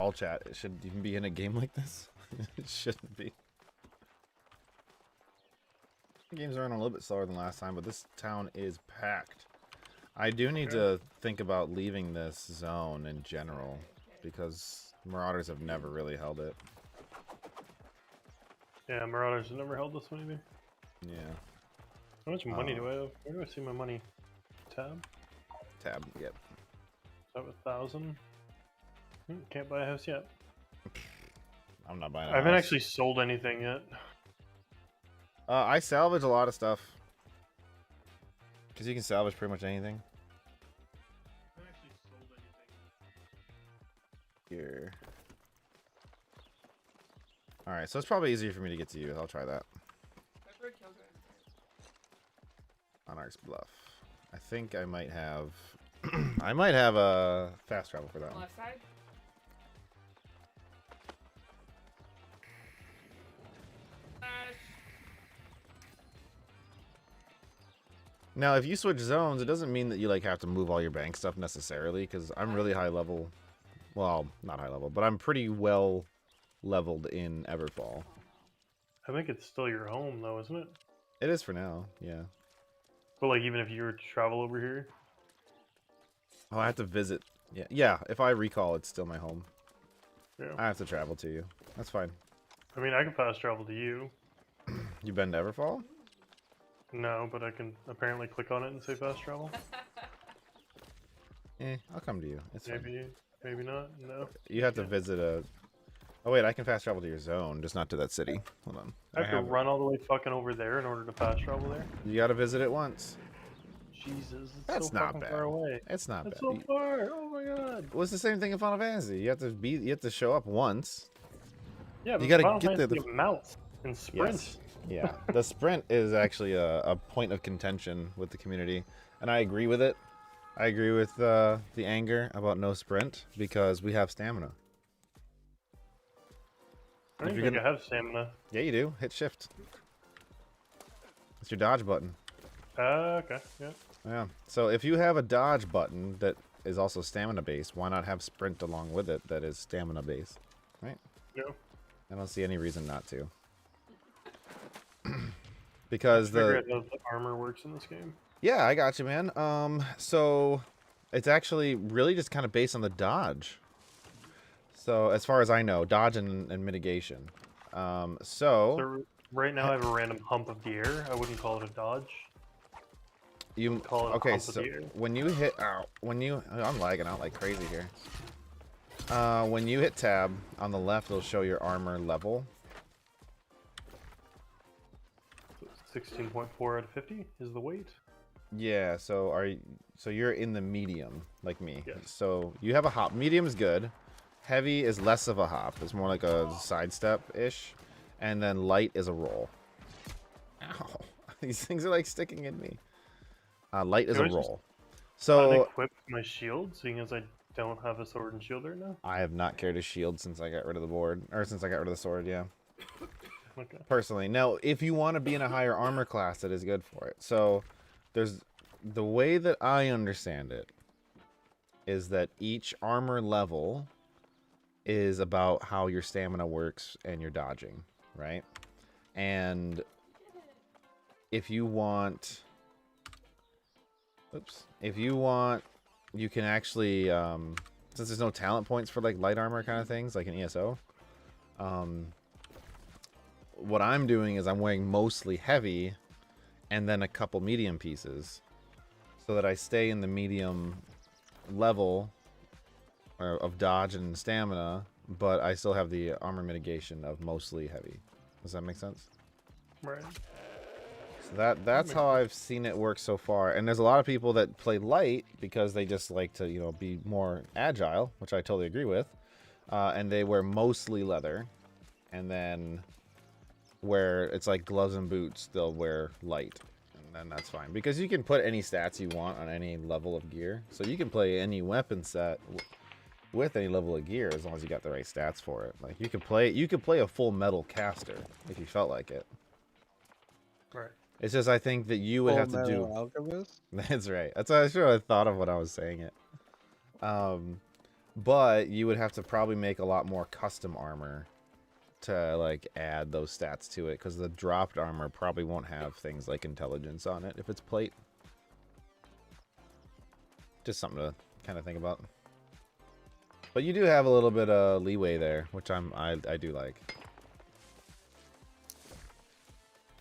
All chat. It shouldn't even be in a game like this. It shouldn't be. Games are running a little bit slower than last time, but this town is packed. I do need to think about leaving this zone in general, because Marauders have never really held it. Yeah, Marauders have never held this one either. Yeah. How much money do I have? Where do I see my money? Tab? Tab, yep. I have 1,000. Can't buy a house yet. I'm not buying a I haven't house. actually sold anything yet. I salvage a lot of stuff. Because you can salvage pretty much anything. I haven't actually sold anything. Here. Alright, so it's probably easier for me to get to you. I'll try that. Monarch's Bluff. I think I might have... I might have a fast travel for that one. Left side? Now, if you switch zones, it doesn't mean that you like have to move all your bank stuff necessarily, because I'm really high level. Well, not high level, but I'm pretty well leveled in Everfall. I think it's still your home though, isn't it? It is for now, yeah. But like, even if you were to travel over here. Oh, I have to visit. Yeah. If I recall, it's still my home. Yeah. I have to travel to you. That's fine. I mean, I can fast travel to you. You been to Everfall? No, but I can apparently click on it and say fast travel. I'll come to you. It's fine. Maybe not. No. You have to visit a... Oh, wait, I can fast travel to your zone, just not to that city. Hold on. I have to run all the way fucking over there in order to fast travel there? You gotta visit it once. Jesus, it's That's so not fucking bad. far away. It's not That's bad. so far. Oh my god. Well, it's the same thing in Final Fantasy. You have to show up once. Yeah, but You gotta Final get there. Fantasy mounts and sprints. Yes. Yeah. The sprint is actually a point of contention with the community, and I agree with it. I agree with the anger about no sprint because we have stamina. I don't think I have stamina. Yeah, you do. Hit shift. It's your dodge button. Okay. Yeah. Yeah. So if you have a dodge button that is also stamina based, why not have sprint along with it that is stamina based? Right? Yeah. I don't see any reason not to. Because figure out how the armor works in this game. Yeah, I got you, man. So it's actually really just kind of based on the dodge. So as far as I know, dodge and mitigation. So right now I have a random hump of the air. I wouldn't call it a dodge. You call it a okay? hump So of the air. when you hit, I'm lagging out like crazy here. When you hit tab on the left, it'll show your armor level. 16.4 out of 50 is the weight. Yeah. So you're in the medium like me. Yes. So you have a hop. Medium is good. Heavy is less of a hop. It's more like a sidestep-ish. And then light is a roll. Ow. These things are like sticking in me. Light is a roll. So equip my shield, seeing as I don't have a sword and shield right now. I have not carried a shield since I got rid of the board. Or since I got rid of the sword, yeah. Okay. Personally. Now, if you want to be in a higher armor class, that is good for it. So there's the way that I understand it is that each armor level is about how your stamina works and your dodging, right? And if you want, you can actually, since there's no talent points for like light armor kind of things, like an ESO, what I'm doing is I'm wearing mostly heavy and then a couple medium pieces so that I stay in the medium level of dodge and stamina, but I still have the armor mitigation of mostly heavy. Does that make sense? Right. So that's how I've seen it work so far. And there's a lot of people that play light because they just like to, be more agile, which I totally agree with. And they wear mostly leather. And then where it's like gloves and boots, they'll wear light. And then that's fine. Because you can put any stats you want on any level of gear. So you can play any weapon set with any level of gear as long as you got the right stats for it. Like you could play a full metal caster if you felt like it. Right. It's just I think that you would have to do. Alchemist? That's right. That's what I thought of when I was saying it. but you would have to probably make a lot more custom armor to like add those stats to it, because the dropped armor probably won't have things like intelligence on it if it's plate. Just something to kind of think about. But you do have a little bit of leeway there, which I do like.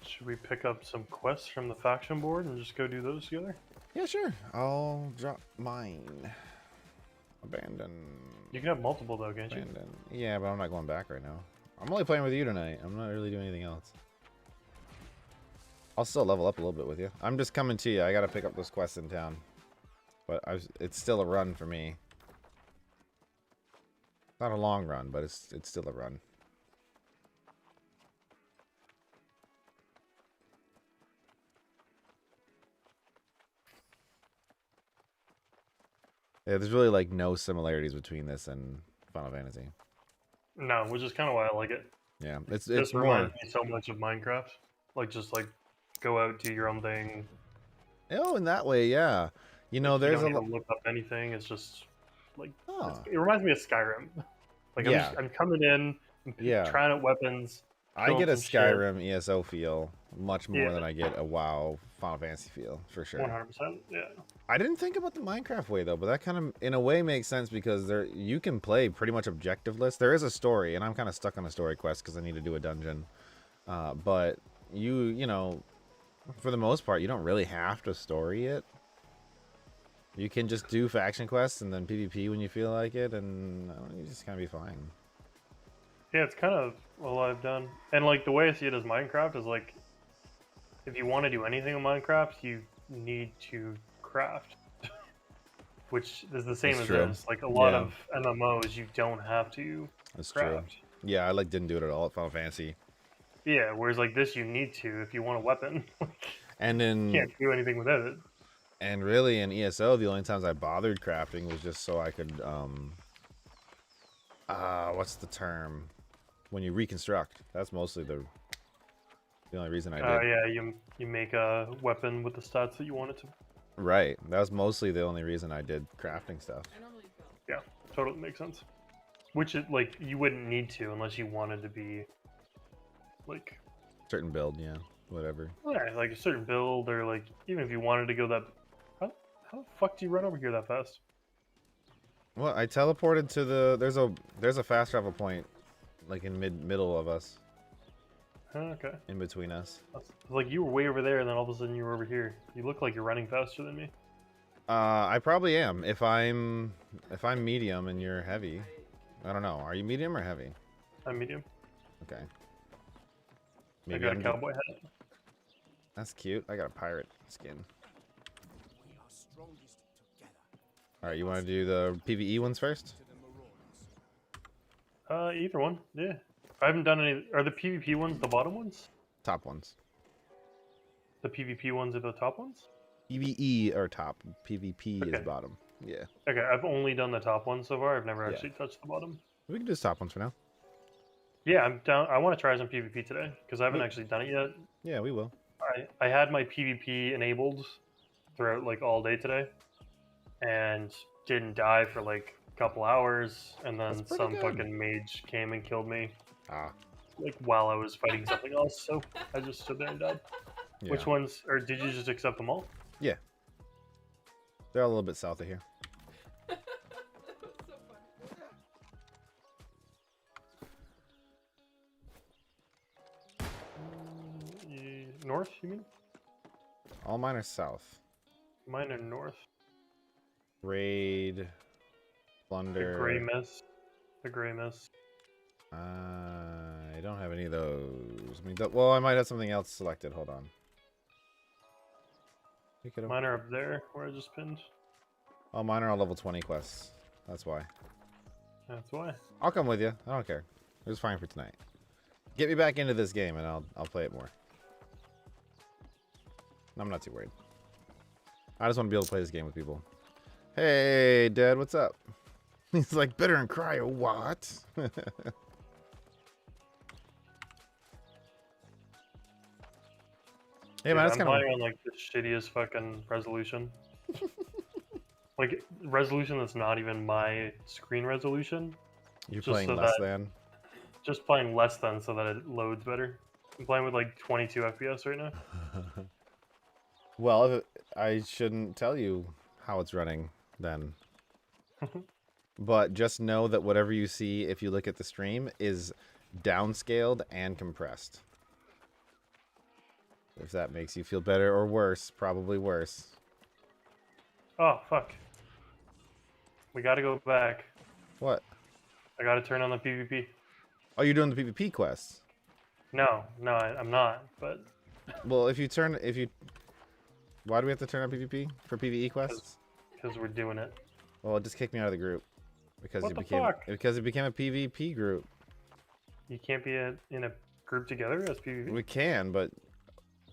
Should we pick up some quests from the faction board and just go do those together? Yeah, sure. I'll drop mine. Abandon. You can have multiple though, can't you? Abandon. Yeah, but I'm not going back right now. I'm only playing with you tonight. I'm not really doing anything else. I'll still level up a little bit with you. I'm just coming to you. I gotta pick up those quests in town. But it's still a run for me. Not a long run, but it's still a run. Yeah, there's really like no similarities between this and Final Fantasy. No, which is kind of why I like it. Yeah, it's This more. reminds me so much of Minecraft. Like just like go out, do your own thing. Oh, in that way, yeah. You know, there's you a don't need to look up anything. It's just like oh, it reminds me of Skyrim. Like yeah. I'm coming in, Yeah. trying out weapons. I get a some shit. Skyrim ESO feel much more Yeah. than I get a WoW Final Fantasy feel, for sure. 100%. Yeah. I didn't think about the Minecraft way though, but that kind of in a way makes sense, because you can play pretty much objectiveless. There is a story, and I'm kind of stuck on a story quest because I need to do a dungeon. But you know, for the most part, you don't really have to story it. You can just do faction quests and then PvP when you feel like it, and you just kind of be fine. Yeah, it's kind of what I've done. And like the way I see it as Minecraft is like, if you want to do anything in Minecraft, you need to craft. Which is the same That's as true. this. Like a lot Yeah. of MMOs, you don't have to That's true. craft. Yeah, I like didn't do it at all at Final Fantasy. Yeah, whereas like this, you need to if you want a weapon. And then You can't do anything without it. and really in ESO, the only times I bothered crafting was just so I could what's the term? When you reconstruct. That's mostly the only reason I did. Yeah, you make a weapon with the stats that you want it to. Right. That was mostly the only reason I did crafting stuff. Yeah, totally makes sense. Which is like you wouldn't need to unless you wanted to be like Certain build, yeah. Whatever. yeah, like a certain build or like even if you wanted to go that. How the fuck do you run over here that fast? Well, I teleported to the there's a fast travel point like in middle of us. Okay. In between us. Like you were way over there, and then all of a sudden you were over here. You look like you're running faster than me. I probably am. If I'm medium and you're heavy. I don't know. Are you medium or heavy? I'm medium. Okay. I got a cowboy hat. That's cute. I got a pirate skin. Alright, you want to do the PvE ones first? Either one. Yeah. I haven't done any. Are the PvP ones the bottom ones? Top ones. The PvP ones are the top ones? PvE are top. PvP is Okay. bottom. Yeah. Okay, I've only done the top ones so far. I've never actually touched the bottom. We can do the top ones for now. Yeah, I'm down. I want to try some PvP today because I haven't actually done it yet. Yeah, we will. I had my PvP enabled throughout like all day today, and didn't die for like a couple hours, and then That's pretty some good. fucking mage came and killed me Ah. like while I was fighting something else. So I just stood there and died. Yeah. Which ones? Or did you just accept them all? Yeah. They're all a little bit south of here. North, you mean? All mine are south. Mine are north. Raid. The Plunder. gray mist. The gray mist. I don't have any of those. I mean, well, I might have something else selected. Hold on. Pick it up. Mine are up there where I just pinned. Oh, mine are all level 20 quests. That's why. That's why. I'll come with you. I don't care. It was fine for tonight. Get me back into this game and I'll play it more. I'm not too worried. I just want to be able to play this game with people. Hey, Dad, what's up? He's like, bitter and cryo, what? Hey, man, that's I'm kind of... playing on like the shittiest fucking resolution. like resolution that's not even my screen resolution. You're Just playing so less that than. just playing less than so that it loads better. I'm playing with like 22 FPS right now. Well, I shouldn't tell you how it's running then. But just know that whatever you see, if you look at the stream, is downscaled and compressed. If that makes you feel better or worse, probably worse. Oh fuck. We gotta go back. What? I gotta turn on the PvP. Oh, you're doing the PvP quests. No, I'm not. But Well, if you, why do we have to turn on PvP for PvE quests? because we're doing it. Well, it just kicked me out of the group because What it the became fuck? because it became a PvP group. You can't be in a group together as PvP. We can, but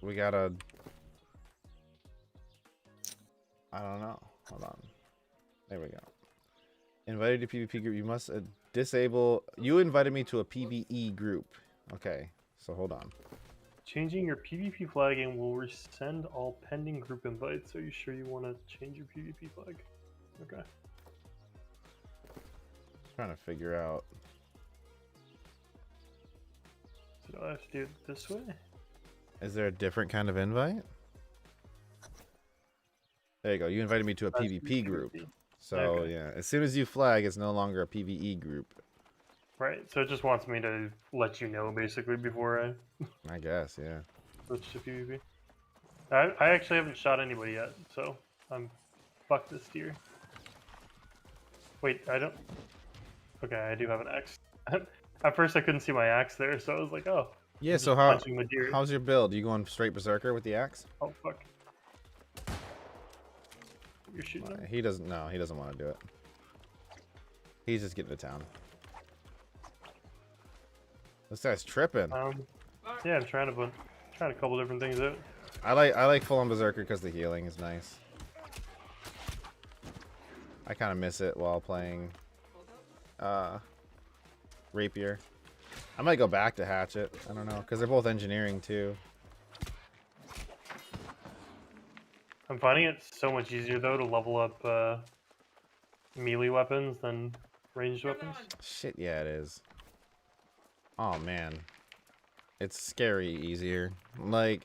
we gotta. I don't know. Hold on. There we go. Invited to PvP group. You must disable. You invited me to a PvE group. Okay, so hold on. Changing your PvP flagging will resend all pending group invites. Are you sure you want to change your PvP flag? Okay. Trying to figure out. So do I have to do it this way? Is there a different kind of invite? There you go. You invited me to a That's PvP group. PvP. So Okay. yeah, as soon as you flag, it's no longer a PvE group. Right, so it just wants me to let you know basically before I I guess, yeah. switch to PvP. I actually haven't shot anybody yet, so I'm fuck this deer. Wait, I don't. Okay, I do have an axe. At first, I couldn't see my axe there, so I was like, "Oh." Yeah. I'm So just punching the deer. how's your build? You going straight berserker with the axe? Oh fuck! You're shooting him? He doesn't. No, he doesn't want to do it. He's just getting to town. This guy's tripping. Yeah, I'm trying a couple different things out. I like full on berserker because the healing is nice. I kind of miss it while playing rapier. I might go back to hatchet. I don't know because they're both engineering too. I'm finding it so much easier though to level up melee weapons than ranged weapons. Shit, yeah, it is. Oh man, it's scary easier. Like,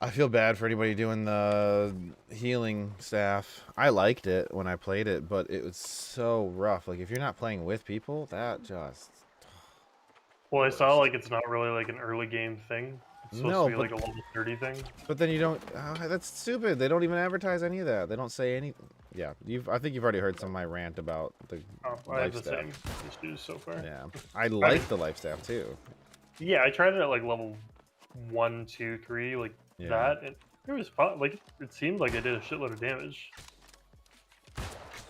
I feel bad for anybody doing the healing staff. I liked it when I played it, but it was so rough. Like, if you're not playing with people, that just... Well, I saw like it's not really like an early game thing. It's supposed to be like a level 30 thing. But then you don't... that's stupid. They don't even advertise any of that. They don't say anything. Yeah, I think you've already heard some of my rant about the I have life the staff. same issues so far. Yeah, I like the life staff too. Yeah, I tried it at like level 1, 2, 3, like Yeah. that, and it was fun. Like it seemed like it did a shitload of damage.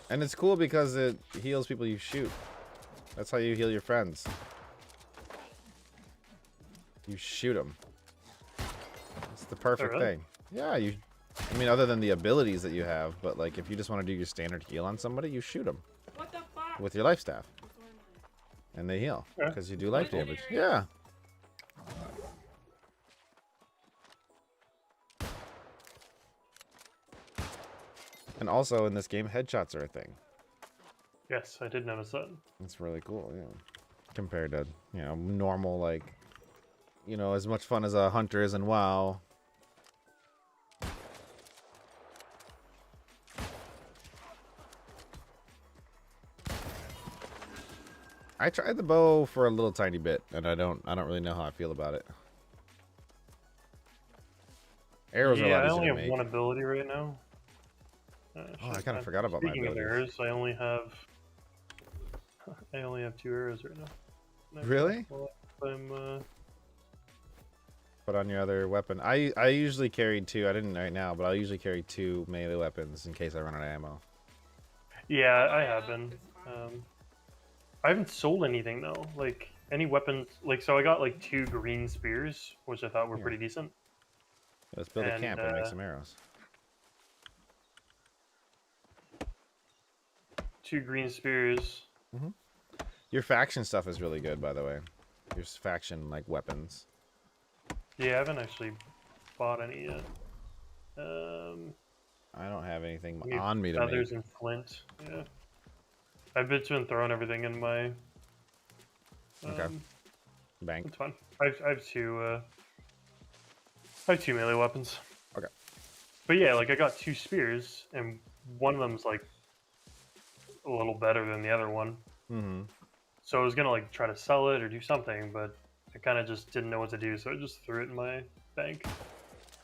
And it's cool because it heals people you shoot. That's how you heal your friends. You shoot them. It's the perfect really? thing. Yeah, I mean, other than the abilities that you have, but like if you just want to do your standard heal on somebody, you shoot them with your life staff, and they heal Yeah. because you do life damage. Yeah. And also in this game, headshots are a thing. Yes, I did notice that. It's really cool, yeah. Compared to, normal, like, as much fun as a hunter is in WoW. I tried the bow for a little tiny bit, and I don't really know how I feel about it. Arrows are a Yeah, lot I easier only to have make. one ability right now. Oh, I kind of forgot about my Speaking of abilities. arrows, I only have 2 arrows right now. Really? Well, I'm Put on your other weapon. I usually carried 2. I didn't right now, but I usually carry 2 melee weapons in case I run out of ammo. yeah, I have been. I haven't sold anything though. Like any weapons, like so I got like 2 green spears, which I thought were pretty decent. Let's build a And, camp and make some arrows. 2 green spears. Your faction stuff is really good, by the way. Your faction, like, weapons. Yeah, I haven't actually bought any yet. I don't have anything I need on me to feathers make. and flint. Yeah. I've just been throwing everything in my. Okay. Bank. It's fine. I have two melee weapons. Okay. But yeah, like I got 2 spears, and one of them's like a little better than the other one. Mm-hmm. So I was gonna like try to sell it or do something, but I kind of just didn't know what to do, so I just threw it in my bank. You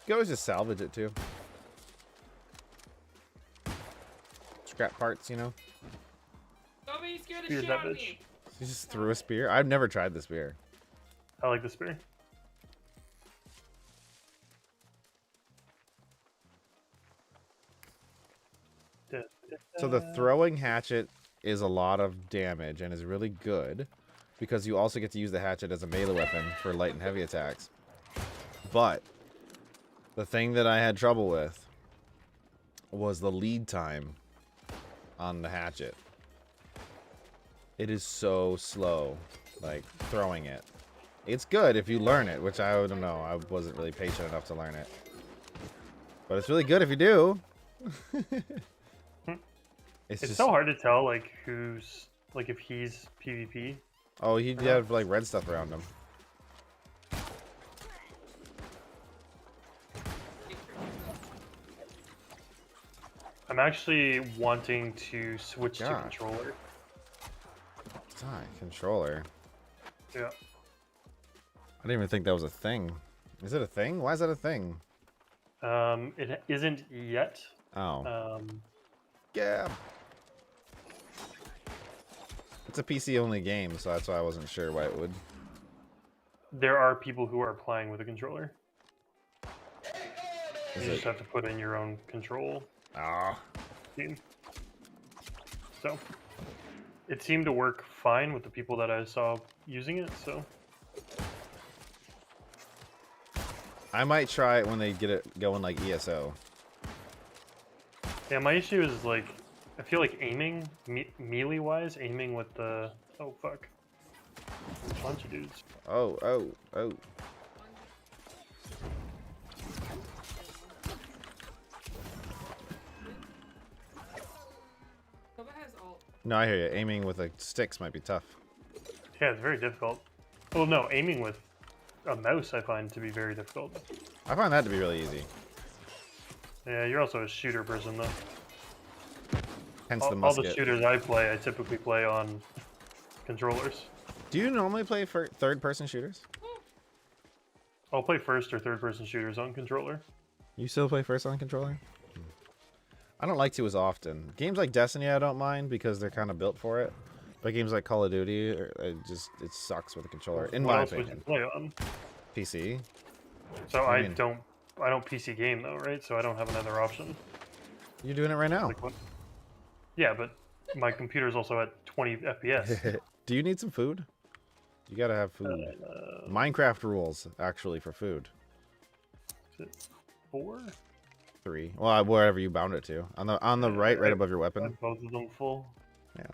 can always just salvage it too. Scrap parts, you know. Somebody scared the Spear shit that out of bitch. me. You just threw a spear. I've never tried the spear. I like the spear. So the throwing hatchet is a lot of damage and is really good because you also get to use the hatchet as a melee weapon for light and heavy attacks. But the thing that I had trouble with was the lead time on the hatchet. It is so slow, like throwing it. It's good if you learn it, which I don't know. I wasn't really patient enough to learn it. But it's really good if you do. It's just so hard to tell like who's like if he's PvP. Oh, he not. had like red stuff around him. I'm actually wanting to switch to God. controller. Controller. Yeah. I didn't even think that was a thing. Is it a thing? Why is that a thing? It isn't yet. Oh. Yeah. It's a PC only game, so that's why I wasn't sure why it would. There are people who are playing with a controller. Is You just it? have to put in your own control Ah. scheme. So it seemed to work fine with the people that I saw using it, so I might try it when they get it going like ESO. yeah, my issue is like I feel like aiming melee wise, aiming with the oh fuck. A bunch of dudes. Oh, oh, oh. Soba has ult. No, I hear you. Aiming with like sticks might be tough. Yeah, it's very difficult. Well, no, aiming with a mouse I find to be very difficult. I find that to be really easy. Yeah, you're also a shooter person though. Hence the All the musket. shooters I play, I typically play on controllers. Do you normally play for third-person shooters? I'll play first or third person shooters on controller. You still play first on controller? I don't like to as often. Games like Destiny I don't mind because they're kind of built for it. But games like Call of Duty, it sucks with a controller, in What my else would you opinion. play on? PC. So I I mean- don't PC game though, right? So I don't have another option. You're doing it right now. Like what? Yeah, but my computer's also at 20 FPS. Do you need some food? You gotta have food. Minecraft rules, actually, for food. Is it 4? 3. Well, wherever you bound it to. On the right above your I weapon. have both of them full. Yeah.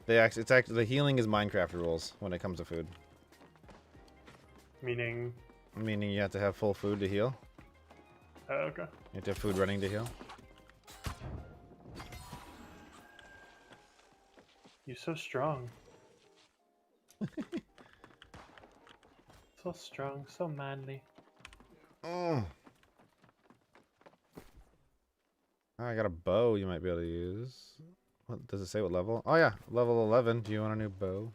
It's actually the healing is Minecraft rules when it comes to food. Meaning, Meaning you have to have full food to heal. okay. You have to have food running to heal. You're so strong. So strong, so manly. Oh, I got a bow you might be able to use. What does it say? What level? Oh yeah, level 11. Do you want a new bow?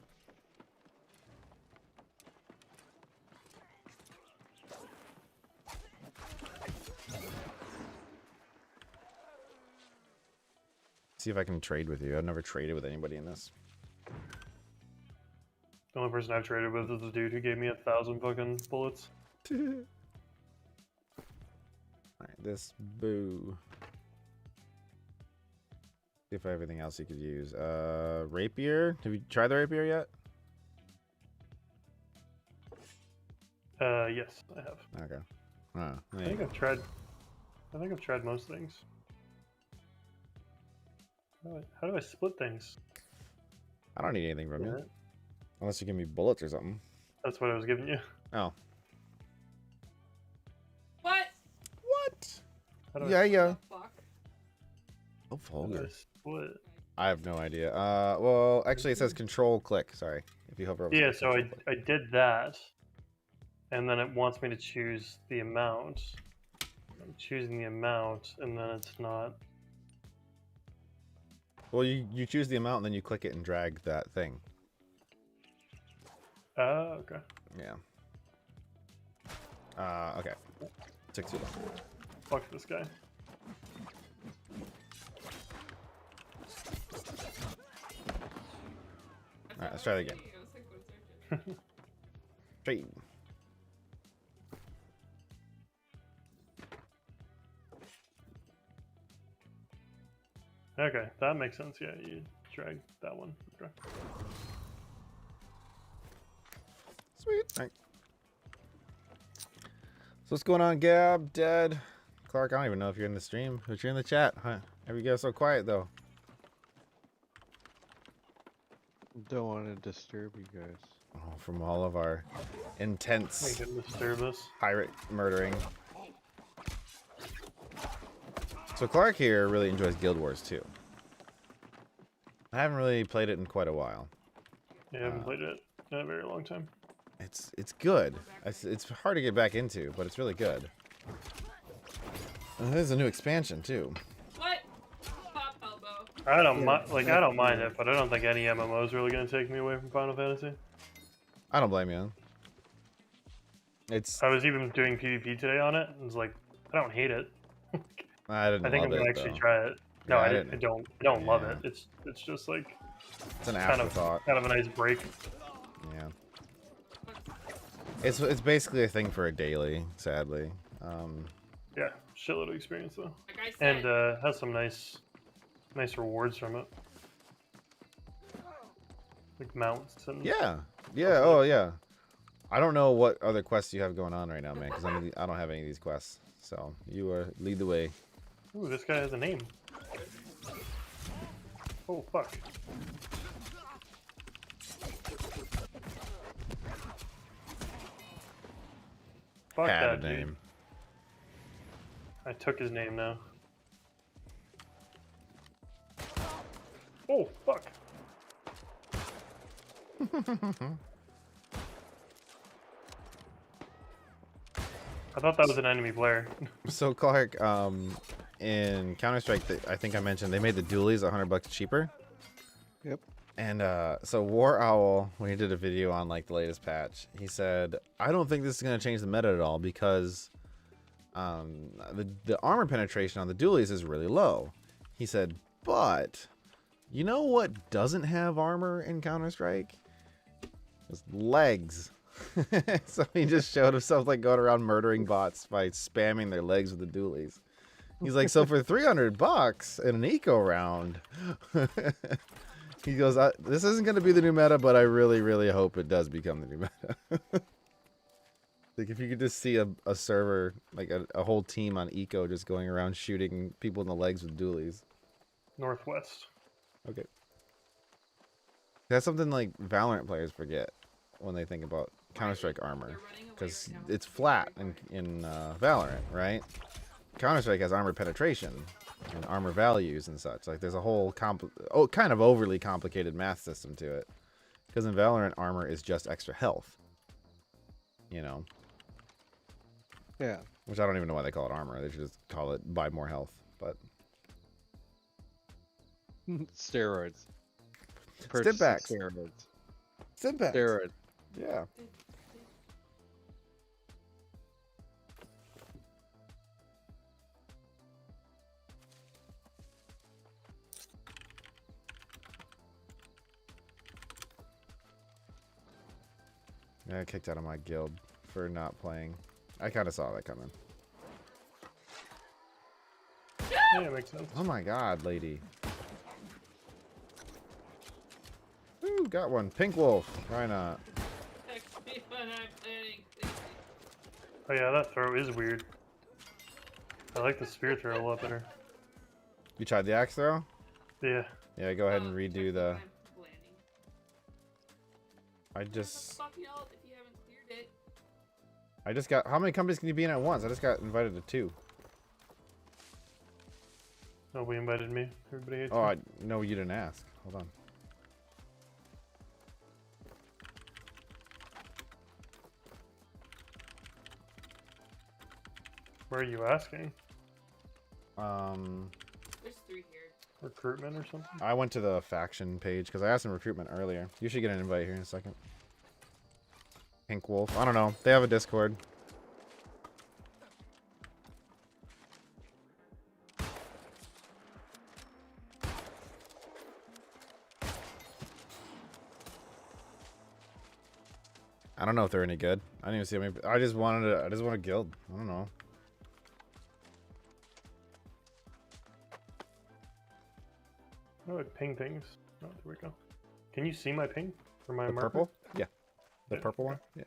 See if I can trade with you. I've never traded with anybody in this. The only person I've traded with is the dude who gave me 1,000 fucking bullets. Alright, this boo. See if I have anything else you could use. Rapier? Have you tried the rapier yet? Yes, I have. Okay. Oh, I think I've tried most things. How do I split things? I don't need anything from you. Yeah, Unless you give me bullets or something. that's what I was giving you. Oh. What? What? How do Yeah, I, yeah. Fuck. Oh, vulgar. What? I have no idea. Well, actually, it says control click. Sorry, if you hover over. Yeah, something, so control click. I did that, and then it wants me to choose the amount. I'm choosing the amount, and then it's not. Well, you choose the amount, and then you click it and drag that thing. Okay. Yeah. Okay. 6 feet. Fuck this guy. Alright, let's try that again. I was like, what is that? Straight. Okay, that makes sense. Yeah, you drag that one. Okay. Sweet. Alright. So what's going on, Gab, Dead, Clark? I don't even know if you're in the stream, but you're in the chat. Huh? How you guys so quiet though? Don't want to disturb you guys. Oh, from all of our intense Make it disturb us. pirate murdering. So Clark here really enjoys Guild Wars too. I haven't really played it in quite a while. Yeah, I haven't played it in a very long time. It's good. It's hard to get back into, but it's really good. And there's a new expansion too. What? Pop elbow. I don't I don't mind it, but I don't think any MMO is really gonna take me away from Final Fantasy. I don't blame you. It's I was even doing PvP today on it, and it's like I don't hate it. I didn't I think I'm love gonna it actually though. try it. No, Yeah, I I didn't. don't love Yeah. it. It's just like It's an kind afterthought. of a nice break. Yeah. It's basically a thing for a daily, sadly. Yeah, shitload of experience though, Like I said, and has some nice rewards from it, like mounts and Yeah. Yeah. Oh yeah. I don't know what other quests you have going on right now, man, because I don't have any of these quests. So you lead the way. Ooh, this guy has a name. Oh fuck. Fuck Had that a dude. name. I took his name now. Oh fuck. I thought that was an enemy player. So Clark, in Counter-Strike, I think I mentioned they made the dualies $100 cheaper. Yep. And so War Owl, when he did a video on like the latest patch, he said, "I don't think this is gonna change the meta at all because the armor penetration on the dualies is really low." He said, "But you know what doesn't have armor in Counter-Strike? It's legs." So he just showed himself like going around murdering bots by spamming their legs with the dualies. He's like, "So for $300 in an eco round." He goes, "This isn't going to be the new meta, but I really, really hope it does become the new meta." Like if you could just see a server, like a whole team on eco just going around shooting people in the legs with dualies. Northwest. Okay. That's something like Valorant players forget when they think about Counter-Strike armor, they're running away because right now. it's flat in Valorant, right? Counter-Strike has armor penetration and armor values and such. Like there's a whole kind of overly complicated math system to it. Because in Valorant, armor is just extra health. You know, Yeah. which I don't even know why they call it armor. They should just call it buy more health. But Steroids. Step Purchase backs. Steroids. Simplex. Steroids. Yeah. I got kicked out of my guild for not playing. I kind of saw that coming. Yeah, it makes sense. Oh my god, lady. Ooh, got one. Pink wolf. Why not? Text me when I'm planning. Please. Oh yeah, that throw is weird. I like the spear throw a lot better. You tried the axe throw? Yeah. Yeah, go ahead and Text redo me the... when I'm planning. I just... Fuck y'all if you haven't cleared it. I just got... How many companies can you be in at once? I just got invited to 2. Nobody invited me. Everybody hates Oh, me. no, you didn't ask. Hold on. Where are you asking? There's 3 here. Recruitment or something? I went to the faction page because I asked in recruitment earlier. You should get an invite here in a second. Pink Wolf. I don't know. They have a Discord. I don't know if they're any good. I didn't even see them. I just want a guild. I don't know. Oh, it ping things. Oh, there we go. Can you see my ping? Or my The marker? purple? Yeah. The Yeah, purple okay. one? Yeah.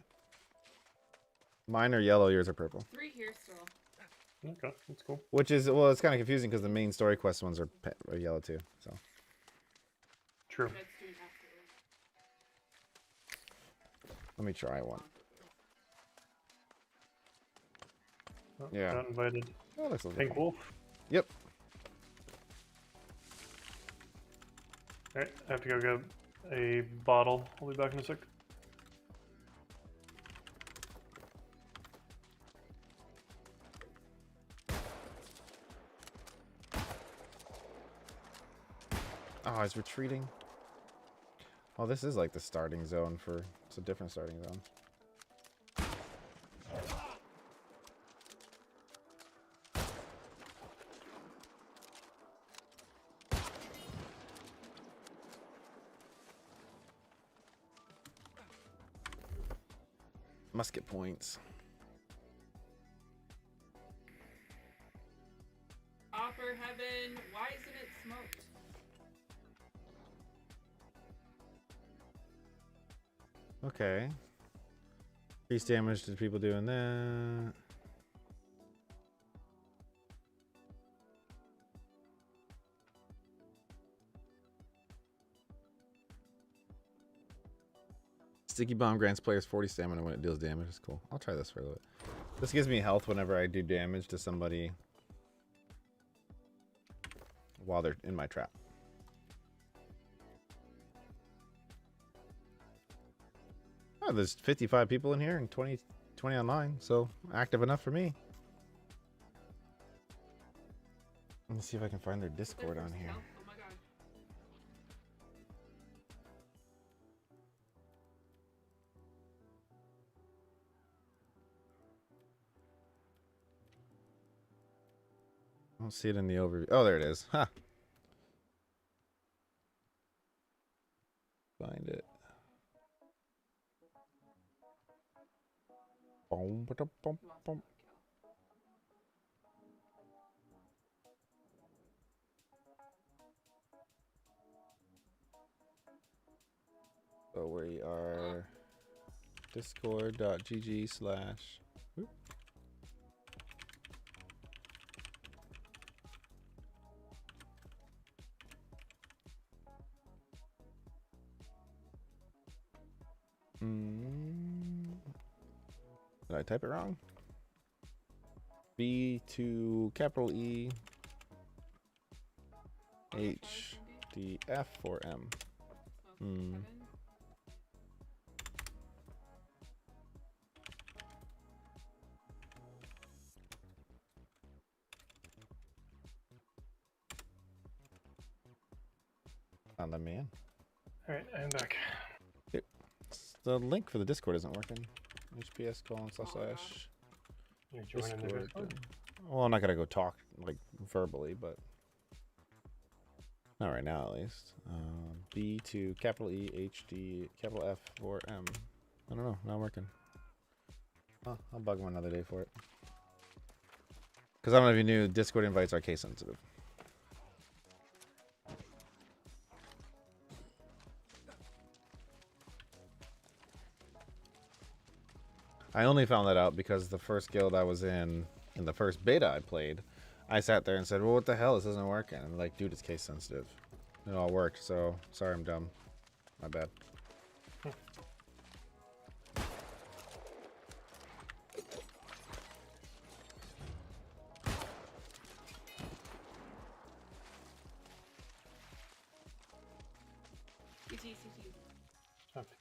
Mine are yellow, yours are purple. 3 here still. Okay, that's cool. Which is, well, it's kind of confusing because the main story quest ones are yellow too. So True. That's doing afterwards. let me try one. Oh, Yeah. Got invited. Oh, looks a little Pink different. Wolf. Yep. Alright, I have to go get a bottle. I'll be back in a sec. Oh, he's retreating. Oh, this is like the starting zone for... It's a different starting zone. Must get points. Opper Heaven, why isn't it smoked? Okay. Increase damage to people doing that. Sticky Bomb grants players 40 stamina when it deals damage. It's cool. I'll try this for a little bit. This gives me health whenever I do damage to somebody while they're in my trap. Oh, there's 55 people in here and 20 online, so active enough for me. Let me see if I can find their Discord on here. Oh my god. I don't see it in the overview. Oh, there it is. Ha. Find it. Boom, ba-dum, bum, He wants bum. to kill. So we are discord.gg/. Oop. Did I type it wrong? B to capital E H D F or M. Hmm. On the man. Alright, I'm back. The link for the Discord isn't working. HPS : / You're joining the Discord? Well, I'm not gonna go talk like verbally, but not right now at least. B to capital E H D capital F or M. I don't know. Not working. Oh, I'll bug him another day for it. Because I don't know if you knew, Discord invites are case sensitive. I only found that out because the first guild I was in the first beta I played, I sat there and said, well, what the hell? This isn't working. And I'm like, dude, it's case sensitive. It all worked, so sorry I'm dumb. My bad.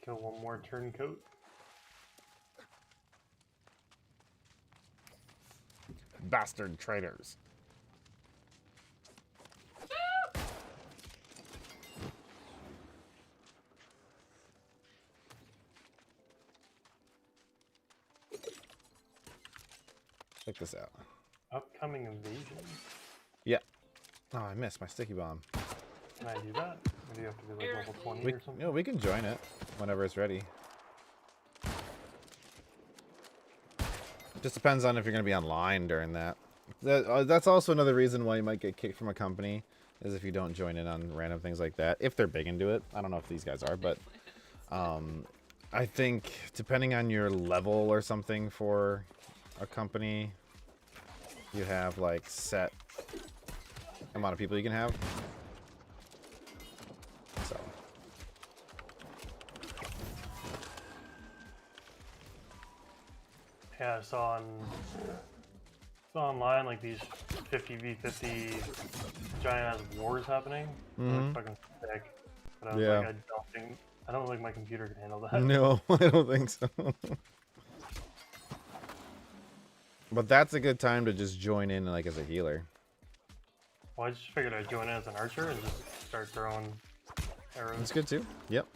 Kill one more turncoat. Bastard traitors. Check this out. Upcoming invasion. Yeah. Oh, I missed my sticky bomb. Can I do that? Or do you have to be like level 20 We, or something? you know, we can join it whenever it's ready. Just depends on if you're going to be online during that. That's also another reason why you might get kicked from a company, is if you don't join in on random things like that. If they're big into it. I don't know if these guys are, but I think depending on your level or something for a company, you have like set amount of people you can have. So Yeah, I saw online like these 50v50 giant ass wars happening. They look fucking sick. But I was Yeah. like, I don't think my computer can handle that. no, I don't think so. But that's a good time to just join in like as a healer. Well, I just figured I'd join in as an archer and just start throwing arrows. That's good too. Yep.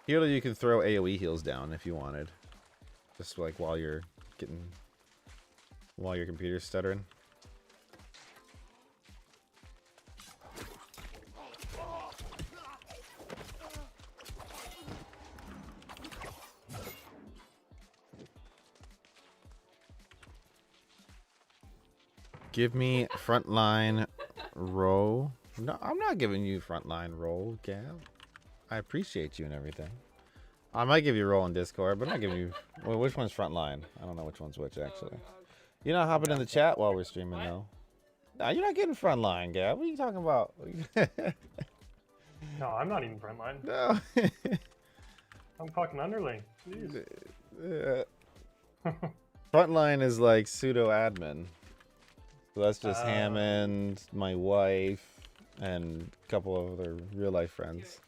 Healer, you can throw AoE heals down if you wanted. Just like while your computer's stuttering. Give me frontline row. No, I'm not giving you frontline roll, Gab. I appreciate you and everything. I might give you a roll in Discord, but I'm not giving you. Well, which one's frontline? I don't know which one's which actually. You're not hopping in the chat while we're streaming though. Nah, you're not getting frontline, Gab. What are you talking about? No, I'm not even frontline. No. I'm fucking underling. Jeez. Frontline is like pseudo admin. So that's just Hammond, my wife, and a couple of other real life friends.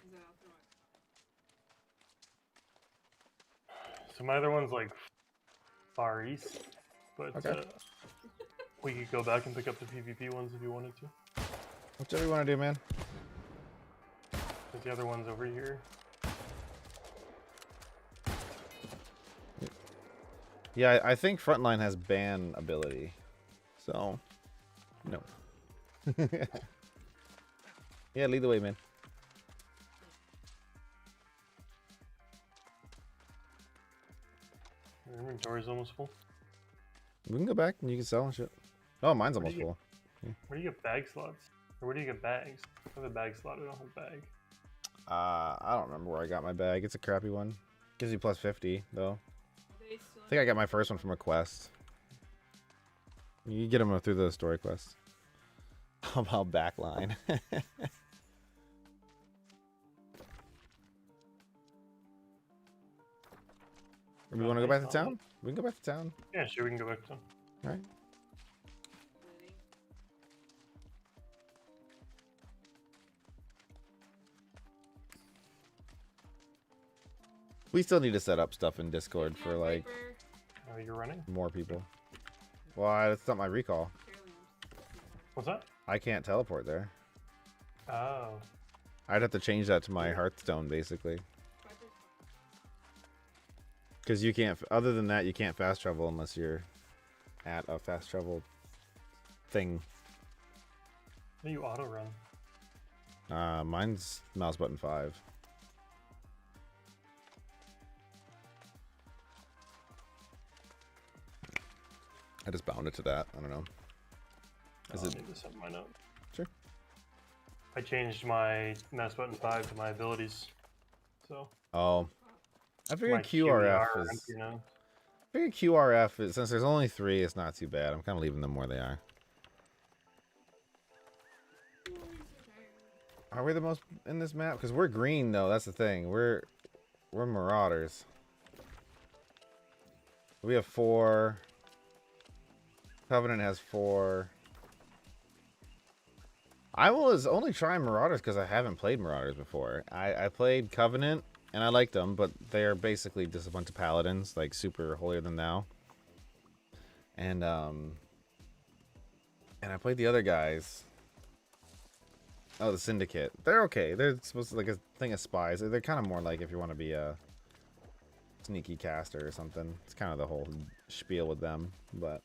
So my other one's like Far East, but Okay. we could go back and pick up the PvP ones if you wanted to. Whichever you want to do, man. But the other one's over here. Yeah, I think Frontline has ban ability. So, no. Yeah, lead the way, man. Your inventory's almost full. We can go back and you can sell and shit. Oh, mine's almost full. Where do you get bag slots? Or where do you get bags? I have a bag slot, I don't have a bag. I don't remember where I got my bag. It's a crappy one. Gives you plus 50, though. I think I got my first one from a quest. You get them through the story quest. How about backline? We want to go back to town? We can go back to town. Yeah, sure, we can go back to town. All right. We still need to set up stuff in Discord for like Oh, you're running? more people. Well, it's not my recall. What's that? I can't teleport there. Oh. I'd have to change that to my Hearthstone, basically. Because you can't, other than that, you can't fast travel unless you're at a fast travel thing. How do you auto run? Mine's mouse button 5. I just bound it to that. I don't know. Is I it? need to set mine up. Sure. I changed my mouse button 5 to my abilities. So. Oh. I my figured QRF are is. empty now. I figured QRF is, since there's only 3, it's not too bad. I'm kind of leaving them where they are. Are we the most in this map? Because we're green though. That's the thing. We're marauders. We have 4. Covenant has 4. I was only trying Marauders because I haven't played Marauders before. I played Covenant and I liked them, but they are basically just a bunch of paladins, like super holier than thou. And I played the other guys. Oh, the Syndicate. They're okay. They're supposed to like a thing of spies. They're kind of more like if you want to be a sneaky caster or something. It's kind of the whole spiel with them, but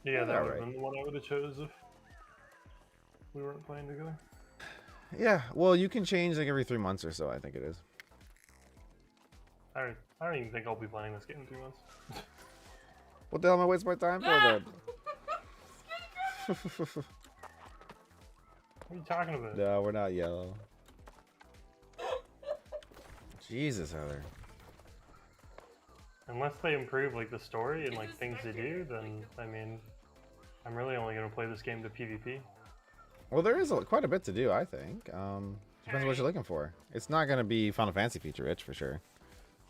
Yeah, that they're would have alright. been the one I would have chose if we weren't playing together. Yeah, well, you can change like every 3 months or so, I think it is. I don't even think I'll be playing this game in 3 months. What the hell am I wasting my time for then? What are you talking about? No, we're not yellow. Jesus, Heather. Unless they improve like the story and like things they do, then I mean, I'm really only gonna play this game to PvP. Well, there is quite a bit to do, I think. Depends on what you're looking for. It's not going to be Final Fantasy feature rich for sure.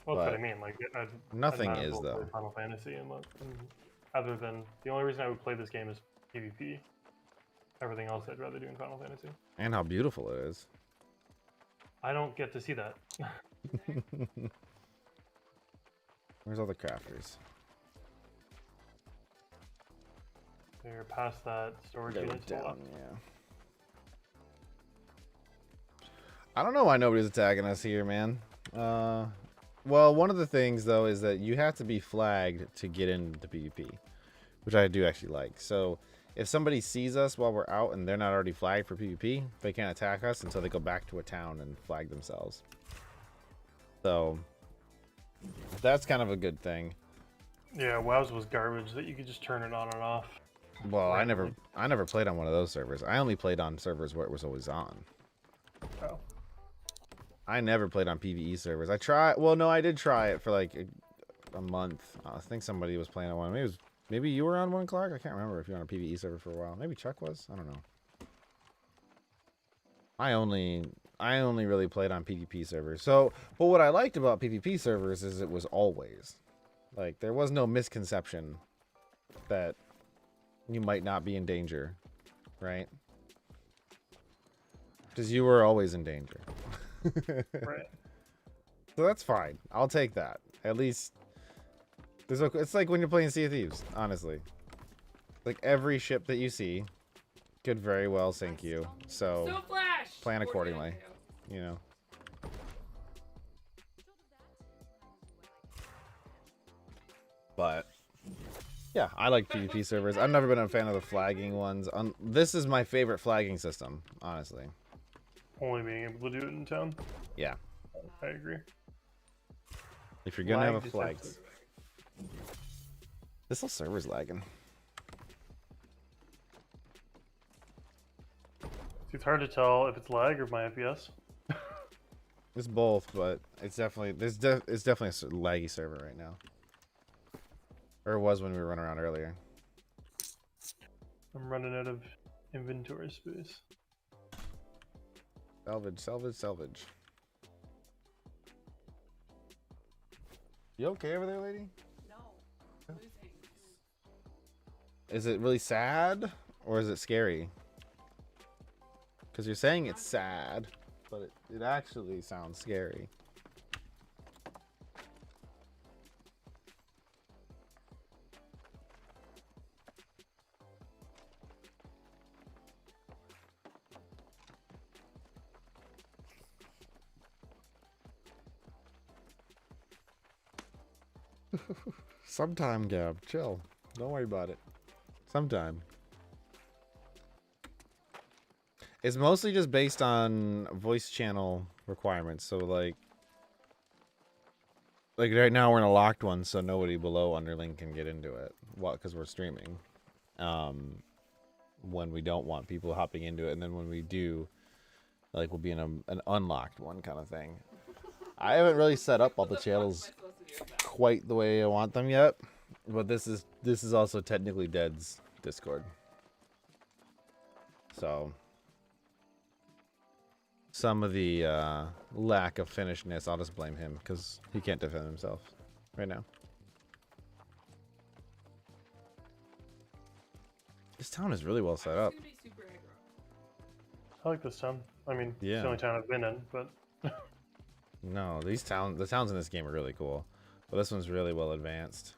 Well, that's what But I mean. Like, nothing I'd might as is, well though. play Final Fantasy, and other than the only reason I would play this game is PvP. Everything else I'd rather do in Final Fantasy. And how beautiful it is. I don't get to see that. Where's all the crafters? They're past that storage They were unit. down, yeah. I don't know why nobody's attacking us here, man. Well, one of the things, though, is that you have to be flagged to get into PvP, which I do actually like. So if somebody sees us while we're out and they're not already flagged for PvP, they can't attack us until they go back to a town and flag themselves. So that's kind of a good thing. Yeah, WoW's was garbage that you could just turn it on and off. Well, I Randomly. never played on one of those servers. I only played on servers where it was always on. Oh. I never played on PvE servers. I tried. Well, no, I did try it for like a month. I think somebody was playing on one. Maybe you were on one, Clark. I can't remember if you were on a PvE server for a while. Maybe Chuck was. I don't know. I only really played on PvP servers. So, but what I liked about PvP servers is it was always like there was no misconception that you might not be in danger, right? Because you were always in danger. Right. So that's fine. I'll take that. At least it's like when you're playing Sea of Thieves, honestly. Like every ship that you see could very well sink you. So So flash. plan 49 accordingly. KO. You know. But yeah, I like PvP servers. I've never been a fan of the flagging ones. This is my favorite flagging system, honestly. Only being able to do it in town. Yeah. I agree. If you're gonna have a Lag flag. detected. This whole server's lagging. It's hard to tell if it's lag or my FPS. It's both, but it's definitely it's definitely a laggy server right now. Or it was when we were running around earlier. I'm running out of inventory space. Salvage, salvage, salvage. You okay over there, lady? No. Losing. Is it really sad or is it scary? Because you're saying it's sad, but it actually sounds scary. Sometime, Gab. Chill. Don't worry about it. Sometime. It's mostly just based on voice channel requirements. So like right now we're in a locked one, so nobody below underling can get into it. What? Because we're streaming. When we don't want people hopping into it, and then when we do, like we'll be in an unlocked one kind of thing. I haven't really set up all the channels quite the way I want them yet, but this is also technically Dead's Discord. So some of the lack of finishedness, I'll just blame him because he can't defend himself right now. This town is really well set up. It's gonna be super aggro. I like this town. I mean, it's Yeah. the only town I've been in, but No, the towns in this game are really cool, but this one's really well advanced.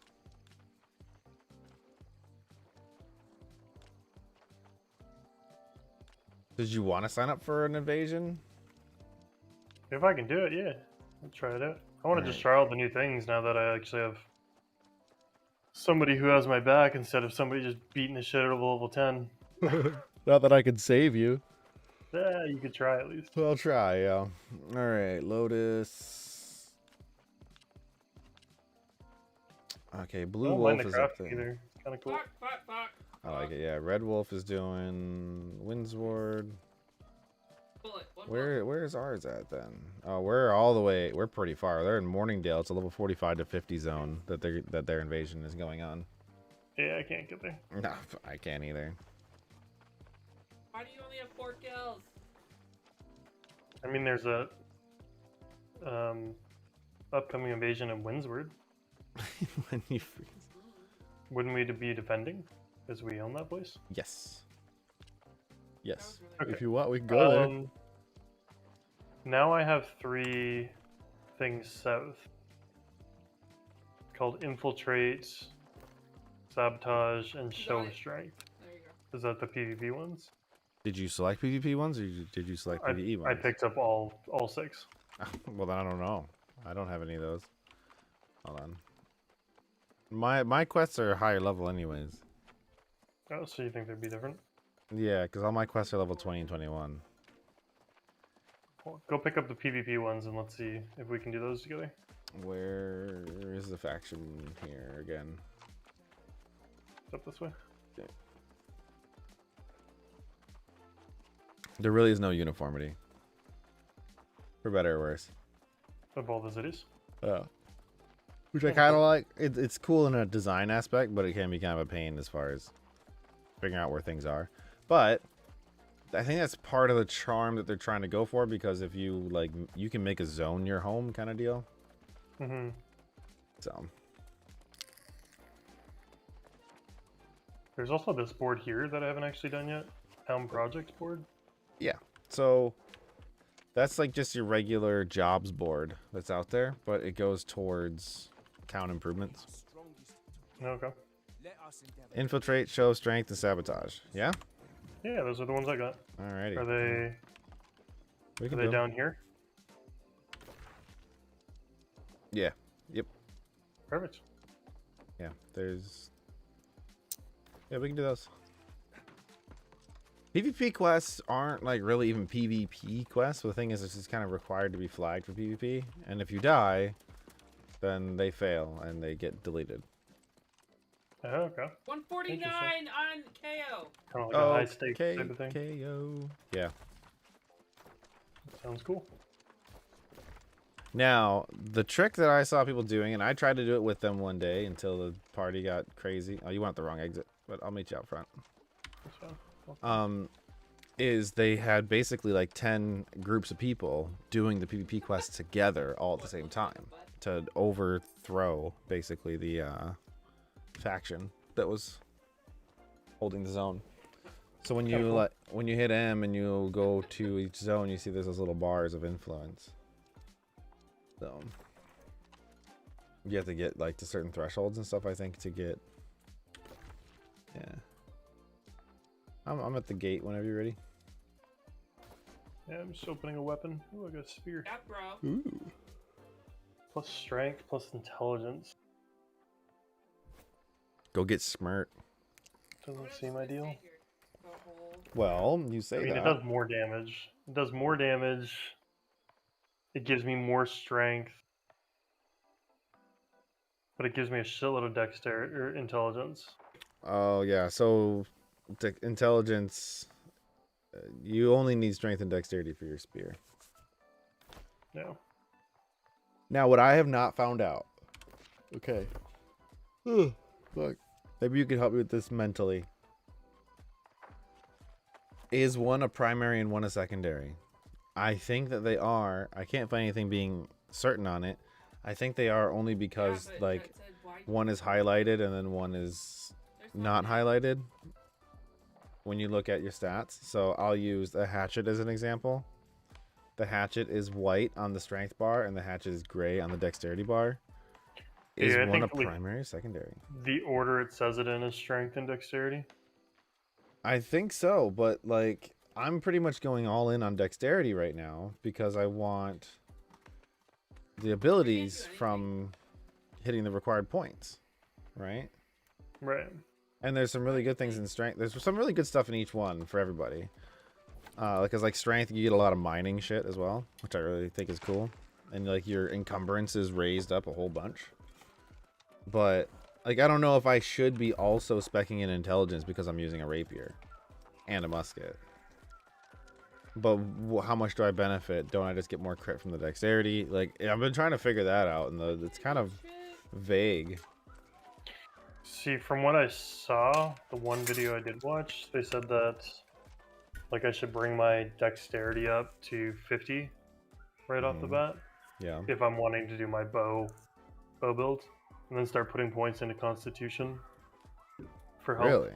Did you want to sign up for an invasion? If I can do it, yeah. I'll try it out. I want to just try all the new things now that I actually have somebody who has my back instead of somebody just beating the shit out of a level 10. Not that I could save you. Yeah, you could try at least. I'll try, yeah. Alright, Lotus. Okay, I Blue don't Wolf mind the is up crafting there. either. Kind of cool. Fuck, fuck, fuck. I like it, yeah. Red Wolf is doing Windsward. Bullet. One Where's ours at then? Oh, we're pretty far. They're in Morningdale. It's a level 45 to 50 zone that their invasion is going on. Yeah, I can't get there. No, I can't either. Why do you only have 4 kills? I mean, there's a upcoming invasion of Windsward. When you freeze. Wouldn't we be defending? Because we own that place? Yes. Yes. That was really If you want, we can go there. Now I have 3 things south. Called Infiltrate, Sabotage, and Show it. Strength. There you go. Is that the PvP ones? Did you select PvP ones, or did you select PvE I ones? picked up all 6. Well, then I don't know. I don't have any of those. Hold on. My quests are higher level anyways. Oh, so you think they'd be different? Yeah, because all my quests are level 20 and 21. Well, go pick up the PvP ones and let's see if we can do those together. Where is the faction here again? It's up this way. There really is no uniformity. For better or worse. Of all the cities. Which I kind of like. It's cool in a design aspect, but it can be kind of a pain as far as figuring out where things are. But I think that's part of the charm that they're trying to go for, because if you like, you can make a zone your home kind of deal. Mm-hmm. So There's also this board here that I haven't actually done yet. Town Projects board. yeah, so that's like just your regular jobs board that's out there, but it goes towards town improvements. Okay. Infiltrate, show strength, and sabotage. Yeah. Yeah, those are the ones I got. Alrighty. Are they? We Are can they do 'em. down here? Yeah. Yep. Perfect. Yeah. There's. Yeah, we can do those. PvP quests aren't like really even PvP quests. The thing is, it's just kind of required to be flagged for PvP, and if you die, then they fail and they get deleted. Oh, okay. 149 on KO. Kind of like a high stakes K- type of thing. KO. Yeah. Sounds cool. Now, the trick that I saw people doing, and I tried to do it with them one day until the party got crazy. Oh, you went the wrong exit, but I'll meet you out front. That's fine. Is they had basically like 10 groups of people doing the PvP quests together all at the same time to overthrow basically the faction that was holding the zone. So when you when you hit M and you go to each zone, you see there's those little bars of influence. So you have to get like to certain thresholds and stuff, I think, to get. Yeah. I'm at the gate whenever you're ready. Yeah, I'm just opening a weapon. Ooh, I got a spear. Yeah, bro. Ooh. Plus strength, plus intelligence. Go get Smirt. Doesn't seem ideal. Well, you say I mean, that. it does more damage. It does more damage. It gives me more strength. But it gives me a shitload of dexterity or intelligence. Oh yeah, so intelligence. You only need strength and dexterity for your spear. No. Now, what I have not found out. Okay. Look, maybe you could help me with this mentally. Is one a primary and one a secondary? I think that they are. I can't find anything being certain on it. I think they are only because like one is highlighted and then one is not highlighted when you look at your stats. So I'll use a hatchet as an example. the hatchet is white on the strength bar and the hatchet is gray on the dexterity bar, is Yeah, I one a think, like, primary or secondary? the order it says it in is strength and dexterity. I think so, but like I'm pretty much going all in on dexterity right now because I want the abilities from hitting the required points, right? Right. And there's some really good things in strength. There's some really good stuff in each one for everybody. Because like strength, you get a lot of mining shit as well, which I really think is cool. And like your encumbrance is raised up a whole bunch. But like I don't know if I should be also specking in intelligence because I'm using a rapier and a musket. But how much do I benefit? Don't I just get more crit from the dexterity? Like I've been trying to figure that out, and it's kind of vague. See, from what I saw, the one video I did watch, they said that like I should bring my dexterity up to 50 right off the bat Yeah. if I'm wanting to do my bow build, and then start putting points into Constitution for health. Really?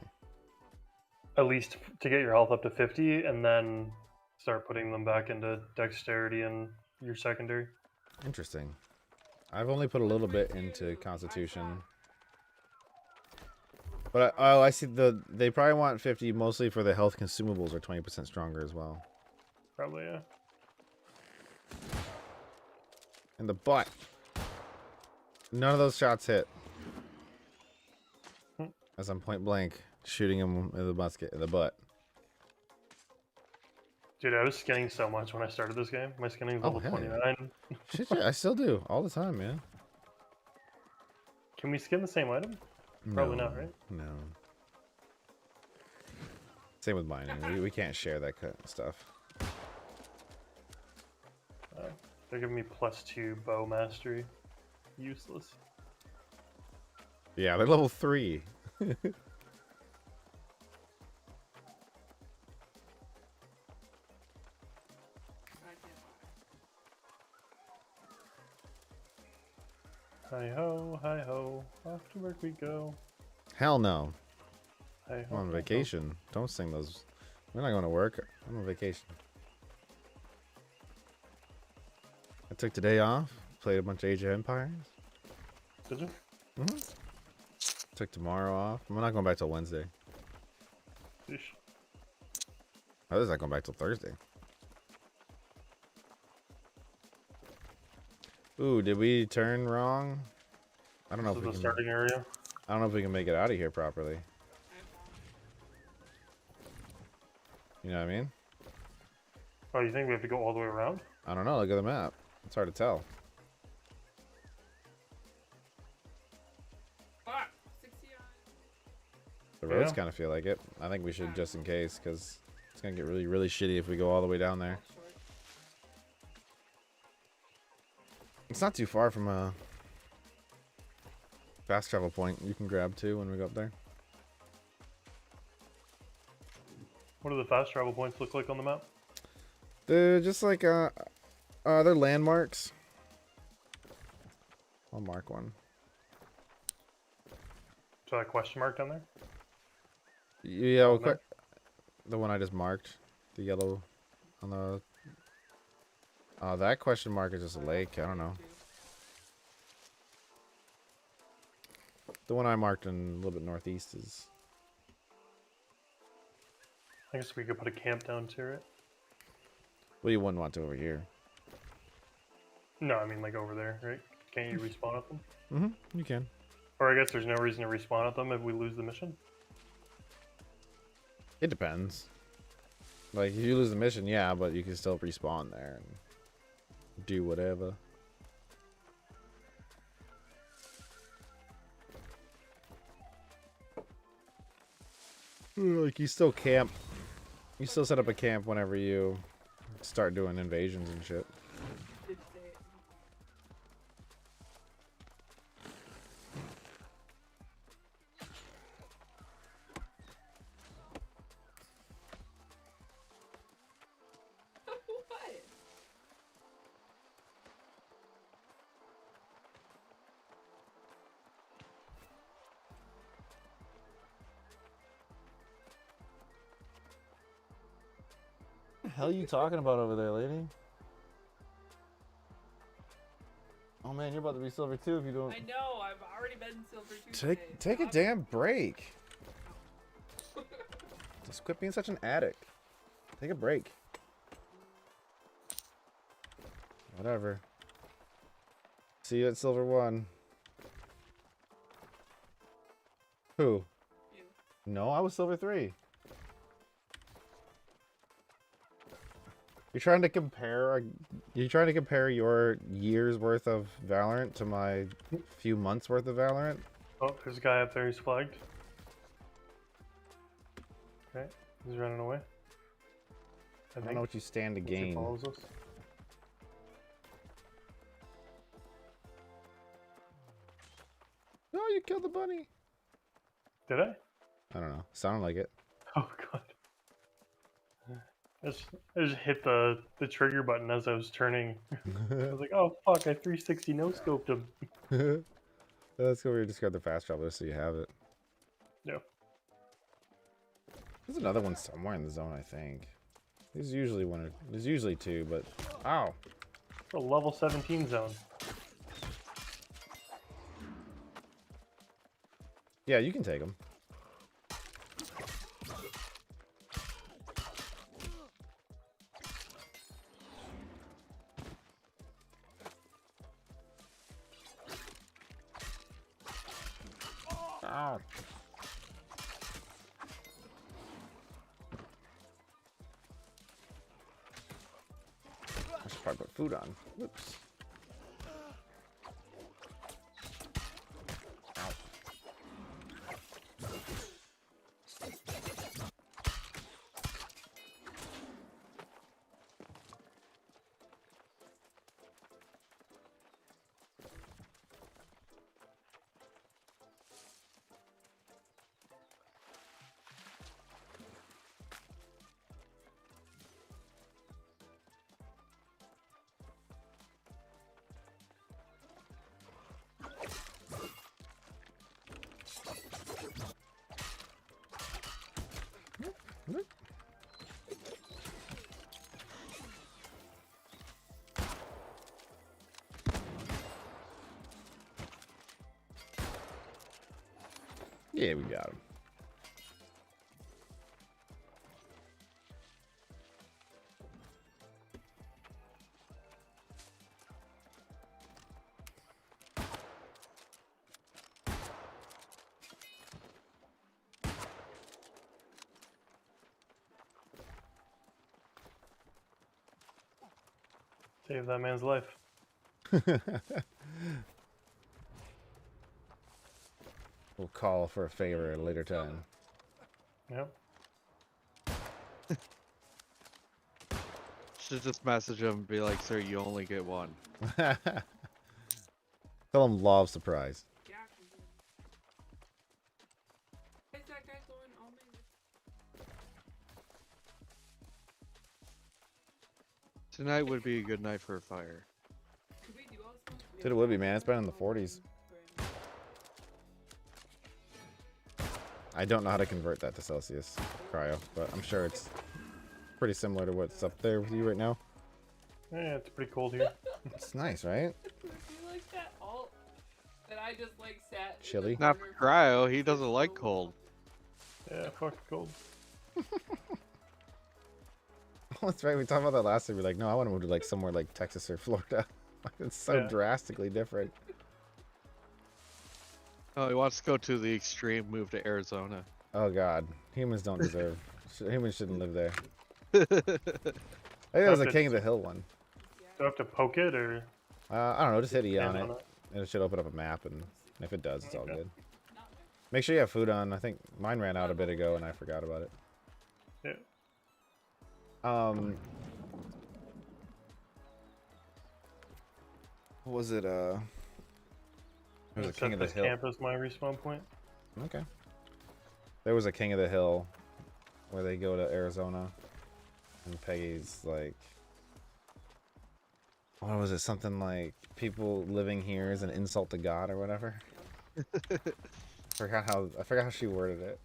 At least to get your health up to 50, and then start putting them back into dexterity and your secondary. Interesting. I've only put a little bit into Constitution. But I see they probably want 50 mostly for the health consumables are 20% stronger as well. Probably, yeah. In the butt. None of those shots hit. As I'm point blank shooting him in the musket in the butt. Dude, I was skinning so much when I started this game. My skinning is Oh, level hell yeah. 29. Shit, yeah, I still do all the time, man. Can we skin the same item? Probably not, right? No. Same with mining. We can't share that kind of stuff. They're giving me +2 bow mastery. Useless. Yeah, they're level 3. Hi ho, off to work we go. Hell no. Hi I'm ho. on hi ho. vacation. Don't sing those. We're not going to work. I'm on vacation. I took today off. Played a bunch of Age of Empires. Did you? Took tomorrow off. I'm not going back till Wednesday. Yeesh. Oh, this is not going back till Thursday. Ooh, did we turn wrong? I don't know This if is we the can. starting area. I don't know if we can make it out of here properly. You know what I mean? Oh, you think we have to go all the way around? I don't know. Look at the map. It's hard to tell. Fuck. 60 on. The roads Yeah. kind of feel like it. I think we should just in case, because it's gonna get really, really shitty if we go all the way down there. Short. It's not too far from a fast travel point you can grab too when we go up there. What do the fast travel points look like on the map? They're just like they're landmarks. I'll mark one. So that question mark down there? Yeah, well, there? the one I just marked, the yellow on the. That question mark is just a lake. I don't know. The one I marked in a little bit northeast is. I guess we could put a camp down to it. Well, you wouldn't want to over here. No, I mean like over there, right? Can't you respawn at them? Mm-hmm. You can. Or I guess there's no reason to respawn at them if we lose the mission. It depends. Like if you lose the mission, yeah, but you can still respawn there and do whatever. Like you still camp. You still set up a camp whenever you start doing invasions and shit. Did say it. What? What the hell are you talking about over there, lady? Oh man, you're about to be silver too if you don't. I know. I've already been silver 2 today. Take a so damn break. Just quit being such an addict. Take a break. Whatever. See you at silver 1. Who? You. No, I was silver 3. You're trying to compare your year's worth of Valorant to my few months worth of Valorant? Oh, there's a guy up there who's flagged. Okay, he's running away. I don't know what you stand to Unless he gain. follows us. No, you killed the bunny. Did I? I don't know. Sounded like it. Oh god. I just hit the trigger button as I was turning. I was like, oh fuck, I 360 no scoped him. Let's go over here and discard the fast traveler so you have it. Yeah. There's another one somewhere in the zone, I think. There's usually one. There's usually 2, but ow! A level 17 zone. Yeah, you can take them. Ow! I should probably put food on. Whoops. Ow. Yeah, we got him. Save that man's life. We'll call for a favor at a later time. Yep. Should just message him and be like, sir, you only get one. Tell him law of surprise. Yeah, I can do it. Is that guy going all minutes? Tonight would be a good night for a fire. Could we do all this? Dude, it would be, man. It's been in the 40s. I don't know how to convert that to Celsius cryo, but I'm sure it's pretty similar to what's up there with you right now. Yeah, it's pretty cold here. It's nice, right? Would you like that alt that I just like sat in the Chilly. Not corner for cryo, he doesn't like so cold. Yeah, fuck cold. Oh, that's right. We talked about that last time. We're like, no, I want to move to like somewhere like Texas or Florida. It's so Yeah. drastically different. Oh, he wants to go to the extreme, move to Arizona. Oh God, humans don't deserve. Humans shouldn't live there. I think that was a King of the Hill one. Do I have to poke it or I don't know. Just hit E on stand it, and it should open up a map. And if it does, it's all Okay. good. Make sure you have food on. I think mine ran out a bit ago, and I forgot about it. Yeah. What was it? There was a Set King of the this Hill. camp as my respawn point. Okay. There was a King of the Hill where they go to Arizona, and Peggy's like, what was it? Something like people living here is an insult to God or whatever. I forgot how she worded it.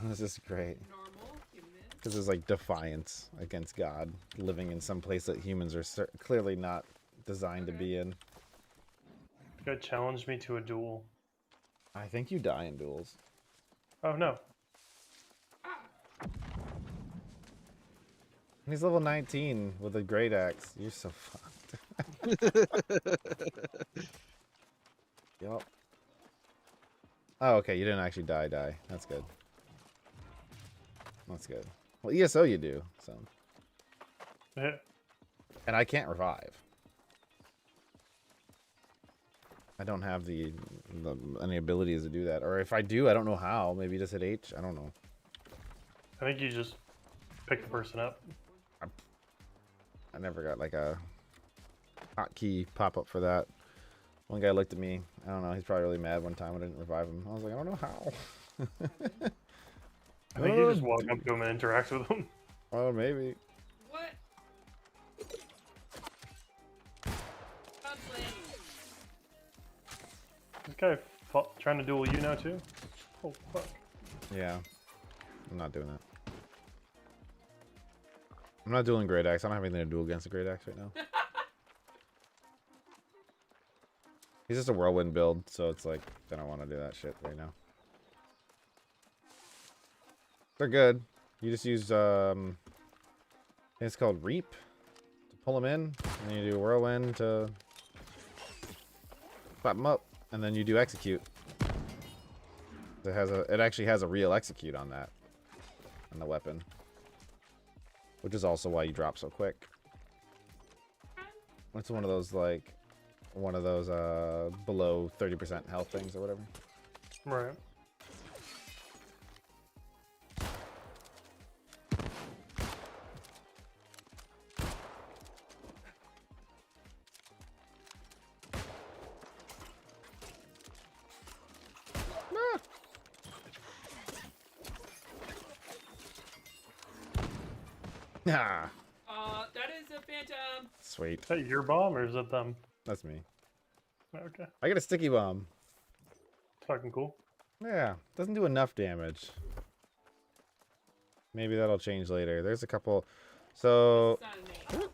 This is great normal human. because it's like defiance against God, living in some place that humans are clearly not designed to be in. This guy challenged me to a duel. I think you die in duels. Oh no. And he's level 19 with a great axe. You're so fucked. Yup. Oh, okay. You didn't actually die. That's good. That's good. Well, ESO you do, so. Yeah. And I can't revive. I don't have any abilities to do that. Or if I do, I don't know how. Maybe just hit H. I don't know. I think you just pick the person up. I never got like a hotkey pop up for that. One guy looked at me. I don't know. He's probably really mad one time I didn't revive him. I was like, I don't know how. I think you just walk up to him and interact with him. Oh, maybe. What? Conflict. This guy trying to duel you now too? Oh fuck. Yeah. I'm not doing that. I'm not dueling Great Axe. I don't have anything to duel against a Great Axe right now. He's just a whirlwind build, so it's like, I don't want to do that shit right now. They're good. You just use, I think it's called Reap to pull them in. And then you do Whirlwind to clap them up. And then you do Execute. It actually has a real Execute on that. On the weapon. Which is also why you drop so quick. It's one of those, like, below 30% health things or whatever. Right. Ah, That is a phantom. sweet. Is that your bomb or is that them? That's me. Okay. I get a sticky bomb. It's fucking cool. Yeah, doesn't do enough damage. Maybe that'll change later. There's a couple. So, Son of me.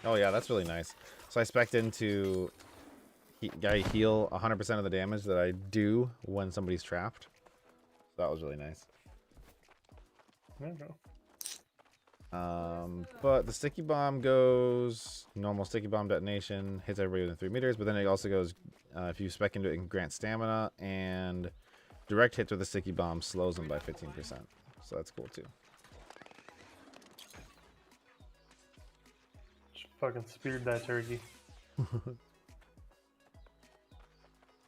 oh yeah, that's really nice. So I spec'd into I heal 100% of the damage that I do when somebody's trapped. So that was really nice. There you go. But the sticky bomb goes normal sticky bomb detonation, hits everybody within 3 meters, but then it also goes, if you spec into it, it can grant stamina, and direct hits with a sticky bomb slows them by 15%. So that's cool too. Just fucking speared that turkey.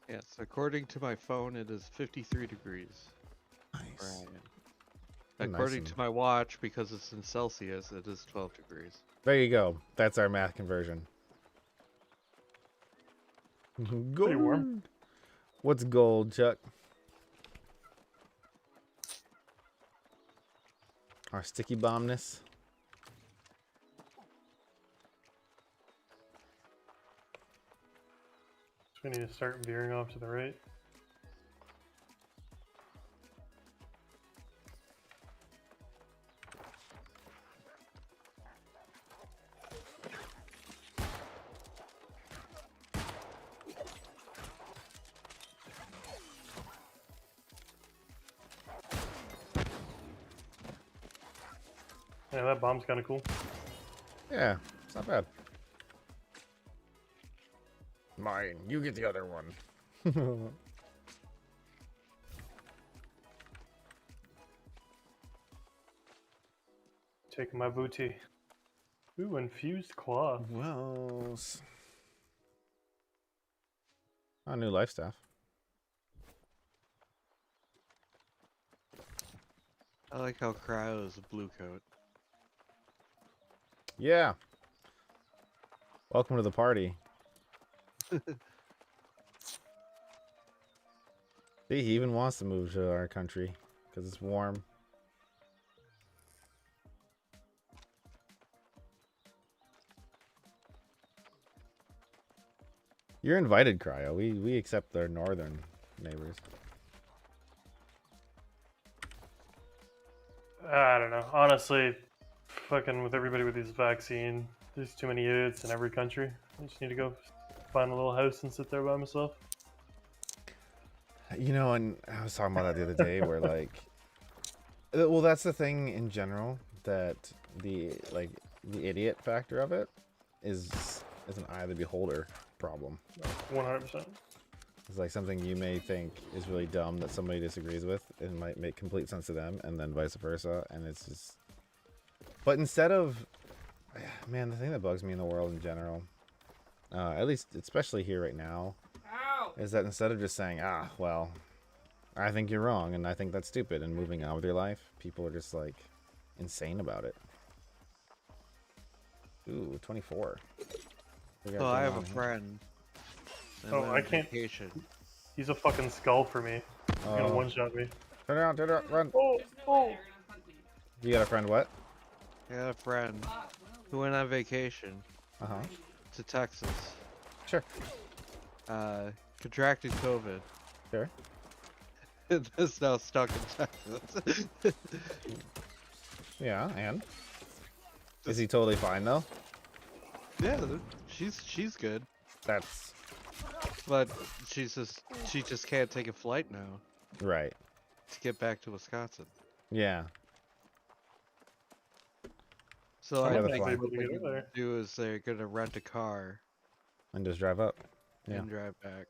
Yes, according to my phone, it is 53 degrees. Nice. Right. Nice According and- to my watch, because it's in Celsius, it is 12 degrees. There you go. That's our math conversion. Pretty warm. What's gold, Chuck? Our sticky bombness. So we need to start veering off to the right. Yeah, that bomb's kind of cool. Yeah, it's not bad. Mine. You get the other one. Taking my booty. Ooh, infused cloth. Well, a new life staff. I like how Cryo is a blue coat. Yeah. Welcome to the party. See, he even wants to move to our country because it's warm. You're invited, Cryo. We accept their northern neighbors. I don't know. Honestly, fucking with everybody with this vaccine. There's too many idiots in every country. I just need to go find a little house and sit there by myself. You know, and I was talking about that the other day, where like, well, that's the thing in general, that the idiot factor of it is an eye of the beholder problem. 100%. It's like something you may think is really dumb that somebody disagrees with. It might make complete sense to them, and then vice versa. And it's just. But instead of, man, the thing that bugs me in the world in general, at least especially here right now, Ow! is that instead of just saying, ah, well, I think you're wrong and I think that's stupid, and moving on with your life, people are just like insane about it. Ooh, 24. So I have a friend. and Oh, went I on can't- Vacation. He's a fucking skull for me. He's gonna Oh, one-shot me. turn around, run. Oh, There's no oh. way they're gonna hunt me. You got a friend, what? I had a friend Ah, who went on vacation Uh-huh. to Texas. Sure. Contracted COVID. Sure. Is now stuck in Texas. Yeah, and? Is he totally fine, though? Yeah, she's good, That's... but she just can't take a flight now right. to get back to Wisconsin. Yeah. So Yeah, I that's think fine. what they're Able to gonna get do is they're gonna rent a car And just drive up. Yeah. and drive back.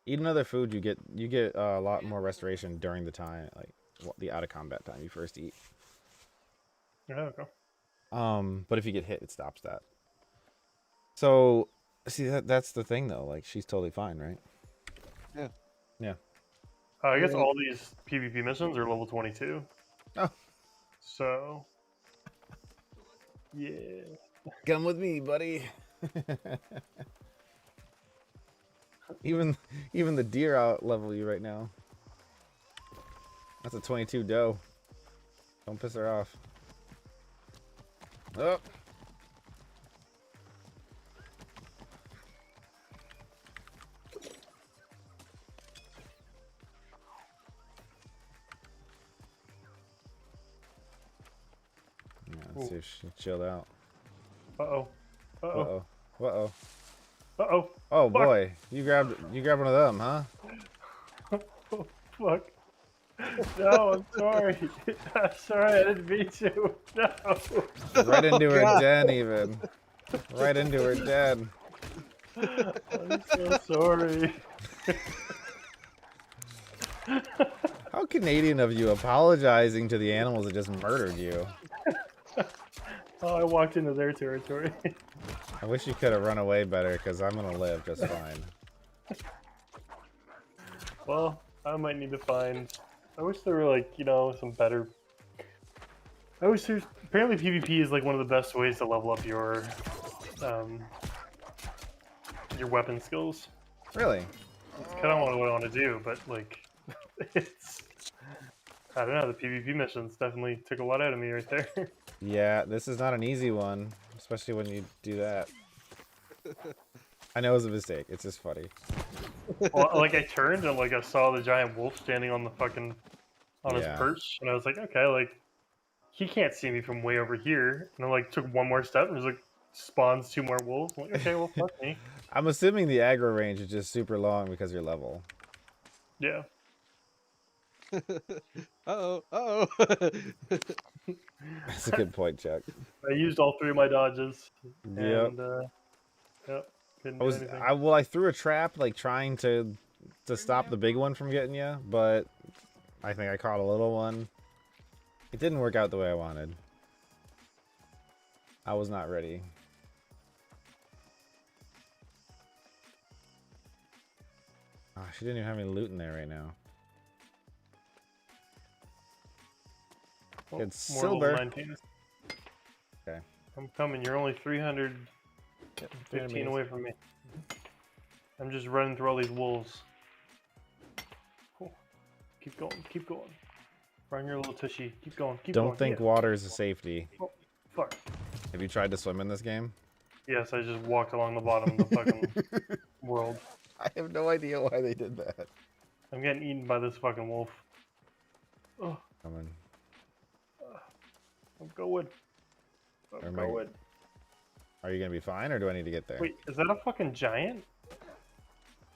Eat another food, you get a lot more restoration during the time, like the out of combat time you first eat. Yeah, okay. But if you get hit, it stops that. So, see, that's the thing though. Like, she's totally fine, right? Yeah. I guess Yeah. all these PvP missions are level 22. Oh. So. Yeah. Come with me, buddy. even the deer out level you right now. That's a 22 doe. Don't piss her off. Oh. Yeah, let's see if she chilled out. Uh-oh. Uh-oh. Uh-oh. Uh-oh. Uh-oh. Oh Fuck. boy, you grabbed one of them, huh? Oh, fuck. No, I'm sorry. I'm sorry, I didn't mean to. No. Right into her God. den, even. Right into her den. I'm so sorry. How Canadian of you, apologizing to the animals that just murdered you. Oh, I walked into their territory. I wish you could have run away better, because I'm gonna live just fine. Well, I might need to find. I wish there were, like, you know, some better. I wish there's. Apparently, PvP is like one of the best ways to level up your weapon skills. Really? It's kind of what I want to do, but like, it's. I don't know. The PvP missions definitely took a lot out of me right there. Yeah, this is not an easy one, especially when you do that. I know it was a mistake. It's just funny. Well, like, I turned and like I saw the giant wolf standing on the fucking on his Yeah. perch, and I was like, okay, like he can't see me from way over here. And I like took one more step, and there's like spawns two more wolves. I'm like, okay, well, fuck me. I'm assuming the aggro range is just super long because you're level. Yeah. Uh-oh. Uh-oh. That's a good point, Chuck. I used all three of my dodges. Yep. And, yep. Couldn't I do was anything. I threw a trap like trying to stop the big one from getting you, but I think I caught a little one. It didn't work out the way I wanted. I was not ready. Ah, she didn't even have any loot in there right now. Oh, It's more silver. level 19. Okay. I'm coming. You're only 315 meters. away from me. I'm just running through all these wolves. Cool. Keep going. Keep going. Run your little tushy. Keep going. Keep going. Don't think Yeah. water is a safety. Fuck. Have you tried to swim in this game? Yes, I just walked along the bottom of the fucking world. I have no idea why they did that. I'm getting eaten by this fucking wolf. Oh, Coming. I'm going. Or I'm am I- going. Are you gonna be fine, or do I need to get there? Wait, is that a fucking giant?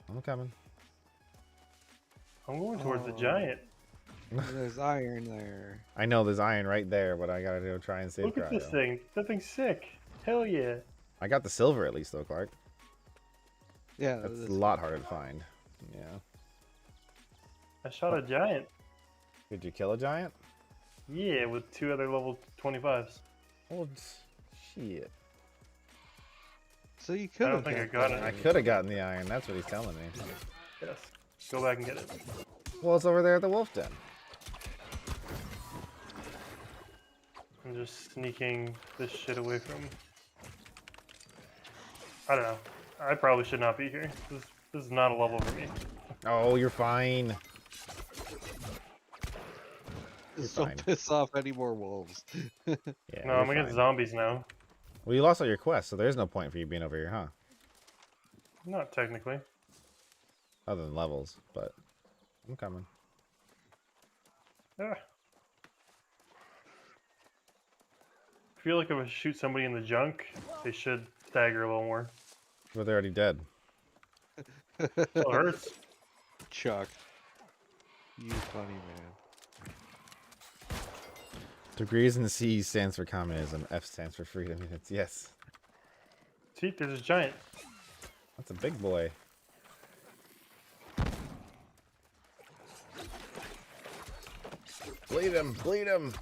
I'm coming. I'm going towards the Oh. giant. There's iron there. I know there's iron right there, but I gotta go try and save Look at this Cryo. thing. That thing's sick. Hell yeah. I got the silver at least though, Clark. Yeah, That's this- a lot harder to find. Yeah. I shot a giant. Did you kill a giant? Yeah, with 2 other level 25s. Oh, shit. So you could I have don't think I got it. I could have gotten the iron. That's what he's telling me. Yes. Go back and get it. Well, it's over there at the wolf den. I'm just sneaking this shit away from. I don't know. I probably should not be here. This is not a level for me. Oh, you're fine. Just fine. don't piss off any more wolves. Yeah. No, you're I'm against fine. zombies now. Well, you lost all your quests, so there's no point for you being over here, huh? Not technically. Other than levels, but I'm coming. Ah. I feel like if I shoot somebody in the junk, they should stagger a little more. But they're already dead. Still hurts. Chuck. You funny man. Degrees in C stands for communism. F stands for freedom. It's yes. See, there's a giant. That's a big boy. Bleed him! Bleed him!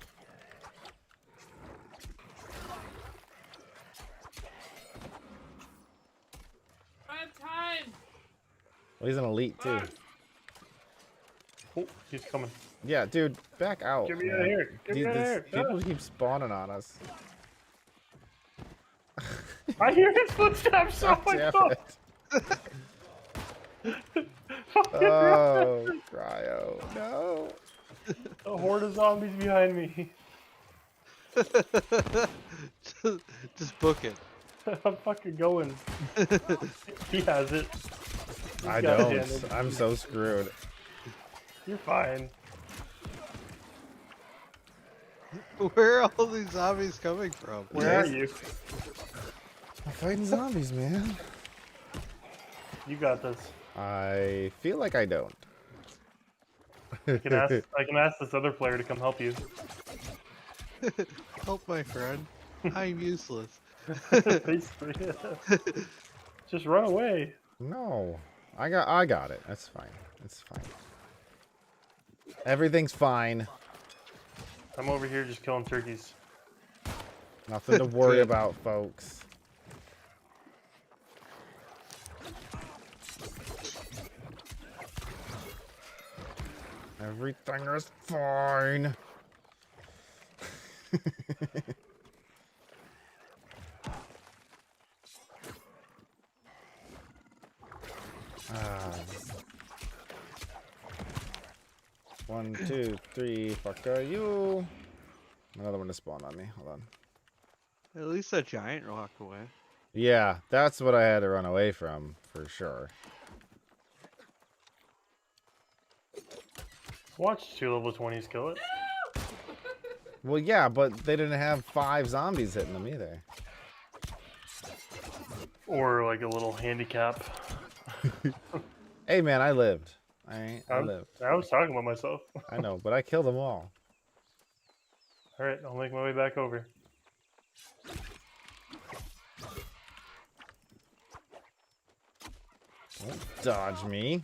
I have time. Well, he's an elite too. Oh, he's coming. Yeah, dude, back out. Get me man. out of here. Get me Dude, out of this- here. people keep spawning on us. I hear his footsteps. Oh God my damn god. it. Fucking Oh, Cryo. No. a horde of zombies behind me. Just book it. I'm fucking going. He has it. He's I got don't. it. I'm so screwed. You're fine. Where are all these zombies coming from? Where are you? I'm fighting zombies, man. You got this. I feel like I don't. I can ask this other player to come help you. Help my friend. I'm useless. Basically. Just run away. No. I got it. That's fine. It's fine. Everything's fine. I'm over here just killing turkeys. Nothing to worry Good. about, folks. Everything is fine. Ah. 1, 2, 3, fuck are you? Another one to spawn on me. Hold on. At least that giant walked away. Yeah, that's what I had to run away from, for sure. Watch 2 level 20s kill it. Well, yeah, but they didn't have 5 zombies hitting them either. Or like a little handicap. Hey, man, I lived. I I'm- lived. I was talking about myself. I know, but I killed them all. Alright, I'll make my way back over. Don't dodge me.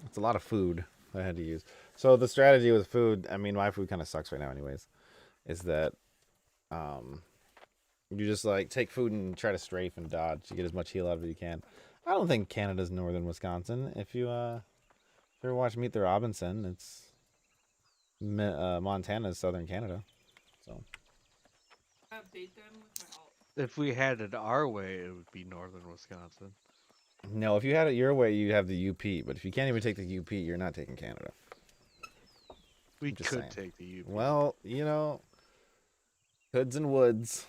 It's a lot of food I had to use. So the strategy with food, I mean, my food kind of sucks right now anyways, is that you just like take food and try to strafe and dodge to get as much heal out of it as you can. I don't think Canada's northern Wisconsin. If you ever watch Meet the Robinson, it's Montana's southern Canada. So Update them with my alt. If we had it our way, it would be northern Wisconsin. no, if you had it your way, you have the UP. But if you can't even take the UP, you're not taking Canada. We just could saying. take the UP. Well, you know, hoods and woods.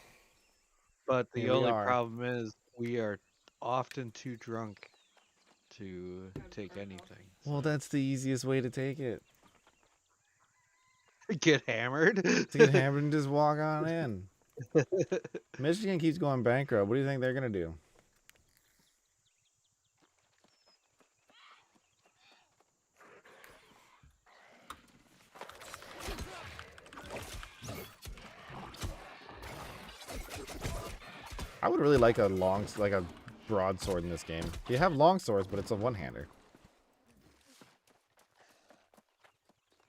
But the Here we only are. problem is we are often too drunk to take anything. Well, that's the easiest way to take it. Get hammered. To get hammered and just walk on in. Michigan keeps going bankrupt. What do you think they're gonna do? I would really like a broadsword in this game. You have long swords, but it's a one-hander.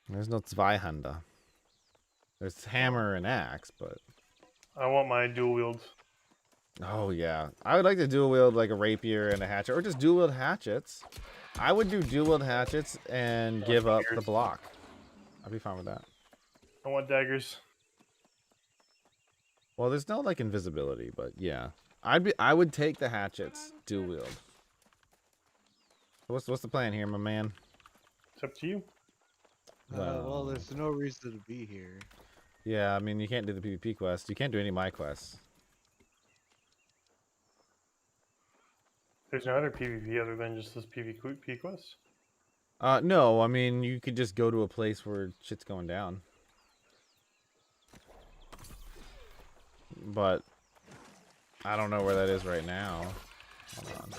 There's no Zweihander. There's hammer and axe, but... I want my dual wields. Oh, yeah. I would like to dual wield like a rapier and a hatchet, or just dual wield hatchets. I would do dual wield hatchets and give up the block. I'd be fine with that. I want daggers. Well, there's no like invisibility, but yeah. I would take the hatchets dual wield. What's the plan here, my man? It's up to you. Well, there's no reason to be here. Yeah, I mean, you can't do the PvP quest. You can't do any of my quests. There's no other PvP other than just this PvP quest. No, I mean, you could just go to a place where shit's going down. But I don't know where that is right now. Hold on.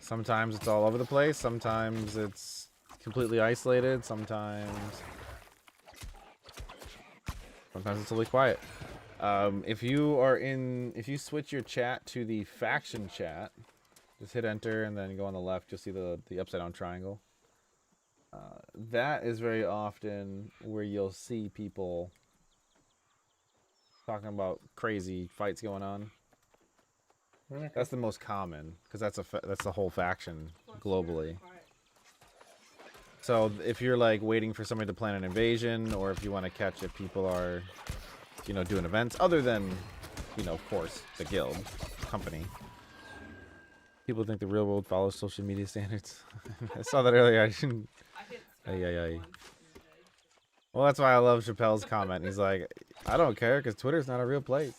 Sometimes it's all over the place. Sometimes it's completely isolated. Sometimes it's really quiet. If you switch your chat to the faction chat, just hit enter and then go on the left. You'll see the upside down triangle. That is very often where you'll see people talking about crazy fights going on. Okay. That's the most common because that's the whole faction globally. So if you're like waiting for somebody to plan an invasion, or if you want to catch if people are, doing events other than, of course, the guild company. People think the real world follows social media standards. I saw that earlier. I shouldn't. Well, that's why I love Chappelle's comment. He's like, I don't care because Twitter's not a real place.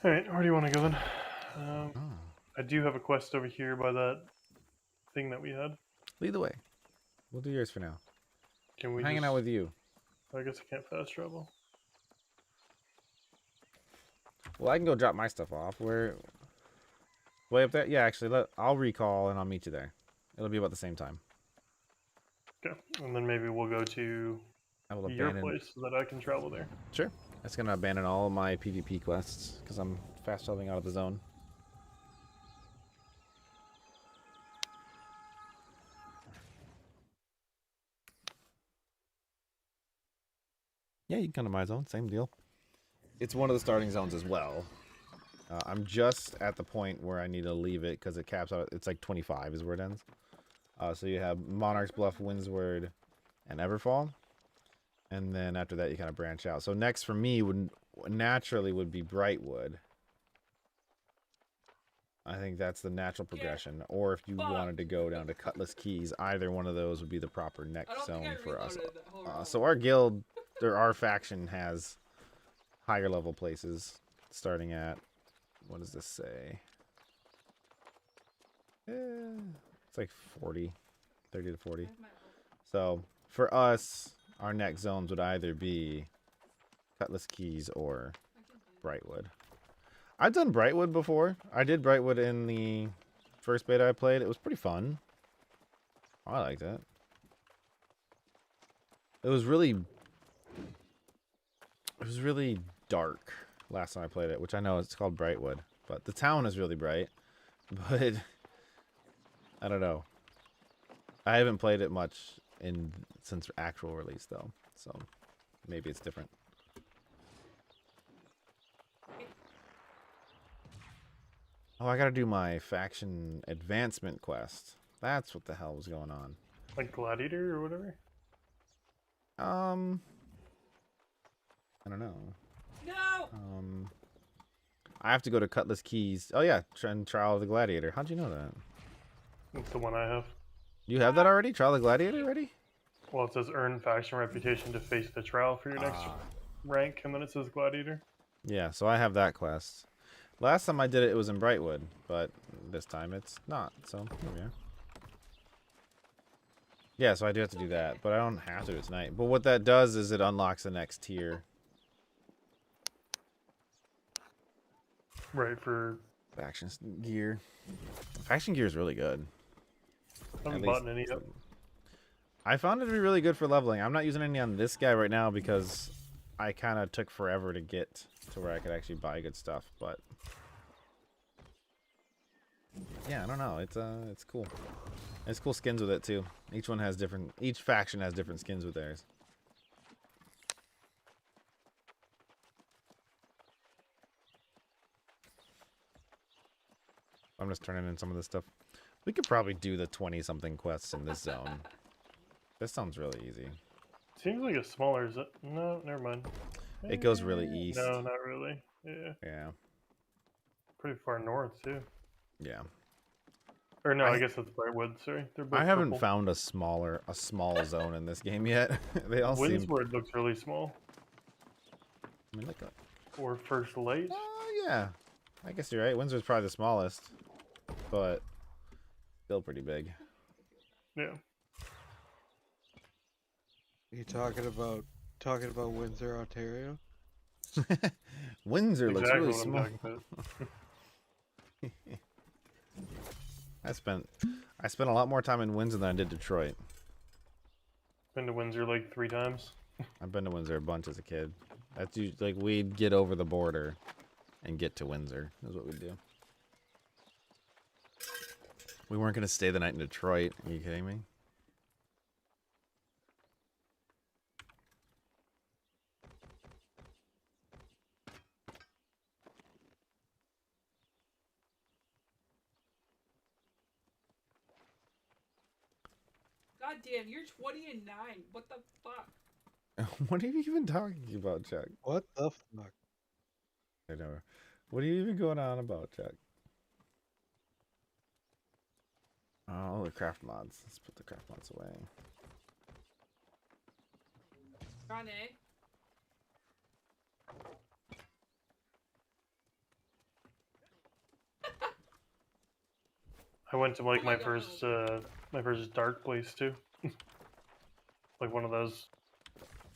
Alright, where do you want to go then? I do have a quest over here by that thing that we had. Lead the way. We'll do yours for now. Can we I'm hanging out with you. I guess I can't fast travel. Well, I can go drop my stuff off. Way up there? Yeah, actually, I'll recall and I'll meet you there. It'll be about the same time. Okay, and then maybe we'll go to your place so that I can travel there. Sure. That's going to abandon all of my PvP quests because I'm fast traveling out of the zone. Yeah, you can come to my zone. Same deal. It's one of the starting zones as well. I'm just at the point where I need to leave it because it caps out. It's like 25 is where it ends. So you have Monarch's Bluff, Windsward, and Everfall. And then after that, you kind of branch out. So next for me would be Brightwood. I think that's the natural progression. Or if you wanted to go down to Cutlass Keys, either one of those would be the proper next zone for us. So our guild, or our faction, has higher level places starting at, what does this say? It's like 40, 30 to 40. So for us, our next zones would either be Cutlass Keys or Brightwood. I've done Brightwood before. I did Brightwood in the first beta I played. It was pretty fun. I liked it. It was really dark last time I played it, which I know it's called Brightwood, but the town is really bright. But I don't know. I haven't played it much since actual release though, so maybe it's different. Oh, I gotta do my faction advancement quest. That's what the hell was going on. Like Gladiator or whatever? I don't know. No! I have to go to Cutlass Keys. Oh yeah, Trial of the Gladiator. How'd you know that? That's the one I have. You have that already? Trial of the Gladiator already? Well, it says earn faction reputation to face the trial for your next rank, and then it says Gladiator. Yeah, so I have that quest. Last time I did it, it was in Brightwood, but this time it's not. So here we are. Yeah, so I do have to do that, but I don't have to do it tonight. But what that does is it unlocks the next tier. Right, for... Faction gear. Faction gear is really good. I haven't At bought least any yet. I found it to be really good for leveling. I'm not using any on this guy right now because I kind of took forever to get to where I could actually buy good stuff. But yeah, I don't know. It's cool. It's cool skins with it too. Each one has different. Each faction has different skins with theirs. I'm just turning in some of this stuff. We could probably do the 20-something quests in this zone. This sounds really easy. Seems like a smaller... No, never mind. It goes really east. No, not really. Yeah. Yeah. Pretty far north, too. Yeah. Or no, I guess that's Brightwood, sorry. They're both I haven't purple. found a small zone in this game yet. They all seem... Windsward looks really small. I mean, look up. Or First Light. Oh, yeah. I guess you're right. Windsor's probably the smallest, but still pretty big. Yeah. You talking about Windsor, Ontario? Windsor looks Exactly really what I'm small. talking about. I spent a lot more time in Windsor than I did Detroit. Been to Windsor like 3 times. I've been to Windsor a bunch as a kid. That's usually, like, we'd get over the border and get to Windsor. Is what we'd do. We weren't gonna stay the night in Detroit. Are you kidding me? God damn, you're 20 and 9. What the fuck? What are you even talking about, Chuck? What the fuck? I know. What are you even going on about, Chuck? Oh, the craft mods. Let's put the craft mods away. Rane? I went to like Oh my my first dark place too. Like one of those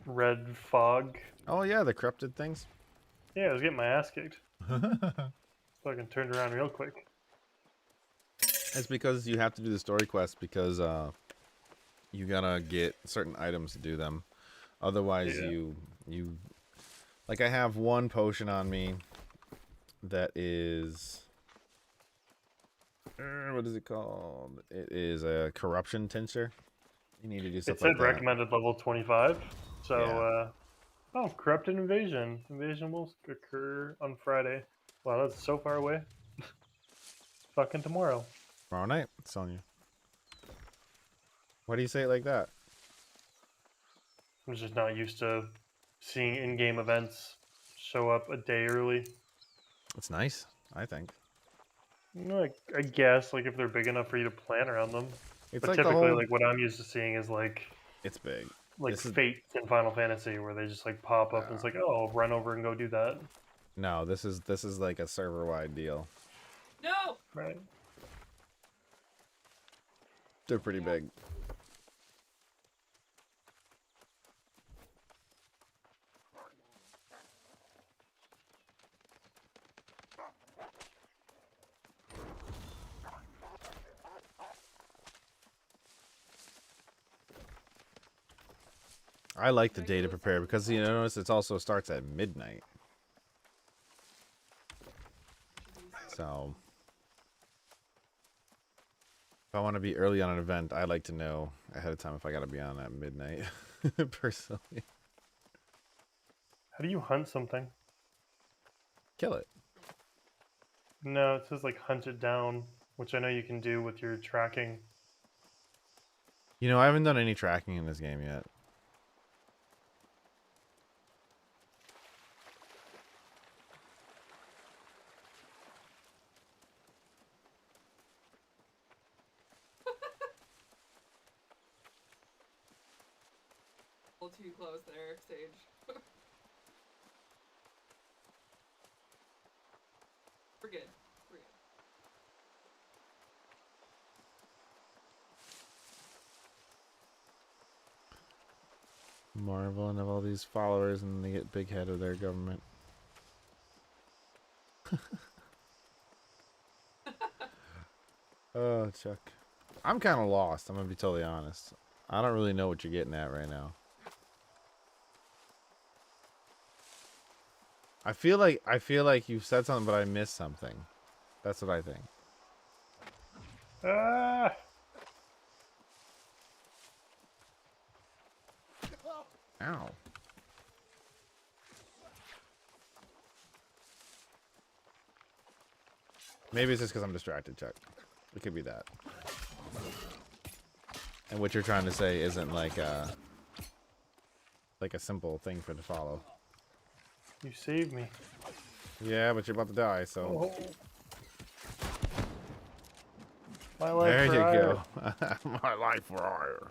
red fog. Oh yeah, the corrupted things. Yeah, I was getting my ass kicked. Fucking turned around real quick. It's because you have to do the story quest because you gotta get certain items to do them. Otherwise, Yeah. you like I have one potion on me that is what is it called? It is a corruption tincture. You need to do It stuff said like that. recommended level 25. So, Yeah. oh, corrupted invasion. Invasion will occur on Friday. Wow, that's so far away. Fucking tomorrow. Tomorrow night, it's telling you. Why do you say it like that? I'm just not used to seeing in-game events show up a day early. It's nice, I think. You know, like, I guess, like, if they're big enough for you to plan around them. It's But like the typically, whole. like, what I'm used to seeing is, like It's big. like This is- Fates in Final Fantasy, where they just, like, pop up and it's like, oh, I'll run over and go do that. No, this is like a server-wide deal. No! Right. They're pretty big. I like the day to prepare because you notice it also starts at midnight. So if I want to be early on an event, I like to know ahead of time if I got to be on at midnight. Personally, How do you hunt something? kill it. No, it says, like, hunt it down, which I know you can do with your tracking. You know, I haven't done any tracking in this game yet. A little too close there, Sage. We're good. We're good. Marveling of all these followers and they get big head of their government. Oh, Chuck. I'm kind of lost. I'm going to be totally honest. I don't really know what you're getting at right now. I feel like you've said something, but I missed something. That's what I think. Ah! Ow. Maybe it's just because I'm distracted, Chuck. It could be that. And what you're trying to say isn't like a simple thing for to follow. You saved me. Yeah, but you're about to die, so. Oh. My life There for you hire. go. My life for hire.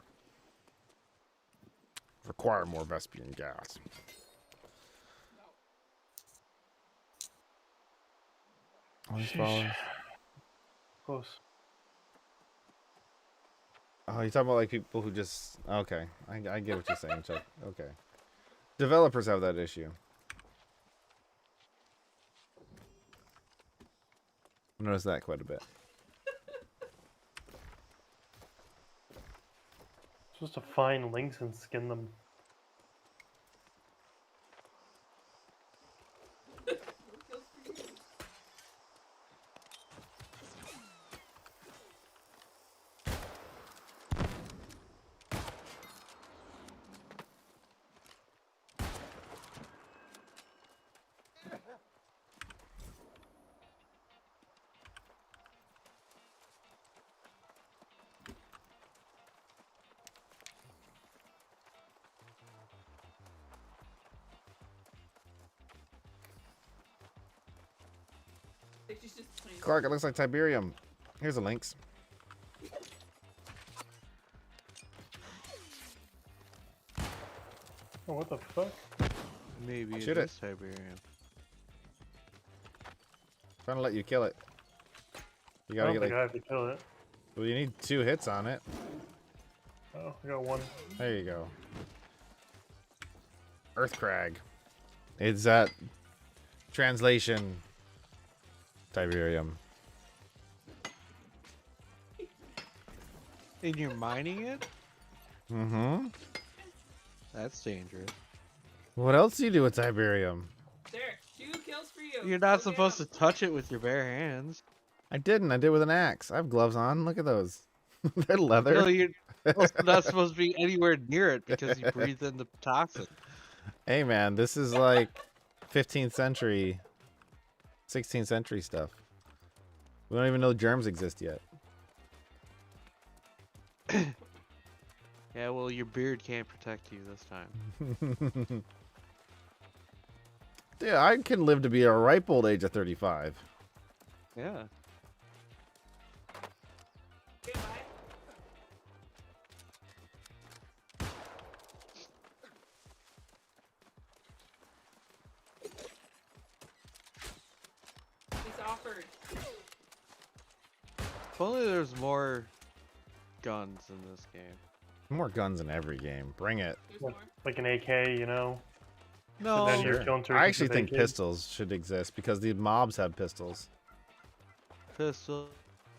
Require more Vespian gas. All these Sheesh. followers. Close. Oh, you're talking about like people who just... Okay, I get what you're saying, Chuck. Okay. Developers have that issue. I've noticed that quite a bit. Supposed to find links and skin them. She's just playing. Clark, it looks like Tiberium. Here's the links. Oh, what the fuck? Maybe Shoot it it. is Tiberium. Trying to let you kill it. You I gotta don't get think like... I have to kill it. Well, you need 2 hits on it. Oh, I got one. There you go. Earthcrag. It's that translation. Tiberium. And you're mining it? Mm-hmm. That's dangerous. What else do you do with Tiberium? There, 2 kills for you. You're not Go get supposed 'em. to touch it with your bare hands. I didn't. I did with an axe. I have gloves on. Look at those. They're leather. No, you're also not supposed to be anywhere near it because you breathe in the toxin. Hey, man, this is like 15th century, 16th century stuff. We don't even know germs exist yet. Yeah, well, your beard can't protect you this time. Dude, I can live to be a ripe old age of 35. Yeah. Okay, bye. It's offered. If only there's more guns in this game. More guns in every game. Bring it. There's more. Like an AK, you know? No, then you're killing I actually turkeys think with AK. pistols should exist because the mobs have pistols. pistol,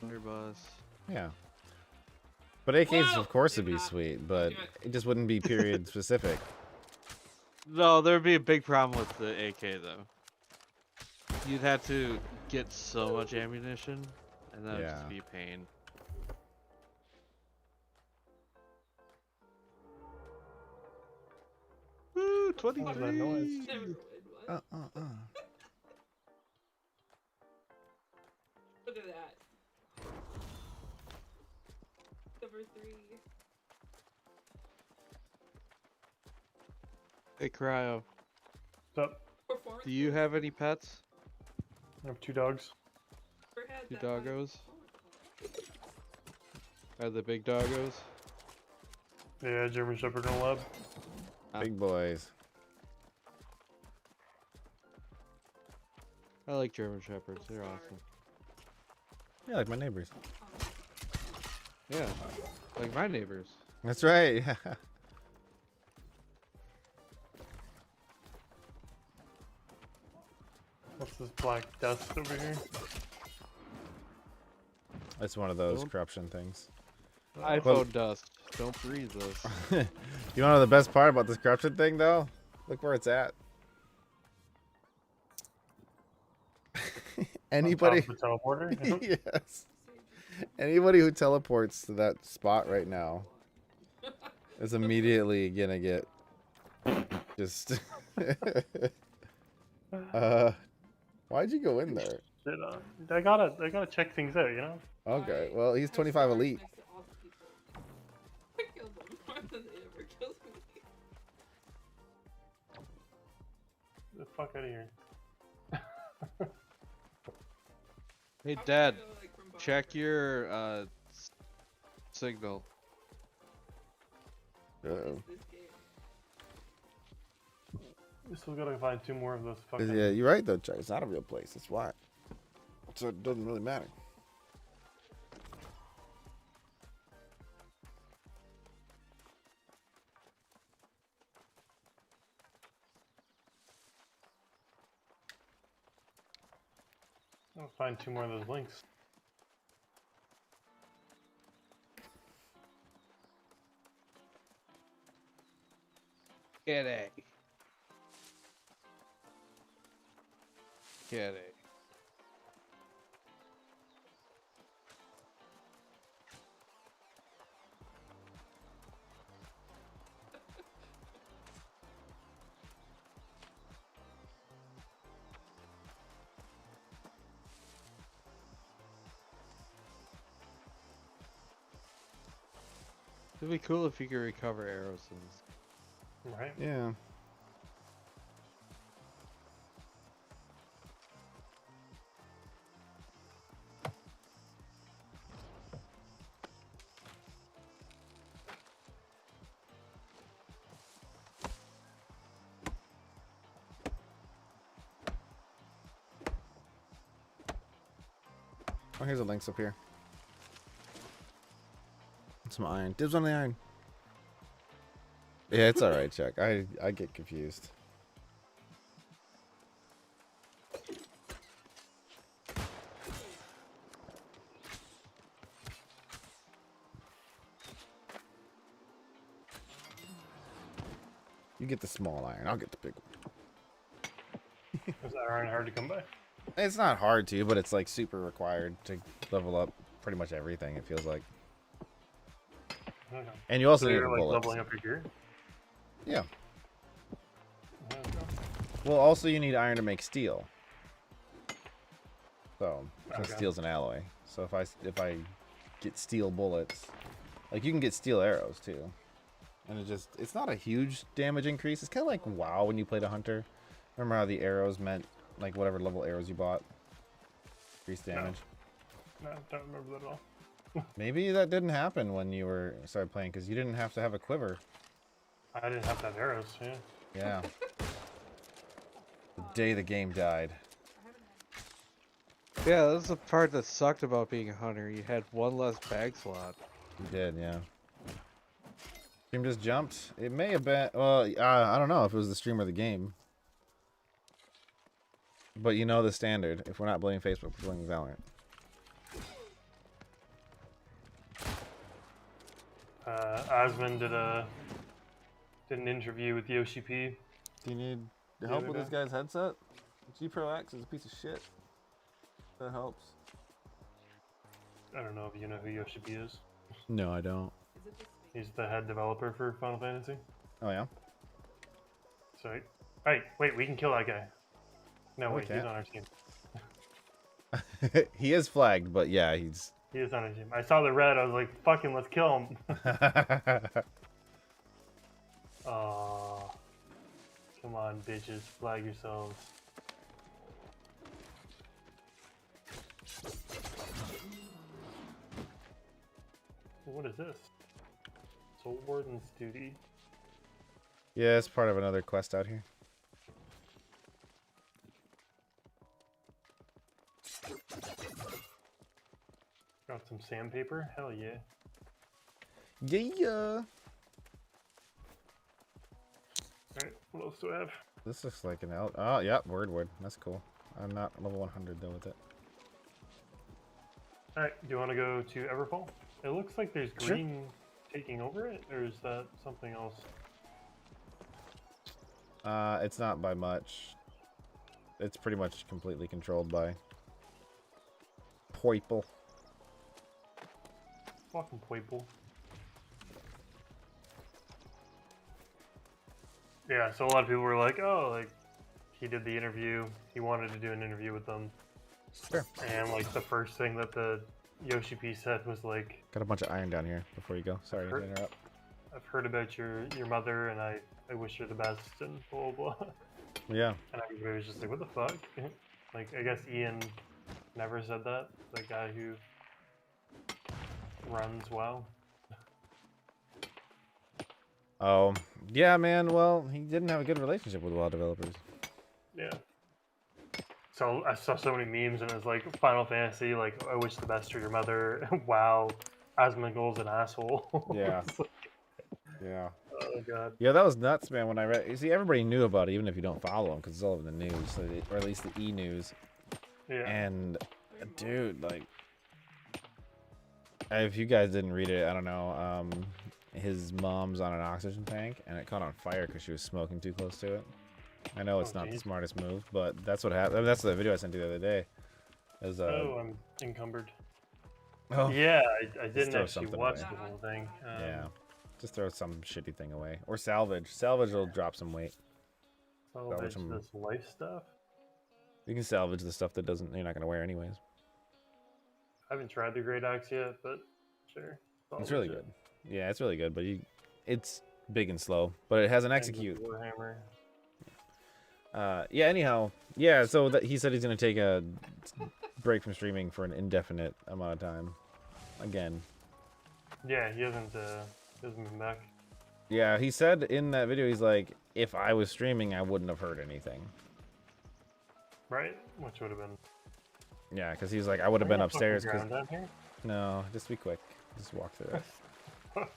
underbus. Yeah. But AKs, Whoa! of course, would Maybe be not. sweet, but Do it. it just wouldn't be period specific. No, there'd be a big problem with the AK though. You'd have to get so much ammunition, and that would Yeah. just be a pain. Woo, What was that 23! noise? Never would. What? Look at that. Number 3. Hey, Cryo, What's up? Performance. do you have any pets? I have 2 dogs. Never had Two that one. doggos? Are the big doggos? Yeah, German Shepherd and a Lab. Big boys. I like German Shepherds. They're awesome. Yeah, like my neighbors. Yeah, like my neighbors. That's right. What's this black dust over here? It's one of those Don't- corruption things. iPhone dust. Don't breathe this. You wanna know the best part about this corruption thing, though? Look where it's at. Anybody? On top of the teleporter? Yes. Anybody who teleports to that spot right now is immediately gonna get just. Why'd you go in there? Shit, I gotta check things out, you know? Okay, well he's 25 elite. Next to all the people. I killed them more than they ever killed me. Get the fuck out of here. Hey, How Dad, can I go, like, from behind check her? your signal. What Uh-oh. is this game? We still gotta find 2 more of those fucking. Yeah, you're right though, Chuck. It's not a real place. That's why. So it doesn't really matter. I'll find 2 more of those links. Kitty. Kitty. It'd be cool if you could recover arrows. Right? Yeah. Oh, here's the links up here. Some iron. Dibs on the iron. Yeah, it's alright, Chuck. I get confused. You get the small iron. I'll get the big one. Is that iron hard to come by? It's not hard to, but it's like super required to level up pretty much everything, it feels like. Okay. And you also So need you're the like bullets. leveling up your gear? Yeah. There we go. Well, also you need iron to make steel. So, since Okay. steel's an alloy. So if I get steel bullets, like you can get steel arrows too. And it's not a huge damage increase. It's kind of like WoW when you played a hunter. Remember how the arrows meant like whatever level arrows you bought increased damage? No, don't remember that at all. Maybe that didn't happen when you started playing because you didn't have to have a quiver. I didn't have to have arrows, yeah. Yeah. The day the game died. I haven't had. Yeah, that's the part that sucked about being a hunter. You had one less bag slot. You did, yeah. Stream just jumped. It may have been. Well, I don't know if it was the stream or the game. But you know the standard. If we're not blaming Facebook, we're blaming Valorant. Asmund did an interview with Yoshi P. Do you need The help other with this guy? guy's headset? G Pro X is a piece of shit. That helps. I don't know if you know who Yoshi P is. No, I don't. Is it just me? He's the head developer for Final Fantasy. Oh yeah. So, hey, wait, we can kill that guy. No, No, we wait, he's can't. on our team. He is flagged, but yeah, he's. He is on our team. I saw the red. I was like, "Fucking, let's kill him." Aw, come on, bitches, flag yourselves. What is this? Soul Warden's duty. Yeah, it's part of another quest out here. Got some sandpaper? Hell yeah. Yeah. Alright, what else do I have? This looks like an out. Oh, yeah, word. That's cool. I'm not level 100 though with it. Alright, do you want to go to Everfall? It looks like there's Sure. green taking over it, or is that something else? It's not by much. It's pretty much completely controlled by Poiple. Fucking people. Yeah, so a lot of people were like, oh, like, he did the interview, he wanted to do an interview with them. Sure. And, like, the first thing that the Yoshi P said was like, Got a bunch of iron down here before you go. Sorry to interrupt. I've heard about your mother, and I wish her the best, and blah, blah, blah. Yeah. And everybody was just like, what the fuck? Like, I guess Ian never said that, the guy who runs WoW. Oh, yeah, man. Well, he didn't have a good relationship with WoW developers. Yeah. So I saw so many memes, and it was like Final Fantasy, like I wish the best for your mother. Wow, Asmongold's an asshole. Yeah. It's like, Yeah. oh god. Yeah, that was nuts, man. When I read, you see, everybody knew about it, even if you don't follow them, because it's all over the news, so or at least the e-news. Yeah. And, dude, like, if you guys didn't read it, I don't know. His mom's on an oxygen tank, and it caught on fire because she was smoking too close to it. I know it's Oh, not the geez. smartest move, but that's what happened. That's the video I sent you the other day. It was, Oh, I'm encumbered. oh, Yeah, I didn't throw actually something watch away. the whole thing. yeah. Just throw some shitty thing away, or salvage. Salvage will drop some weight. Salvage some- this life stuff. You can salvage the stuff that doesn't you're not gonna wear anyways. I haven't tried the Great Axe yet, but sure. It's really Salvage good. Yeah, it's really good, but it's big and slow, but it has an it. execute. And the Warhammer. Yeah. Anyhow, yeah. So he said he's gonna take a break from streaming for an indefinite amount of time. Again. Yeah, he hasn't been back. Yeah, he said in that video, he's like, if I was streaming, I wouldn't have heard anything. Right? Which would have been. Yeah, because he's like, I would have been upstairs. Ground down here. No, just be quick. Just walk through it. Fuck.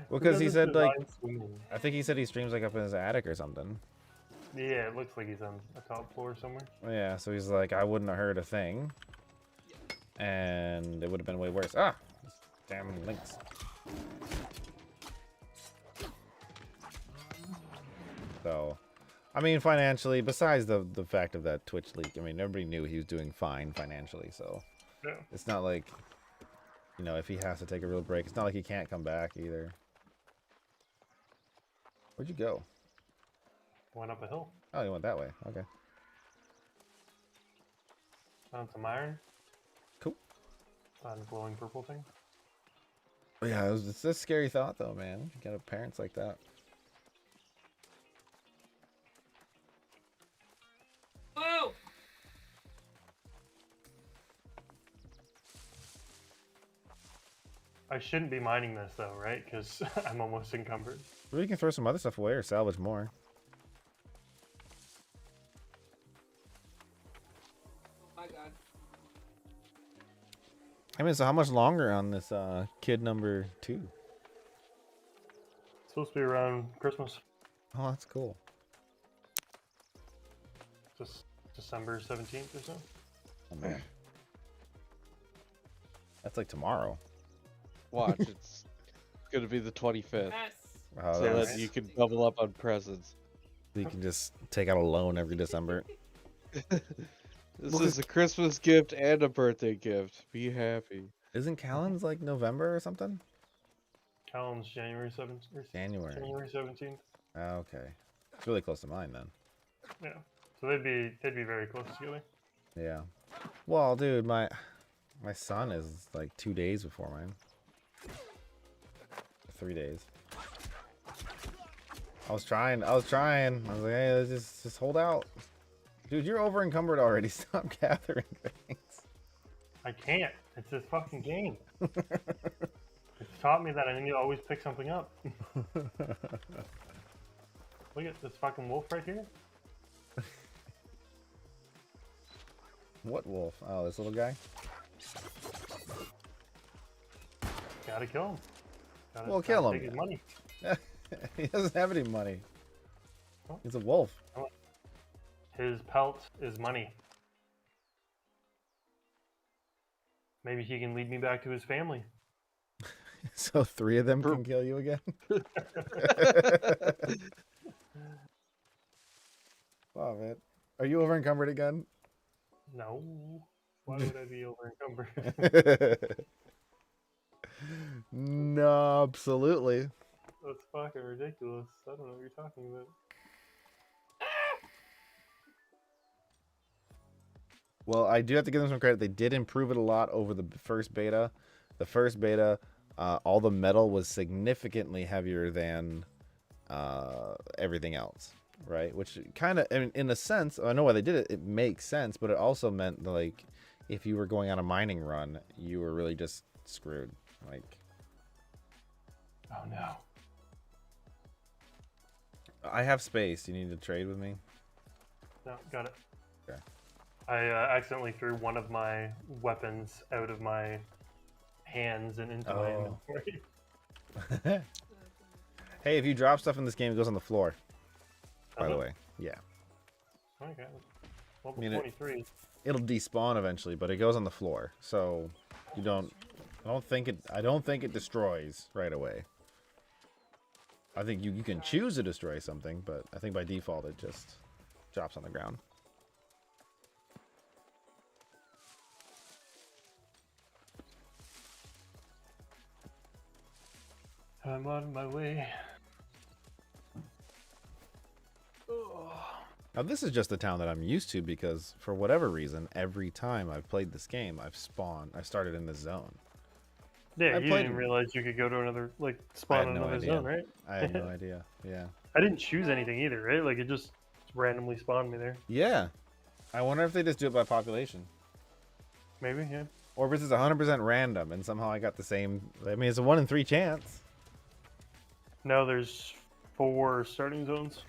Well, because he said like, Swimming. I think he said he streams like up in his attic or something. Yeah, it looks like he's on a top floor somewhere. Yeah, so he's like, I wouldn't have heard a thing, and it would have been way worse. Ah, damn links. So, I mean, financially, besides the fact of that Twitch leak, I mean, everybody knew he was doing fine financially. So, Yeah. it's not like, you know, if he has to take a real break, it's not like he can't come back either. Where'd you go? Went up a hill. Oh, you went that way. Okay. Found some iron. Cool. Found a glowing purple thing. Yeah, it's a scary thought, though, man. You got parents like that. Whoa! I shouldn't be mining this though, right? Because I'm almost encumbered. Well, you can throw some other stuff away or salvage more. My god. I mean, so how much longer on this kid number 2? It's supposed to be around Christmas. Oh, that's cool. Just December 17th or so. Oh, man. That's like tomorrow. Watch, it's gonna be the 25th, Yes. Oh, so that's- that you can double up on presents. you can just take out a loan every December. This is a Christmas gift and a birthday gift. Be happy. Isn't Callan's like November or something? Callum's January 7th. January. January 17th. Okay. It's really close to mine then. Yeah. So they'd be very close together. Yeah. Well, dude, my son is like 2 days before mine. 3 days. I was trying. I was like, hey, let's just hold out. Dude, you're over encumbered already. Stop gathering things. I can't. It's this fucking game. It's taught me that I need to always pick something up. Look at this fucking wolf right here. What wolf? Oh, this little guy? Gotta kill him. Gotta, Well, kill gotta him. Take his money. He doesn't have any money. Oh. He's a wolf. His pelt is money. Maybe he can lead me back to his family. So 3 of them can kill you again? Wow, man. Are you over encumbered again? No. Why would I be over encumbered? No, absolutely. That's fucking ridiculous. I don't know what you're talking about. Well, I do have to give them some credit. They did improve it a lot over the first beta. The first beta, all the metal was significantly heavier than everything else, right? Which kind of, in a sense, I know why they did it. It makes sense, but it also meant like if you were going on a mining run, you were really just screwed. Like, Oh no. I have space. You need to trade with me? No, got it. Okay. I accidentally threw one of my weapons out of my hands and into my Oh. inventory. Hey, if you drop stuff in this game, it goes on the floor. By the Uh-huh. way, yeah. Okay. Level I mean, 23. It'll despawn eventually, but it goes on the floor, so you don't. I don't think it destroys right away. I think you can choose to destroy something, but I think by default it just drops on the ground. I'm on my way. Now this is just the town that I'm used to because for whatever reason, every time I've played this game, I started in this zone. Yeah, I you played- didn't realize you could go to another, like, I spawn had in no another idea. zone, right? I had no idea. Yeah. I didn't choose anything either, right? Like, it just randomly spawned me there. Yeah. I wonder if they just do it by population. Maybe, yeah. Or if this is 100% random and somehow I got the same. I mean, it's a 1 in 3 chance. No, there's 4 starting zones.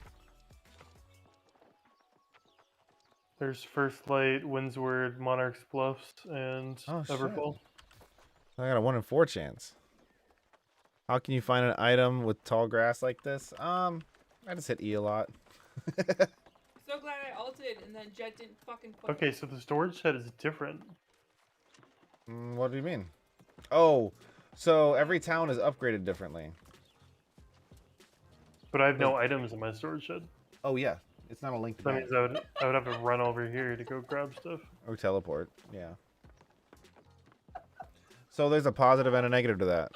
There's First Light, Windsward, Monarch's Bluffs, and Oh, shit. Everfall. I got a 1 in 4 chance. How can you find an item with tall grass like this? I just hit E a lot. So glad I ulted and then Jet didn't fucking put Okay, so the storage shed is different. What do you mean? Oh, so every town is upgraded differently. But I have no items in my storage shed. Oh yeah, it's not a linked That map. means I would have to run over here to go grab stuff. Or teleport. Yeah. So there's a positive and a negative to that.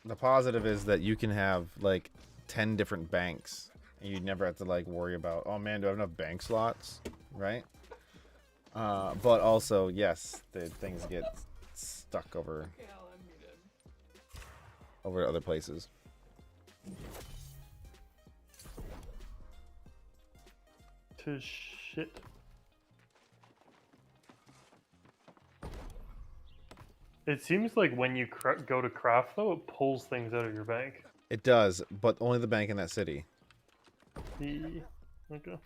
The positive is that you can have like 10 different banks, and you never have to like worry about, oh man, do I have enough bank slots, right? But also, yes, the things get stuck over Okay, I'll unmute him. to other places. To shit. It seems like when you go to craft, though, it pulls things out of your bank. It does, but only the bank in that city. Okay.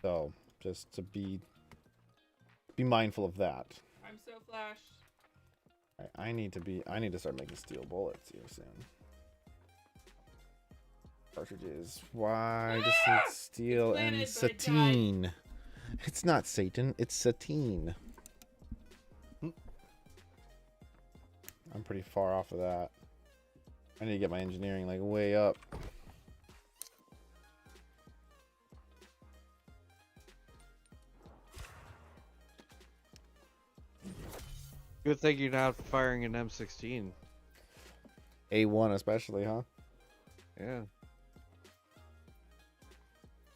So just to be mindful of that. I'm so flashed. I need to start making steel bullets here soon. Cartridges. Why just need steel It's and planted, but it died. satine? It's not Satan, it's satine. I'm pretty far off of that. I need to get my engineering like way up. Good thing you're not firing an M16. A1 especially, huh? Yeah.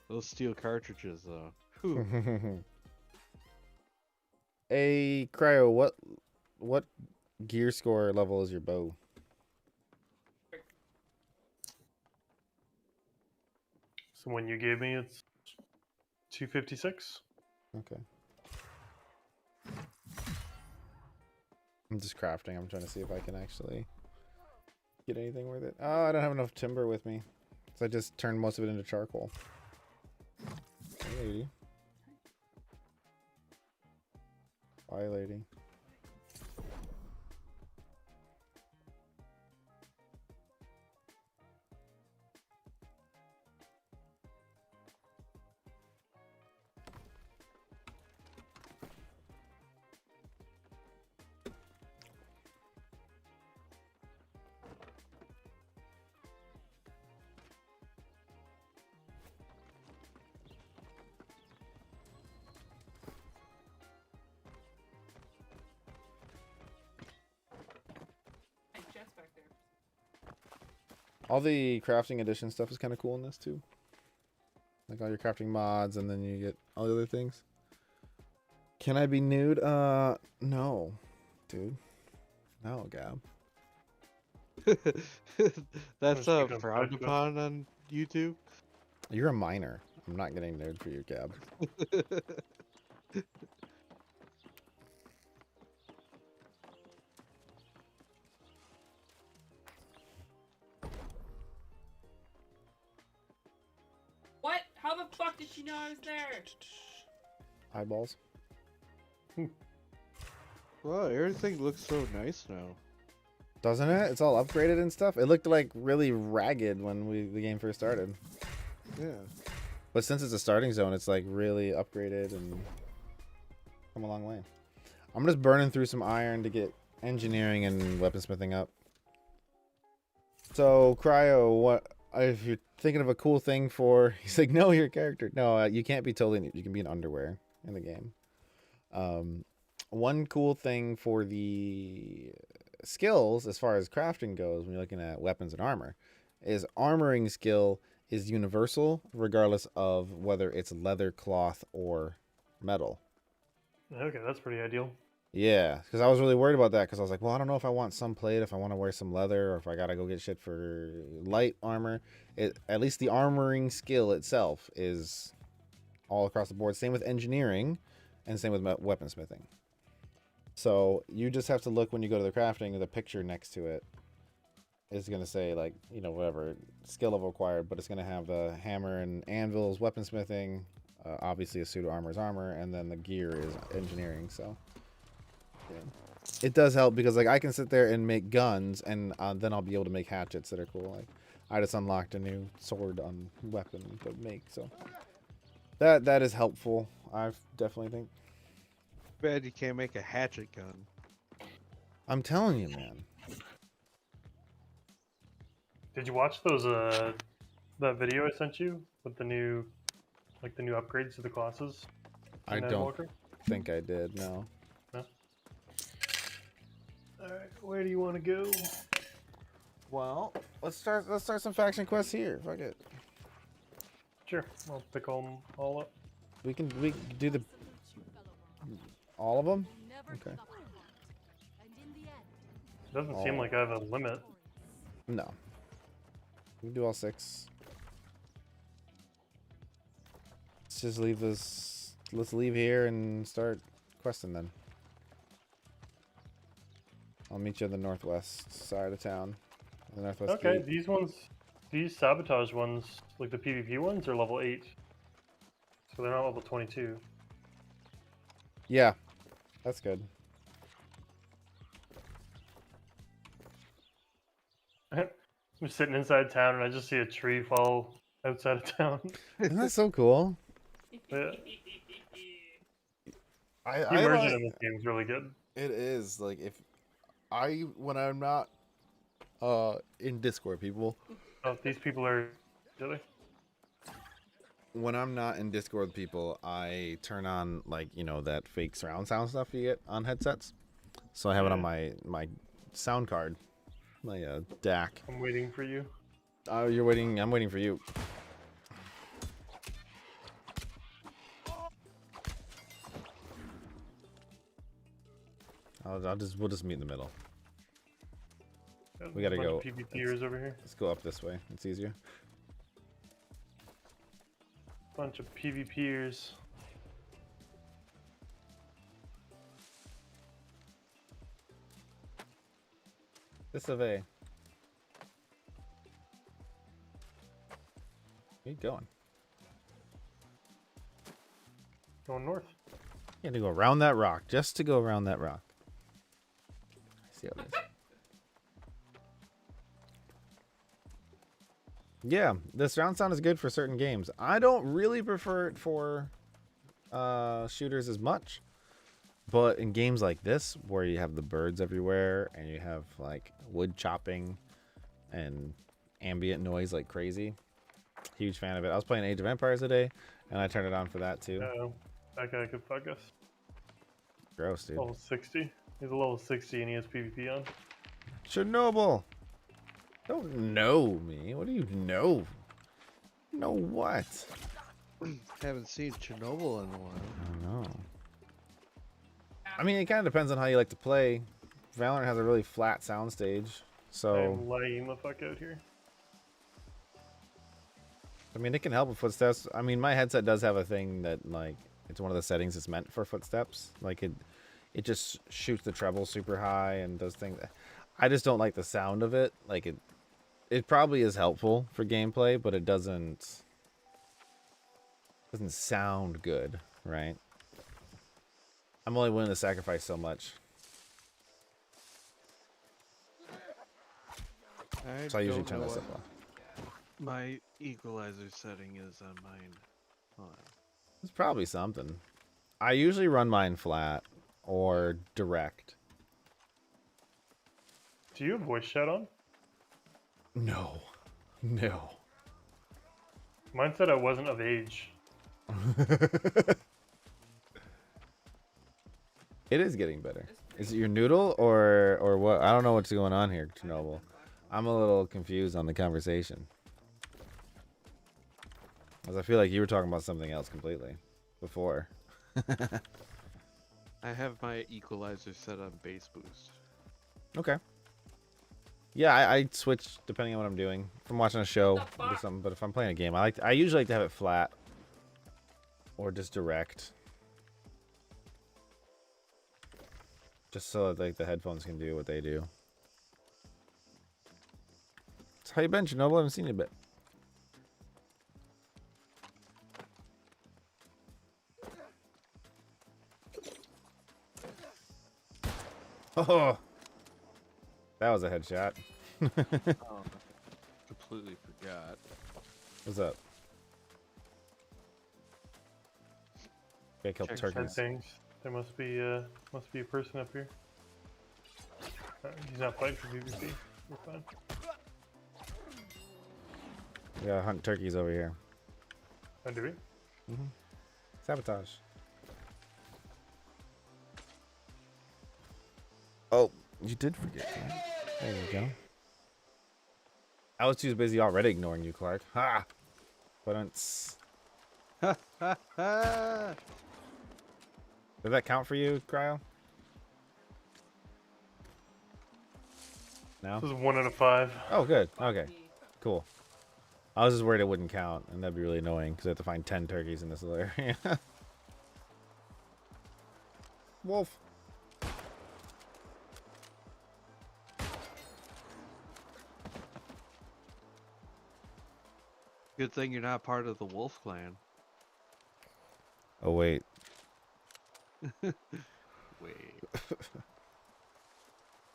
Those steel cartridges, though. Whew. A Cryo, what gear score level is your bow? So when you gave me, it's 256. Okay. I'm just crafting. I'm trying to see if I can actually get anything with it. Oh, I don't have enough timber with me. So I just turned most of it into charcoal. Hey. Bye, lady. Hey, Jess back there. All the crafting edition stuff is kind of cool in this too. Like all your crafting mods, and then you get all the other things. Can I be nude? No, dude. No, Gab. That's Just keep it frowned private. upon on YouTube. You're a minor. I'm not getting nude for you, Gab. What? How the fuck did she know I was there? Eyeballs. Wow, everything looks so nice now. Doesn't it? It's all upgraded and stuff. It looked like really ragged when the game first started. Yeah. But since it's a starting zone, it's like really upgraded and come a long way. I'm just burning through some iron to get engineering and weaponsmithing up. So, Cryo, what if you're thinking of a cool thing for? He's like, no, your character. No, you can't be totally nude. You can be in underwear in the game. One cool thing for the skills, as far as crafting goes, when you're looking at weapons and armor, is armoring skill is universal, regardless of whether it's leather, cloth, or metal. Okay, that's pretty ideal. Yeah, because I was really worried about that, because I was like, well, I don't know if I want some plate, if I want to wear some leather, or if I gotta go get shit for light armor. At least the armoring skill itself is all across the board. Same with engineering, and same with weaponsmithing. So you just have to look when you go to the crafting, the picture next to it is going to say, like, you know, whatever skill level required, but it's going to have the hammer and anvils, weaponsmithing, obviously a suit of armor is armor, and then the gear is engineering. So yeah, it does help, because like I can sit there and make guns, and then I'll be able to make hatchets that are cool. Like I just unlocked a new sword on weapon to make, so that is helpful. I definitely think. Bad you can't make a hatchet gun. I'm telling you, man. Did you watch those that video I sent you with the new upgrades to the classes? I in don't Walker? think I did. No. No. All right, where do you want to go? Well, let's start some faction quests here. Fuck it. Sure, I'll pick them all up. We can do the all of them. Okay. Doesn't seem like I have a limit. No. We can do all 6. Let's just leave this. Let's leave here and start questing then. I'll meet you on the northwest side of town. The northwest Okay, gate. these sabotage ones, like the PvP ones, are level 8. So they're not level 22. Yeah, that's good. I'm sitting inside town and I just see a tree fall outside of town. Isn't that so cool? Yeah. I The immersion in this game is really good. It is like when I'm not in Discord, people. Oh, these people are. Do they? When I'm not in Discord with people, I turn on, like, you know, that fake surround sound stuff you get on headsets. So I have it on my sound card, my DAC. I'm waiting for you. You're waiting. I'm waiting for you. We'll just meet in the middle. We gotta go. PvPers over here. Let's go up this way. It's easier. Bunch of PvPers. This of a. Where you going? Going north. You had to go around that rock just to go around that rock. I see how it is. Yeah, the surround sound is good for certain games. I don't really prefer it for shooters as much. But in games like this, where you have the birds everywhere and you have like wood chopping and ambient noise like crazy, huge fan of it. I was playing Age of Empires today, and I turned it on for that too. That guy could fuck us. Gross, dude. Level 60. He's a level 60 and he has PvP on. Chernobyl. Don't know me. What do you know? Know what? Haven't seen Chernobyl in a while. I don't know. I mean, it kind of depends on how you like to play. Valorant has a really flat soundstage, so I'm lagging the fuck out here. I mean, it can help with footsteps. I mean, my headset does have a thing that, like, it's one of the settings it's meant for footsteps. Like, it just shoots the treble super high and does things. I just don't like the sound of it. Like, it probably is helpful for gameplay, but it doesn't sound good, right? I'm only willing to sacrifice so much. So I usually turn this up low. My equalizer setting is on mine. Hold on. It's probably something. I usually run mine flat or direct. Do you have voice chat on? No. No. Mine said I wasn't of age. It is getting better. Is it your noodle or what? I don't know what's going on here, Chernobyl. I'm a little confused on the conversation. As I feel like you were talking about something else completely before. I have my equalizer set on bass boost. Okay. Yeah, I switch depending on what I'm doing. If I'm watching a show or something, but if I'm playing a game, I usually like to have it flat or just direct. Just so that, like, the headphones can do what they do. So how you been, Chernobyl? I haven't seen you a bit. Oh, that was a headshot. Oh, completely forgot. What's up? Okay, kill Check turkeys. Things. There must be a person up here. He's not fighting for PvP. We're fine. We gotta hunt turkeys over here. Oh, do we? Mm-hmm. Sabotage. Oh, you did forget that. There you go. I was too busy already ignoring you, Clark. Ha! But it's... Did that count for you, Cryo? No? This is 1 out of 5. Oh, good. Okay, cool. I was just worried it wouldn't count, and that'd be really annoying, because I have to find 10 turkeys in this little area. Wolf. Good thing you're not part of the Wolf Clan. Oh, wait. Wait.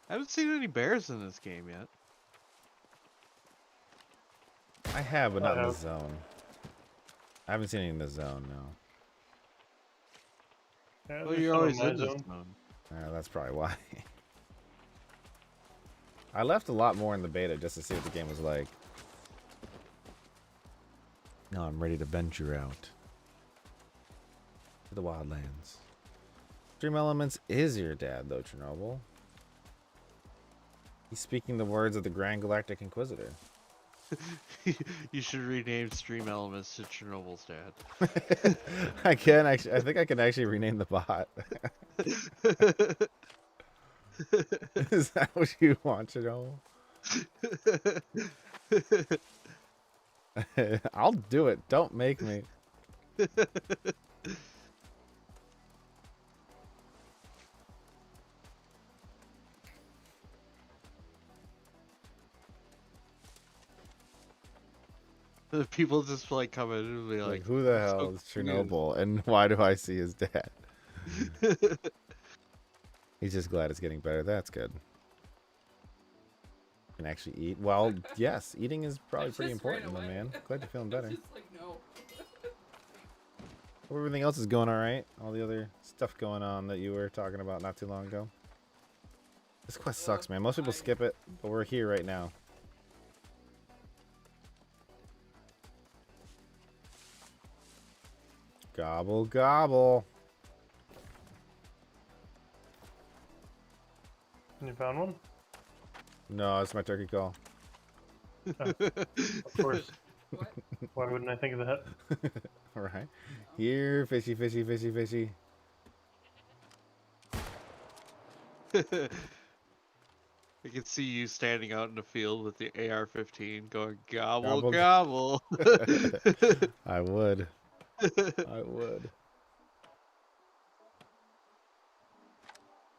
I haven't seen any bears in this game yet. I have, but not in I the have. zone. I haven't seen any in the zone, no. Yeah, Well, there's you're some always my in this zone. zone. That's probably why. I left a lot more in the beta just to see what the game was like. Now I'm ready to venture out to the wildlands. Dream Elements is your dad, though, Chernobyl. He's speaking the words of the Grand Galactic Inquisitor. You should rename Stream Elements to Chernobyl's dad. I can actually. I think I can actually rename the bot. Is that what you want, Chernobyl? I'll do it. Don't make me. People just like come in and be Like, like, who the "I'm so hell is confused." Chernobyl, and why do I see his dad? He's just glad it's getting better. That's good. Can actually eat. Well, yes, eating is probably pretty just ran important, my away. man. Glad you're feeling I was better. just like, no. Hope everything else is going all right. All the other stuff going on that you were talking about not too long ago. This quest sucks, man. Most people skip it, but we're here right now. Gobble, gobble. You found one? No, it's my turkey call. Of course. What? Why wouldn't I think of that? All right. Here, fishy, fishy, fishy, fishy. I can see you standing out in the field with the AR-15 going gobble Gobble, gobble. I would. I would.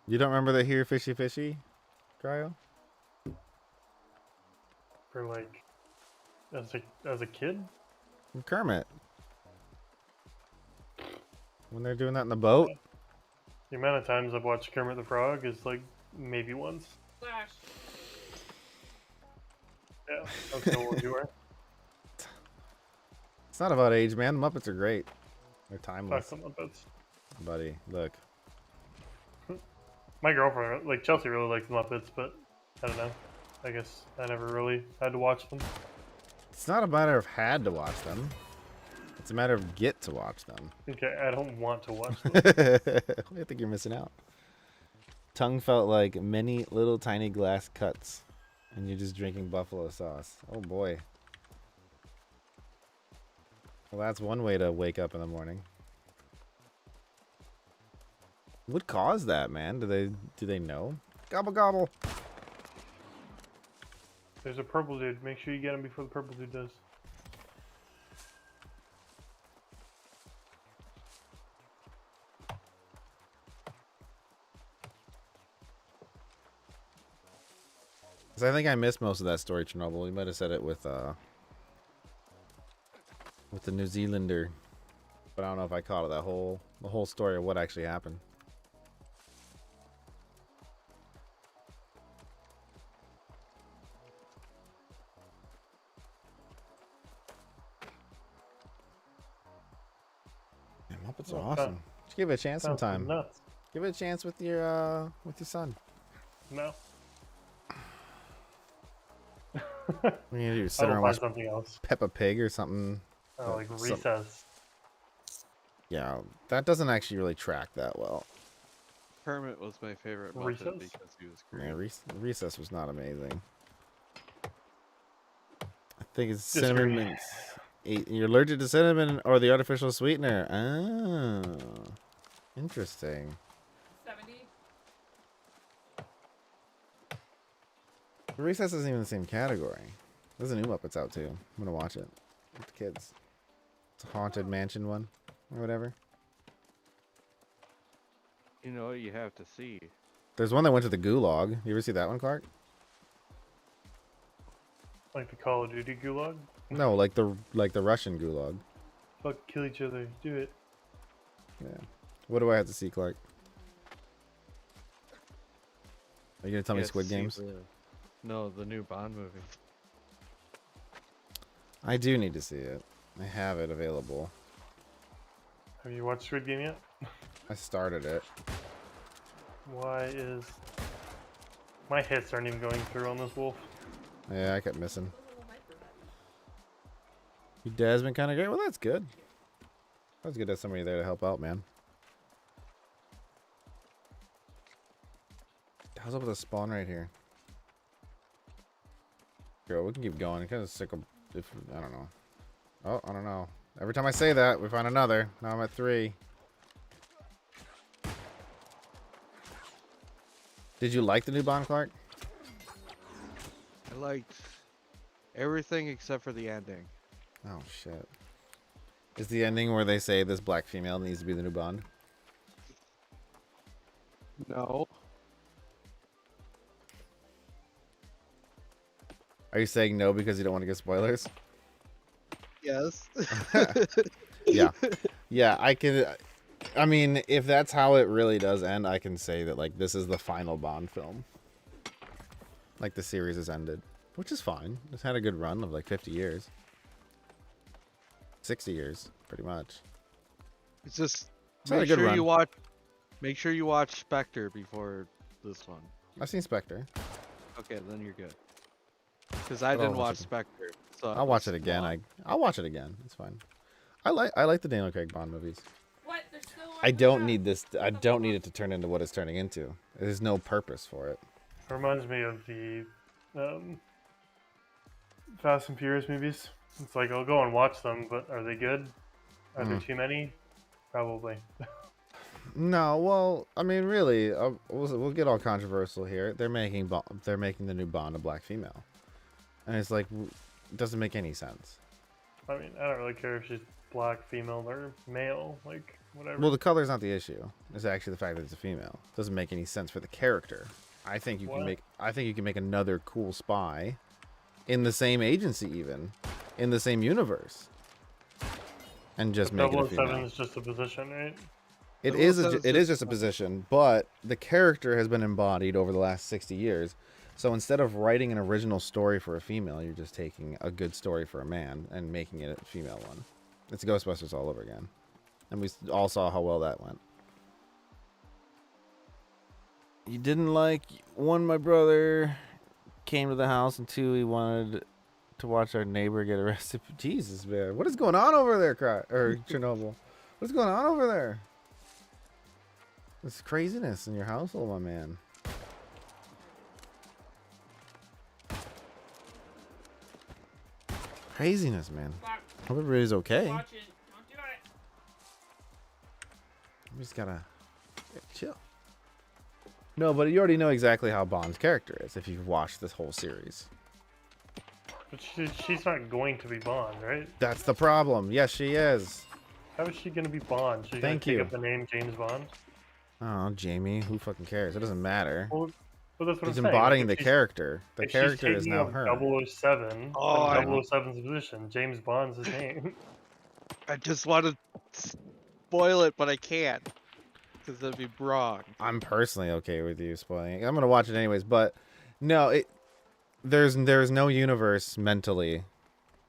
You don't remember the here, fishy, fishy, Cryo? For like, as a kid? From Kermit. When they're doing that in the boat? The amount of times I've watched Kermit the Frog is like maybe once. Flash. Yeah, that's how old you are. It's not about age, man. Muppets are great. They're Fuck timeless. some Muppets. Buddy, look. My girlfriend, like Chelsea, really likes the Muppets, but I don't know. I guess I never really had to watch them. It's not a matter of had to watch them. It's a matter of get to watch them. Okay, I don't want to watch them. I think you're missing out. Tongue felt like many little tiny glass cuts. And you're just drinking buffalo sauce. Oh boy. Well, that's one way to wake up in the morning. What caused that, man? Do they know? Gobble gobble. There's a purple dude. Make sure you get him before the purple dude does. I think I missed most of that story, Chernobyl. You might have said it with the New Zealander, but I don't know if I caught it, the whole story of what actually happened. Man, Muppets are awesome. Just give it a chance Sounds sometime. nuts. Give it a chance with your son. No. What are you gonna do? Sit I around will and find watch something else. Peppa Pig or something? Oh, like Some- Recess. Yeah, that doesn't actually really track that well. Kermit was my favorite Muppet Recess? because he was Yeah, great. Recess was not amazing. I think it's Disagree. cinnamon mints. You're allergic to cinnamon or the artificial sweetener. Oh, interesting. 70. Recess isn't even in the same category. There's a new Muppets out too. I'm gonna watch it with the kids. It's a haunted mansion one or whatever. You know what you have to see. There's one that went to the gulag. You ever see that one, Clark? Like the Call of Duty gulag. No, like the Russian gulag. Fuck, kill each other. Do it. Yeah. What do I have to see, Clark? Are you gonna tell You me have to Squid see Games? No, the new Bond movie. I do need to see it. I have it available. Have you watched Squid Game yet? I started it. Why is my hits aren't even going through on this wolf? Yeah, I kept missing. Your dad's been kind of great. Well, that's good. That's good to have somebody there to help out, man. How's up with the spawn right here? Girl, we can keep going. I'm kind of sick of. I don't know. Oh, I don't know. Every time I say that, we find another. Now I'm at 3. Did you like the new Bond, Clark? I liked everything except for the ending. Oh shit. Is the ending where they say this black female needs to be the new Bond? No. Are you saying no because you don't want to get spoilers? Yes. Yeah. Yeah, I can. I mean, if that's how it really does end, I can say that like this is the final Bond film. Like the series has ended, which is fine. It's had a good run of like 50 years. 60 years, pretty much. It's just It's had a make good sure run. you watch. Make sure you watch Spectre before this one. I've seen Spectre. Okay, then you're good. Because I But I'll didn't watch watch it. Spectre, so I'll watch it again. I'll watch it again. It's fine. I like the Daniel Craig Bond movies. What? They're still on I the don't map. need this. I What the don't need fuck? it to turn into what it's turning into. There's no purpose for it. It reminds me of the Fast and Furious movies. It's like I'll go and watch them, but are they good? Are there too many? Probably. No, well, I mean, really, we'll get all controversial here. They're making the new Bond a black female, and it's like it doesn't make any sense. I mean, I don't really care if she's black, female, or male. Like whatever. Well, the color's not the issue. It's actually the fact that it's a female. Doesn't make any sense for the character. I think you can make another cool spy in the same agency, even in the same universe, and just make it a 007 female. is just a position, right? It is just a position, but the character has been embodied over the last 60 years. So instead of writing an original story for a female, you're just taking a good story for a man and making it a female one. It's Ghostbusters all over again. And we all saw how well that went. You didn't like, one, my brother came to the house, and two, he wanted to watch our neighbor get arrested. Jesus, man. What is going on over there, Chernobyl? What's going on over there? This craziness in your household, my man. Craziness, man. Fuck. Hope everybody's okay. Watch it. Don't do it. We just gotta chill. No, but you already know exactly how Bond's character is if you've watched this whole series. But she's not going to be Bond, right? That's the problem. Yes, she is. How is she going to be Bond? She's Thank going you. to take up the name James Bond? Oh, Jamie, who fucking cares? It doesn't matter. Well, that's what He's I'm saying. embodying If the she's- character. The if she's character is taking now up her. 007, Oh, I then 007's position. James Bond's his name. I just want to spoil it, but I can't because that'd be wrong. I'm personally okay with you spoiling it. I'm gonna watch it anyways, but no, there's no universe mentally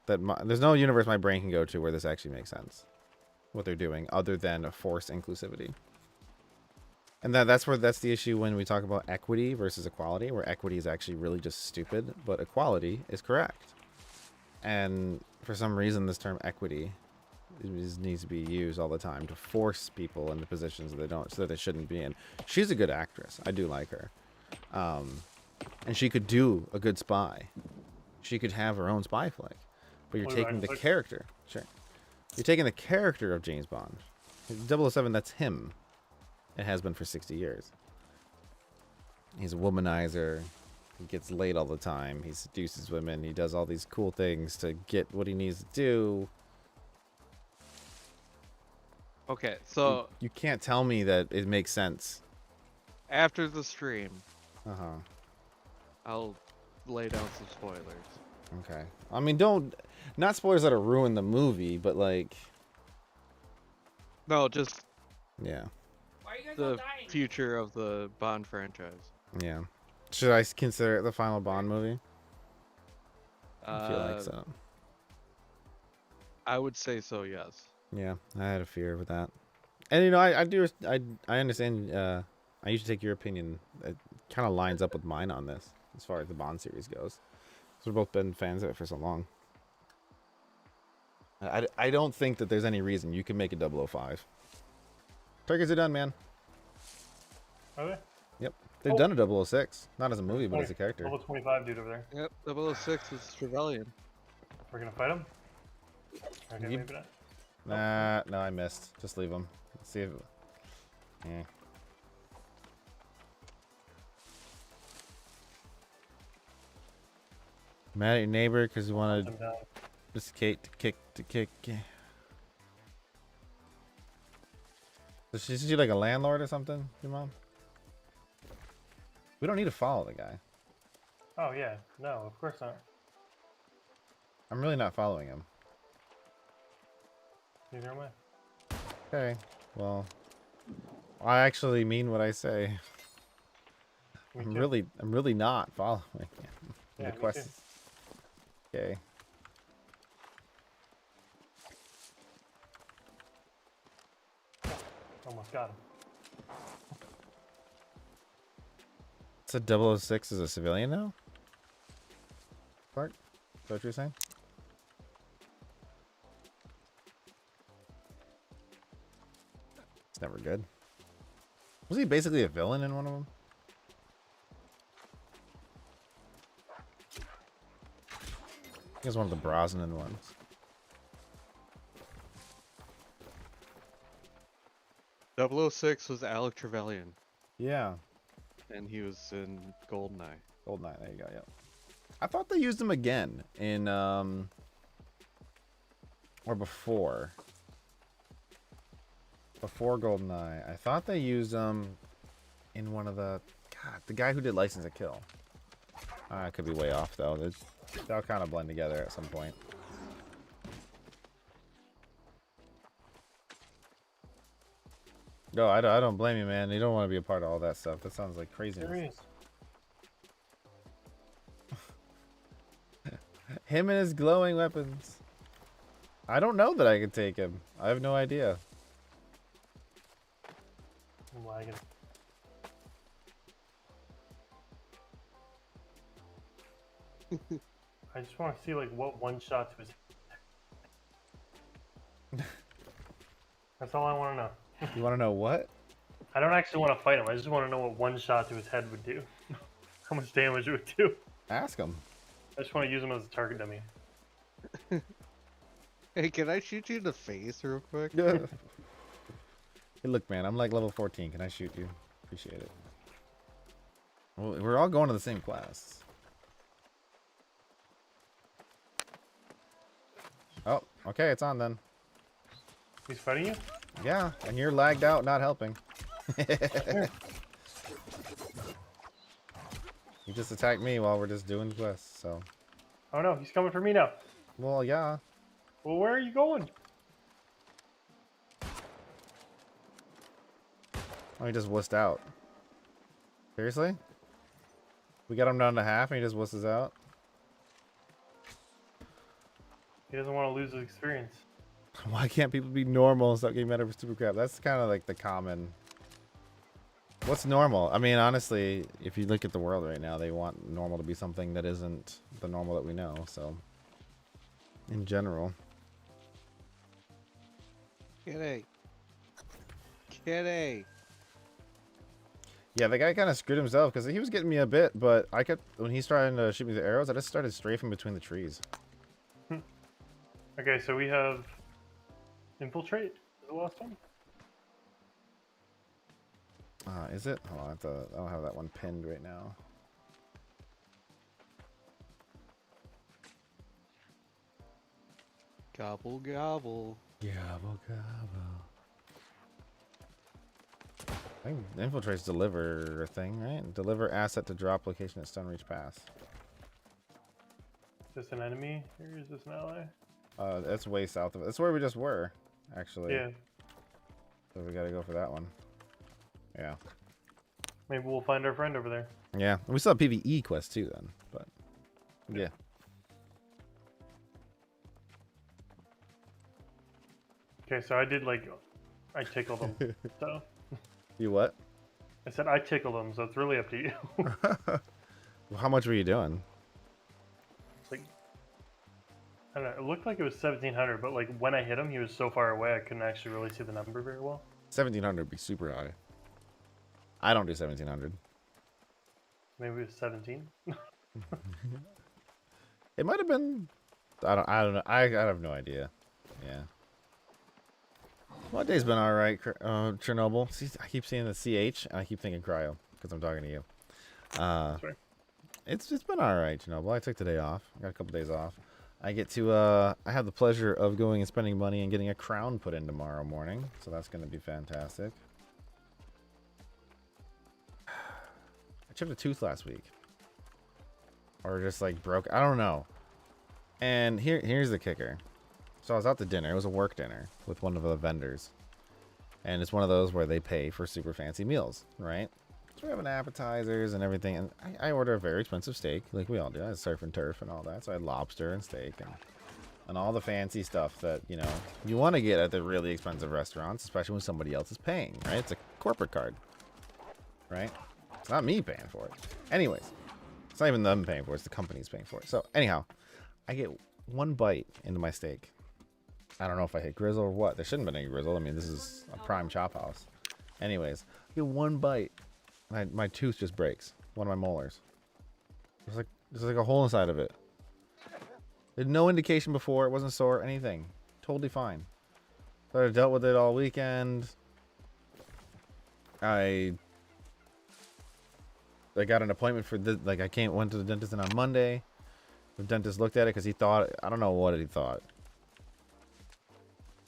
there's no universe my brain can go to where this actually makes sense. What they're doing, other than a forced inclusivity. And that's the issue when we talk about equity versus equality, where equity is actually really just stupid, but equality is correct. And for some reason, this term equity needs to be used all the time to force people into positions that they shouldn't be in. She's a good actress. I do like her. And she could do a good spy. She could have her own spy flick. But you're Blue taking the Rhino character. Sure. You're taking the character of James Bond. 007, that's him. It has been for 60 years. He's a womanizer. He gets laid all the time. He seduces women. He does all these cool things to get what he needs to do. Okay, so You can't tell me that it makes sense. after the stream, Uh-huh. I'll lay down some spoilers. Okay. I mean, not spoilers that'll ruin the movie, but like, No, just yeah. Why are you guys all the dying? future of the Bond franchise. Yeah. Should I consider it the final Bond movie? I feel like Uh, so. I would say so, yes. Yeah, I had a fear with that. And you know, I understand. I usually take your opinion. It kind of lines up with mine on this, as far as the Bond series goes. 'Cause we've both been fans of it for so long. I don't think that there's any reason you can make a 005. Turkeys are done, man. Are they? Yep, they've Oh. done a 006, not as a movie, but as a character. Level 25 dude over there. Yep, 006 is Trevelyan. We're going to fight him? Okay, You- maybe not. Nah, no, I missed. Just leave them. Let's see if. Yeah. Mad at your neighbor because you wanted I'm down. this Kate to kick. Is she like a landlord or something, your mom? We don't need to follow the guy. Oh, yeah. No, of course not. I'm really not following him. Neither am I. Okay, well, I actually mean what I say. Me I'm too. really not following Yeah, the me quest. too. Okay. Almost got him. So 006 is a civilian now? Clark? Is that what you're saying? It's never good. Was he basically a villain in one of them? He was one of the Brosnan ones. 006 was Alec Trevelyan, Yeah. and he was in Goldeneye. Goldeneye, there you go, yep. I thought they used him again in, or before. Before Goldeneye. I thought they used him in one of the, God, the guy who did License to Kill. I could be way off, though. They'll kind of blend together at some point. No, I don't blame you, man. You don't want to be a part of all that stuff. That sounds like craziness. There he is. Him and his glowing weapons. I don't know that I could take him. I have no idea. I'm lagging. I just want to see like what one shot to his. That's all I want to know. You want to know what? I don't actually want to fight him. I just want to know what one shot to his head would do. How much damage it would do. Ask him. I just want to use him as a target dummy. Hey, can I shoot you in the face real quick? Hey, look, man. I'm like level 14. Can I shoot you? Appreciate it. Well, we're all going to the same class. Oh, okay. It's on then. He's fighting you? Yeah, and you're lagged out, not helping. You just attacked me while we're just doing quests, so. Oh no, he's coming for me now. Well, yeah. Well, where are you going? Oh, he just wussed out. Seriously? We got him down to half and he just wusses out? He doesn't want to lose his experience. Why can't people be normal and stop getting mad over stupid crap? That's kind of like the common. What's normal? I mean, honestly, if you look at the world right now, they want normal to be something that isn't the normal that we know, so. In general. Kitty. Kitty. Yeah, the guy kind of screwed himself because he was getting me a bit, but I kept, when he's trying to shoot me with arrows, I just started strafing between the trees. Okay, so we have infiltrate. Is the last one? Is it? Hold on, I don't have that one pinned right now. Gobble gobble. Gobble, gobble. I think infiltrate's deliver thing, right? Deliver asset to drop location at stone reach pass. Is this an enemy? Or is this an ally? That's way south of it. That's where we just were, actually. Yeah. So we gotta go for that one. Yeah. Maybe we'll find our friend over there. Yeah. We still have PvE quest too then, but yeah. Okay, so I did I tickled him. So You what? I said I tickled him, so it's really up to you. How much were you doing? Like, I don't know. It looked like it was 1700, but like when I hit him, he was so far away I couldn't actually really see the number very well. 1700 would be super high. I don't do 1700. Maybe it was 17. It might have been. I don't know. I have no idea. Yeah. My day's been all right. Chernobyl. See, I keep seeing the CH, and I keep thinking cryo because I'm talking to you. Sorry. It's been all right, Chernobyl. I took the day off. I got a couple days off. I get to. I have the pleasure of going and spending money and getting a crown put in tomorrow morning, so that's going to be fantastic. I chipped a tooth last week, or just like broke. I don't know. And here's the kicker. So I was out to dinner. It was a work dinner with one of the vendors. And it's one of those where they pay for super fancy meals, right? So we're having appetizers and everything, and I order a very expensive steak, like we all do. I had surf and turf and all that, so I had lobster and steak and all the fancy stuff that, you know, you want to get at the really expensive restaurants, especially when somebody else is paying, right? It's a corporate card, right? It's not me paying for it. Anyways, it's not even them paying for it, it's the company's paying for it. So anyhow, I get one bite into my steak. I don't know if I hit grizzle or what. There shouldn't have been any grizzle. I mean, this is a prime chop house. Anyways, I get one bite. My tooth just breaks. One of my molars. There's like a hole inside of it. There's no indication before. It wasn't sore. Anything. Totally fine. So I dealt with it all weekend. I got an appointment for this. Like, went to the dentist on Monday. The dentist looked at it because he thought, I don't know what he thought.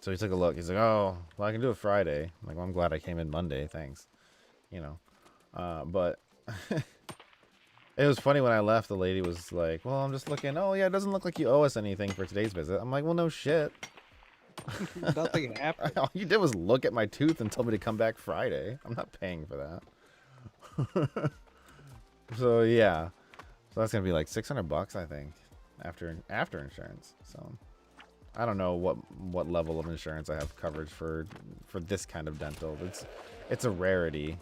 So he took a look. He's like, oh, well, I can do it Friday. I'm like, well, I'm glad I came in Monday. Thanks. You know. But it was funny when I left. The lady was like, well, I'm just looking. Oh, yeah, it doesn't look like you owe us anything for today's visit. I'm like, well, no shit. Nothing happened. All you did was look at my tooth and told me to come back Friday. I'm not paying for that. So, yeah. So that's going to be like $600, I think, after insurance. So I don't know what level of insurance I have coverage for this kind of dental. It's a rarity.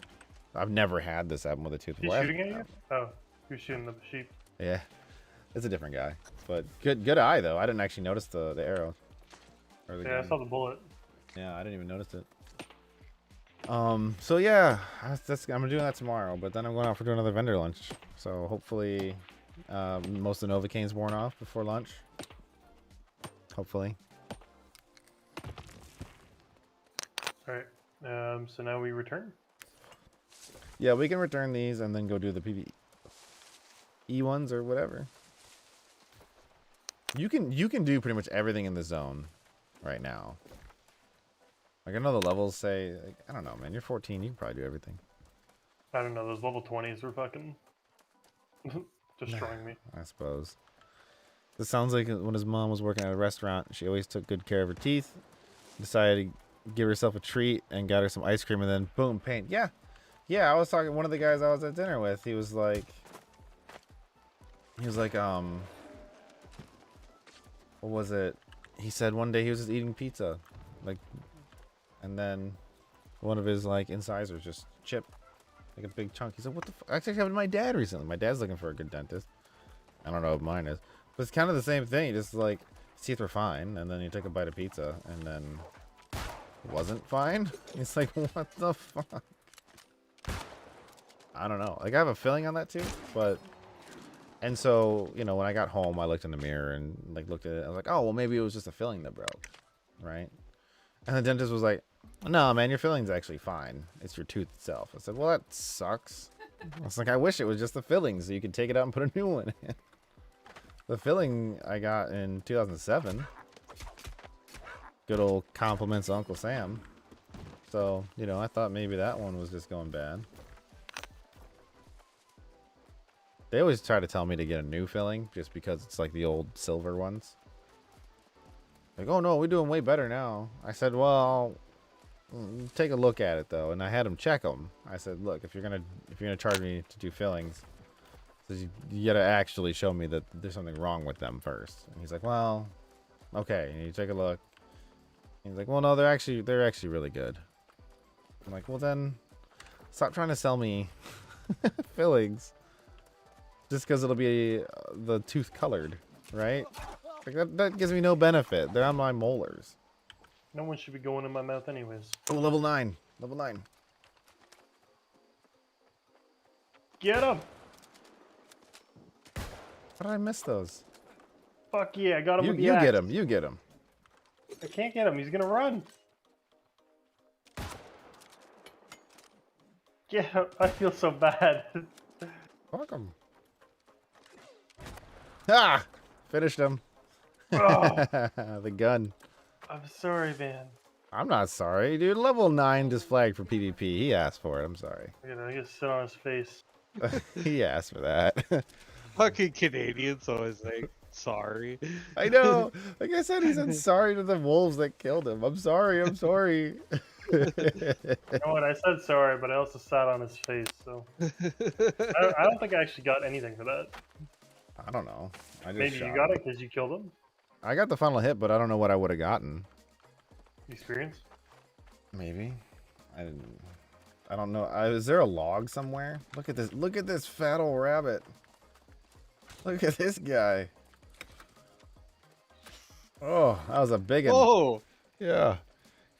I've never had this happen with a tooth. He's shooting at you? Oh, you're shooting the sheep. Yeah, it's a different guy. But good eye though. I didn't actually notice the arrow. Or the Yeah, gun. I saw the bullet. Yeah, I didn't even notice it. So yeah, I'm doing that tomorrow. But then I'm going out for another vendor lunch. So hopefully, most of the Novocaine's worn off before lunch. Hopefully. All right. So now we return. Yeah, we can return these and then go do the PvE ones or whatever. You can do pretty much everything in the zone right now. Like I know the levels say, like, I don't know, man. You're 14. You can probably do everything. I don't know. Those level 20s were fucking destroying me. I suppose. This sounds like when his mom was working at a restaurant. She always took good care of her teeth. Decided to give herself a treat and got her some ice cream and then boom, pain. Yeah. Yeah, I was talking one of the guys I was at dinner with. He was like what was it? He said one day he was just eating pizza, like, and then one of his like incisors just chipped, like a big chunk. He said, "What the fuck?" Actually happened to my dad recently. My dad's looking for a good dentist. I don't know if mine is, but it's kind of the same thing. Just like his teeth were fine, and then he took a bite of pizza, and then it wasn't fine. It's like, what the fuck? I don't know. Like I have a feeling on that too, but. And so, you know, when I got home, I looked in the mirror and like looked at it. I was like, oh, well, maybe it was just a filling that broke, right? And the dentist was like, no, man, your filling's actually fine. It's your tooth itself. I said, well, that sucks. I was like, I wish it was just the filling so you could take it out and put a new one in. The filling I got in 2007. Good old compliments of Uncle Sam. So, you know, I thought maybe that one was just going bad. They always try to tell me to get a new filling just because it's like the old silver ones. Like, oh no, we're doing way better now. I said, well, take a look at it though, and I had them check them. I said, look, if you're gonna charge me to do fillings, so you gotta actually show me that there's something wrong with them first. And he's like, well, okay. And you take a look. And he's like, well, no, they're actually really good. I'm like, well then, stop trying to sell me fillings. Just because it'll be the tooth colored, right? Like that gives me no benefit. They're on my molars. No one should be going in my mouth anyways. Oh, level 9. Level 9. Get him! How did I miss those? Fuck yeah, I got him with the You axe. get him. You get him. I can't get him. He's gonna run. Yeah, I feel so bad. Fuck him. Ah! Finished him. Oh, The gun. I'm sorry, man. I'm not sorry, dude. Level 9 just flagged for PvP. He asked for it. I'm sorry. I gotta sit on his face. He asked for that. Fucking Canadians always like, sorry. I know. Like I said, he said sorry to the wolves that killed him. I'm sorry. I'm sorry. You know what? I said sorry, but I also sat on his face, so I don't think I actually got anything for that. I don't know. I just Maybe shot you got him. it because you killed him. I got the final hit, but I don't know what I would have gotten. Experience. Maybe. I didn't. I don't know. Is there a log somewhere? Look at this. Look at this fat old rabbit. Look at this guy. Oh, that was a big one. Oh, Yeah.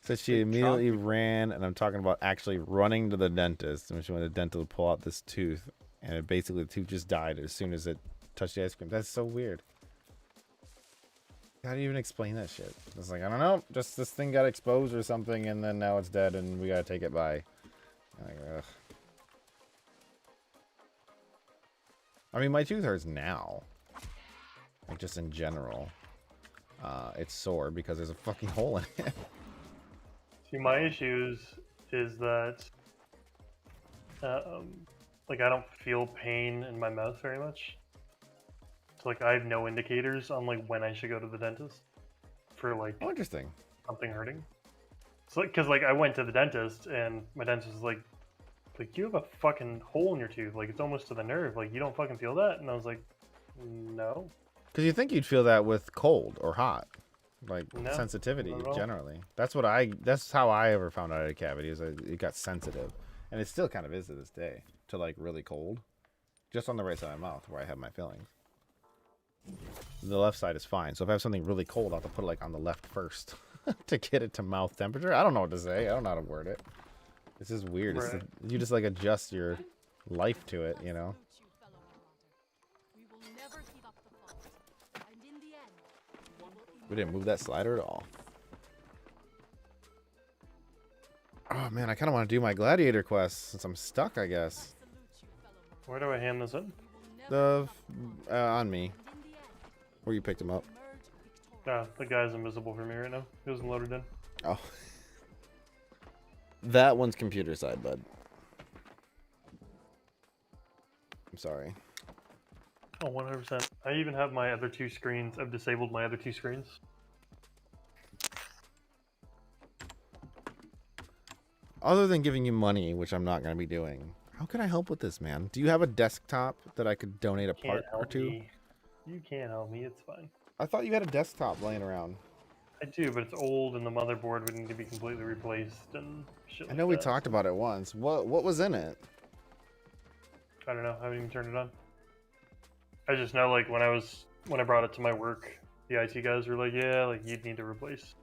Said she Big immediately chunky. ran, and I'm talking about actually running to the dentist. And when she went to the dentist to pull out this tooth, and it basically the tooth just died as soon as it touched the ice cream. That's so weird. How do you even explain that shit? It's like, I don't know. Just this thing got exposed or something, and then now it's dead, and we gotta take it by. Like, ugh. I mean, my tooth hurts now. Like, just in general. It's sore because there's a fucking hole in it. See, my issues is that, like, I don't feel pain in my mouth very much. So, like, I have no indicators on, like, when I should go to the dentist for, like, Oh, interesting. something hurting. So, because, like, I went to the dentist, and my dentist was like, you have a fucking hole in your tooth. Like, it's almost to the nerve. Like, you don't fucking feel that? And I was like, no. Because you think you'd feel that with cold or hot. Like, No, sensitivity, not at all. generally. That's how I ever found out I had a cavity, is it got sensitive. And it still kind of is to this day, to, like, really cold. Just on the right side of my mouth, where I have my fillings. The left side is fine. So if I have something really cold, I'll have to put it, like, on the left first to get it to mouth temperature. I don't know what to say. I don't know how to word it. This is weird. Right. You just, like, adjust your life to it, you know? We didn't move that slider at all. Oh, man, I kind of want to do my gladiator quest since I'm stuck, I guess. Where do I hand this in? On me. Where you picked him up. Ah, the guy's invisible for me right now. He wasn't loaded in. Oh. That one's computer side, bud. I'm sorry. Oh, 100%. I even have my other two screens. I've disabled my other two screens. Other than giving you money, which I'm not going to be doing, how can I help with this, man? Do you have a desktop that I could donate a part Can't or help two? me. You can't help me. It's fine. I thought you had a desktop laying around. I do, but it's old and the motherboard would need to be completely replaced and shit I like know we that. talked about it once. What was in it? I don't know. I haven't even turned it on. I just know, like, when I brought it to my work, the IT guys were like, yeah, like, you'd need to replace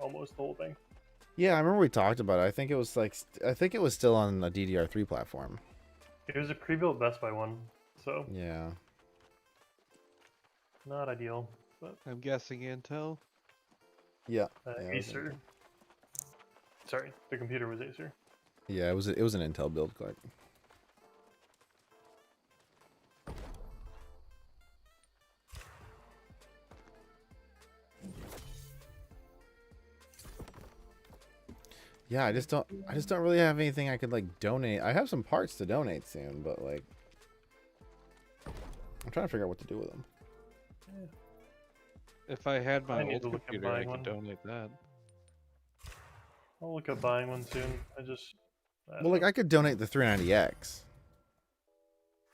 almost the whole thing. Yeah, I remember we talked about it. I think it was still on a DDR3 platform. It was a pre-built Best Buy one, so Yeah. not ideal. But I'm guessing Intel. Yeah. Yeah, it was Acer. Sorry, the computer was Acer. Yeah, it was an Intel build, Clark. Yeah, I just don't really have anything I could, like, donate. I have some parts to donate soon, but, like, I'm trying to figure out what to do with them. If I had my I need old to look at computer, I buying could one. donate that. I'll look at buying one soon. I don't Well, like, know. I could donate the 390X.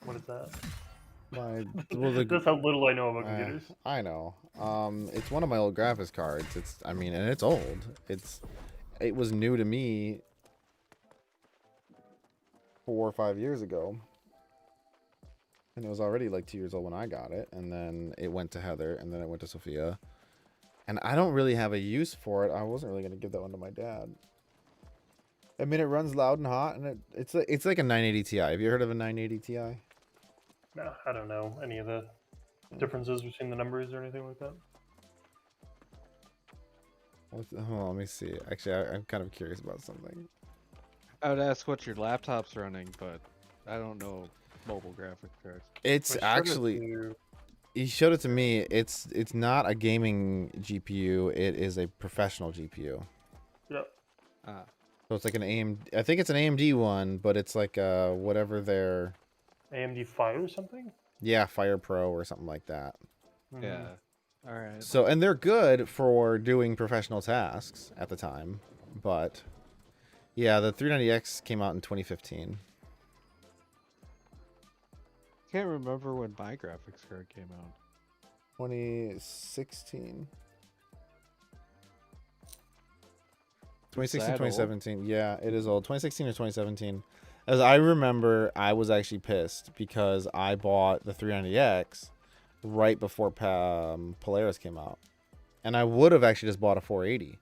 What is that? That's how little I know about computers. I know. It's one of my old graphics cards. And it's old. It was new to me 4 or 5 years ago. And it was already like 2 years old when I got it. And then it went to Heather, and then it went to Sophia. And I don't really have a use for it. I wasn't really going to give that one to my dad. I mean, it runs loud and hot, and it's like a 980 Ti. Have you heard of a 980 Ti? No, I don't know any of the differences between the numbers or anything like that. Hold on, let me see. Actually, I'm kind of curious about something. I would ask what your laptop's running, but I don't know mobile graphics cards. It's Which actually... He showed it to me. It's not a gaming GPU. It is a professional GPU. Yep. Ah, So it's like an AMD. I think it's an AMD one, but it's like whatever their AMD Fire or something? Fire Pro or something like that. Mhm. yeah. All right. So, and they're good for doing professional tasks at the time, but Yeah, the 390X came out in 2015. Can't remember when my graphics card came out. 2016. Is 2016, that old? 2017. Yeah, it is old. 2016 or 2017. As I remember, I was actually pissed because I bought the 390X right before Polaris came out. And I would have actually just bought a 480.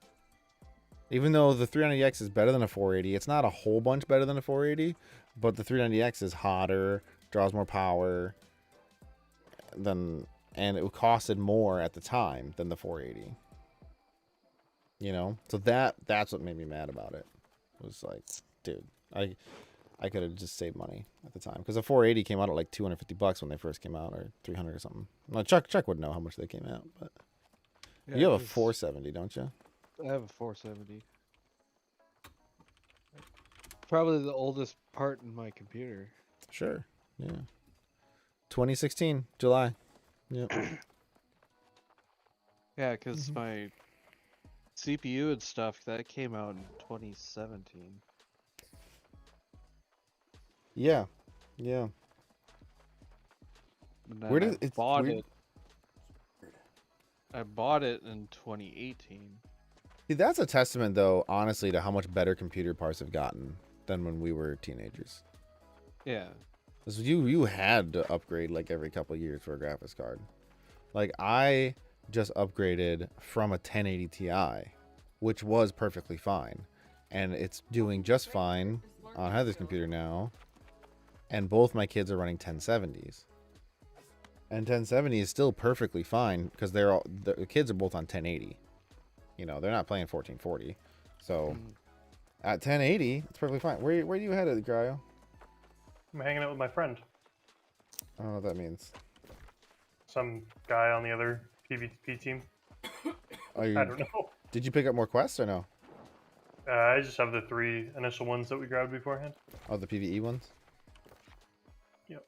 Even though the 390X is better than a 480, it's not a whole bunch better than a 480, but the 390X is hotter, draws more power than, and it costed more at the time than the 480. You know, so that's what made me mad about it. It was like, dude, I could have just saved money at the time because the 480 came out at like $250 when they first came out, or 300 or something. Well, Chuck would know how much they came out, but Yeah, you have a 'cause 470, don't you? I have a 470. Probably the oldest part in my computer. Sure. Yeah. 2016 July. Yep. Yeah, because Mhm. my CPU and stuff that came out in 2017. Yeah. Yeah. And then Where I did it's bought weird. it. I bought it in 2018. See, that's a testament, though, honestly, to how much better computer parts have gotten than when we were teenagers. Yeah. 'Cause you had to upgrade like every couple of years for a graphics card. Like I just upgraded from a 1080 Ti, which was perfectly fine, and it's doing just fine on Heather's computer now. And both my kids are running 1070s, and 1070 is still perfectly fine because the kids are both on 1080. You know, they're not playing 1440, so at 1080 it's perfectly fine. Where are you headed, Cryo? I'm hanging out with my friend, I don't know what that means. some guy on the other PvP team. Are you, I don't know. Did you pick up more quests or no? I just have the 3 initial ones that we grabbed beforehand. Oh, the PvE ones? Yep.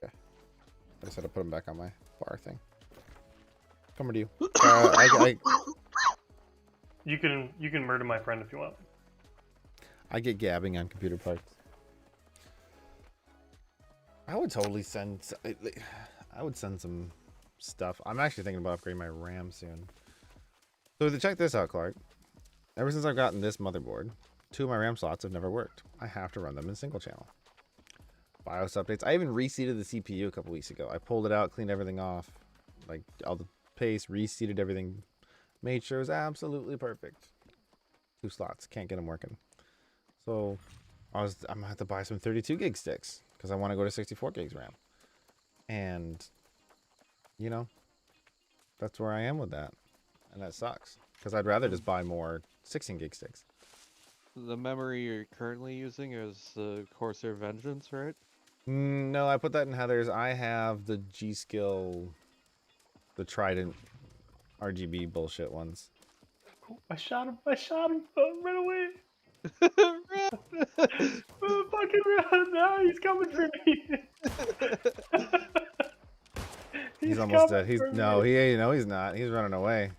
Okay. I just had to put them back on my bar thing. Come to you. You can murder my friend if you want. I get gabbing on computer parts. I would totally send... I would send some stuff. I'm actually thinking about upgrading my RAM soon. So check this out, Clark. Ever since I've gotten this motherboard, 2 of my RAM slots have never worked. I have to run them in single channel. BIOS updates. I even reseated the CPU a couple weeks ago. I pulled it out, cleaned everything off, like all the paste, reseated everything, made sure it was absolutely perfect. 2 slots, can't get them working. So I'm gonna have to buy some 32 gig sticks because I want to go to 64 gigs RAM. And you know, that's where I am with that, and that sucks because I'd rather just buy more 16 gig sticks. The memory you're currently using is the Corsair Vengeance, right? No, I put that in Heather's. I have the G-Skill, the Trident RGB bullshit ones. I shot him. Run away. Fucking run. No, he's coming for me. He's almost dead. coming for me. He ain't. No, he's not. He's running away.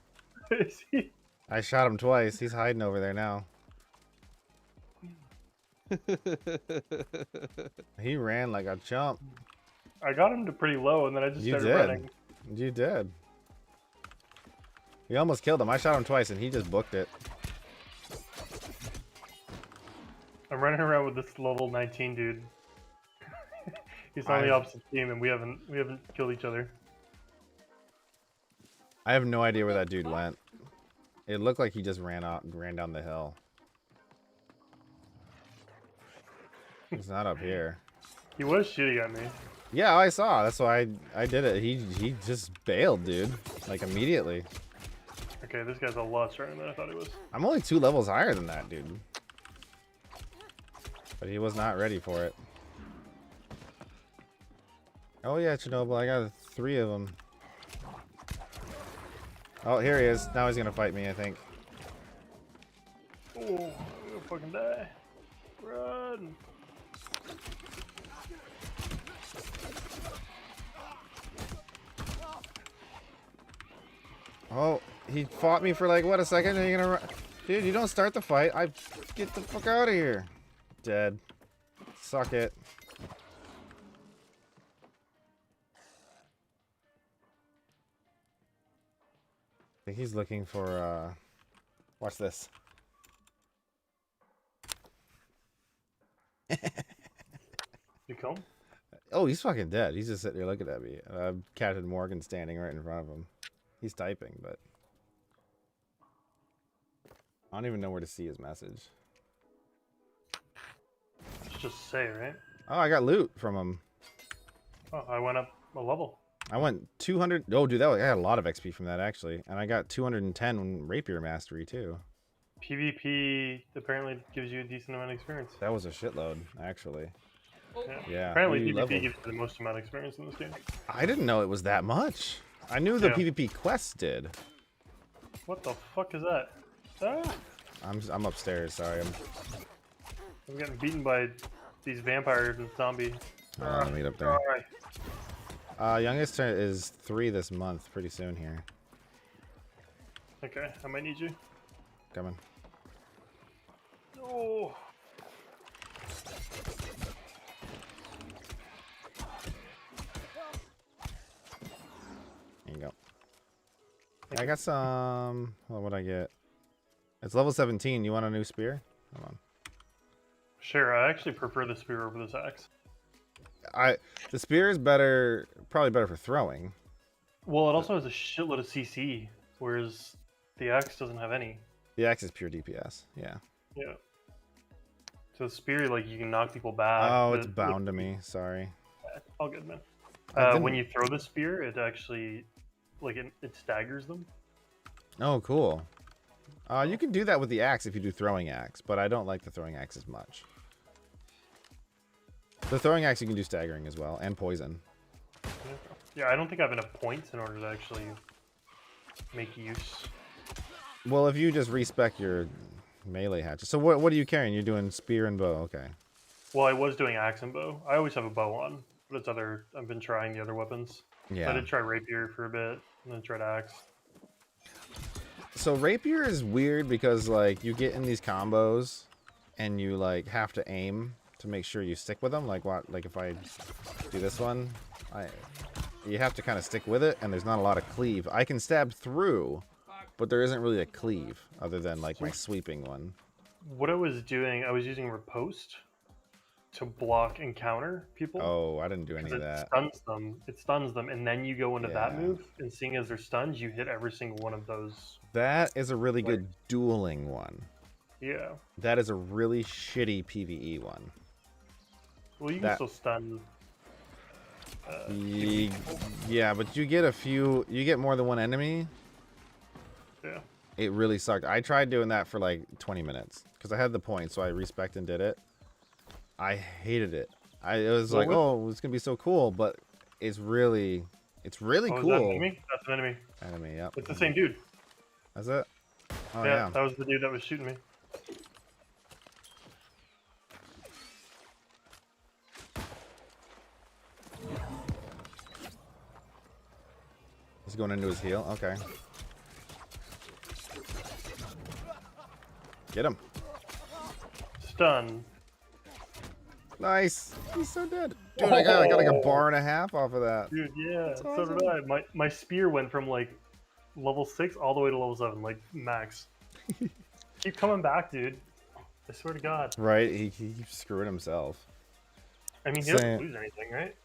Is he? I shot him twice. He's hiding over there now. He ran like a chump. I got him to pretty low, and then I just You started did. running. You did. You almost killed him. I shot him twice, and he just booked it. I'm running around with this level 19 dude. He's on the opposite team, and we haven't killed each other. I have no idea where that dude went. It looked like he just ran down the hill. He's not up here. He was shooting at me. Yeah, I saw. That's why I did it. He just bailed, dude. Like immediately. Okay, this guy's a lot stronger than I thought he was. I'm only 2 levels higher than that, dude. But he was not ready for it. Oh yeah, Chernobyl. I got 3 of them. Oh, here he is. Now he's gonna fight me, I think. Oh, I'm gonna fucking die. Run. Oh, he fought me for like, what, a second? Are you gonna run? Dude, you don't start the fight. I get the fuck out of here. Dead. Suck it. I think he's looking for, watch this. You kill him? Oh, he's fucking dead. He's just sitting there looking at me. Captain Morgan standing right in front of him. He's typing, but I don't even know where to see his message. Just say, right? Oh, I got loot from him. Oh, I went up a level. I went 200. Oh, dude, I had a lot of XP from that actually, and I got 210 rapier mastery too. PvP apparently gives you a decent amount of experience. That was a shitload, actually. Oh, Yeah. Apparently you PvP leveled. gives you the most amount of experience in this game. I didn't know it was that much. I knew the Yeah. PvP quests did. What the fuck is that? Ah! I'm upstairs. Sorry. I'm getting beaten by these vampires and zombie. Let me get up there. Alright. Youngest is 3 this month. Pretty soon here. Okay, I might need you. Coming. Oh. There you go. I got some. What would I get? It's level 17. You want a new spear? Hold on. Sure, I actually prefer the spear over this axe. The spear is better, probably better for throwing. Well, it also has a shitload of CC, whereas the axe doesn't have any. The axe is pure DPS. Yeah. Yeah. So the spear, like, you can knock people back. Oh, but it's bound to me. Sorry. all good, man. I When didn't- you throw the spear, it actually, like, it staggers them. Oh, cool. You can do that with the axe if you do throwing axe, but I don't like the throwing axe as much. The throwing axe you can do staggering as well, and poison. Yeah, I don't think I have enough points in order to actually make use. Well, if you just respec your melee hatchet. So what are you carrying? You're doing spear and bow. Okay. Well, I was doing axe and bow. I always have a bow on, but it's I've been trying the other weapons. Yeah. I did try rapier for a bit, and then tried axe. So rapier is weird because like you get in these combos and you like have to aim to make sure you stick with them. Like if I do this one, you have to kind of stick with it, and there's not a lot of cleave. I can stab through, but there isn't really a cleave other than like my sweeping one. What I was doing, I was using riposte to block and counter people. Oh, I didn't do any of that. It stuns them, and then you go into that Yeah. move, and seeing as they're stunned, you hit every single one of those. That is a really good dueling one. Yeah. That is a really shitty PvE one. Well, you can still stun. Yeah, but you get more than one enemy. Yeah. It really sucked. I tried doing that for like 20 minutes because I had the point, so I respect and did it. I hated it. It was like, oh, it's gonna be so cool, but it's really Oh, cool. is that an enemy? That's an enemy. Enemy, yep. It's the same dude. That's it. Oh yeah, yeah. that was the dude that was shooting me. He's going into his heal. Okay. Get him. Stun. Nice. He's so dead. Dude, I got like a bar and a half off of that. Dude, yeah, so awesome. did I. My spear went from like level 6 all the way to level 7, like max. Keep coming back, dude. I swear to God. Right? He screwed himself. I mean, he Same. doesn't lose anything, right?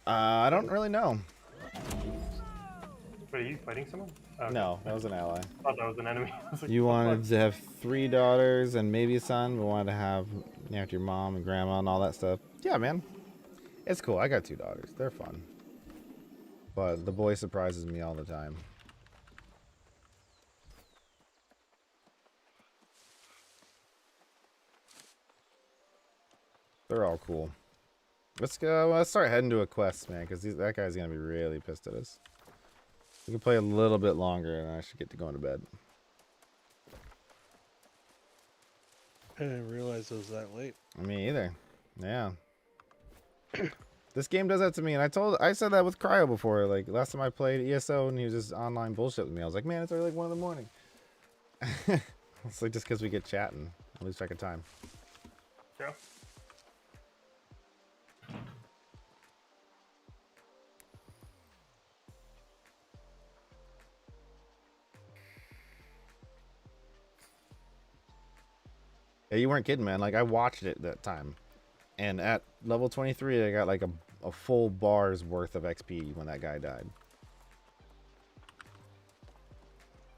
I don't really know. Wait, are you fighting someone? Oh, okay. No, that was an ally. I thought that was an enemy. I was like, You what the wanted to have 3 daughters and maybe a son. We wanted to have after your mom and grandma and all that stuff. Yeah, man. It's cool. I got 2 daughters. They're fun. But the boy surprises me all the time. They're all cool. Let's go. Let's start heading to a quest, man, because that guy's going to be really pissed at us. We can play a little bit longer, and I should get to going to bed. I didn't realize it was that late. Me either. Yeah. This game does that to me, and I said that with Cryo before. Like last time I played ESO, and he was just online bullshit with me. I was like, man, it's already like 1 in the morning. It's like just because we get chatting, I lose track of time. Yeah. Yeah, you weren't kidding, man. Like I watched it that time, and at level 23, I got like a full bar's worth of XP when that guy died.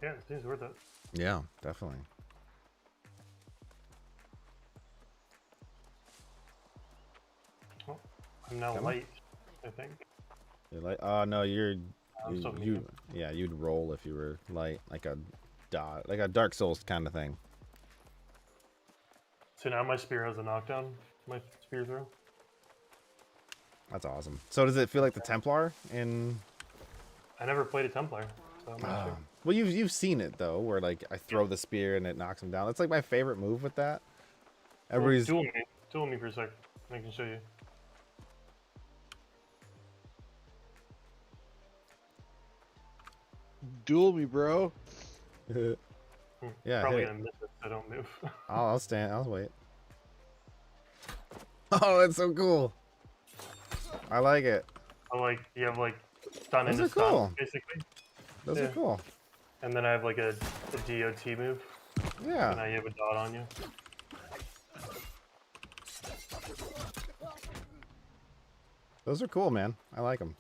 Yeah, it seems worth it. Yeah, definitely. Well, I'm now Come on. light, I think. You're like, no, I'm still you, medium. yeah, you'd roll if you were light, like a dot, like a Dark Souls kind of thing. So now my spear has a knockdown. My spear throw. That's awesome. So does it feel like the Templar in? I never played a Templar, so I'm not sure. Well, you've seen it though, where like I throw the spear and it knocks him down. That's like my favorite move with that. Everybody's Well, duel me for a sec. I can show you. Duel me, bro. Yeah, Probably hit it. gonna miss it if I don't move. I'll stand. I'll wait. Oh, that's so cool. I like it. I like you have like stun Those into are cool. stun basically, Those are Yeah. cool. and then I have like a DOT move. So Yeah. now you have a dot on you. Those are cool, man. I like them.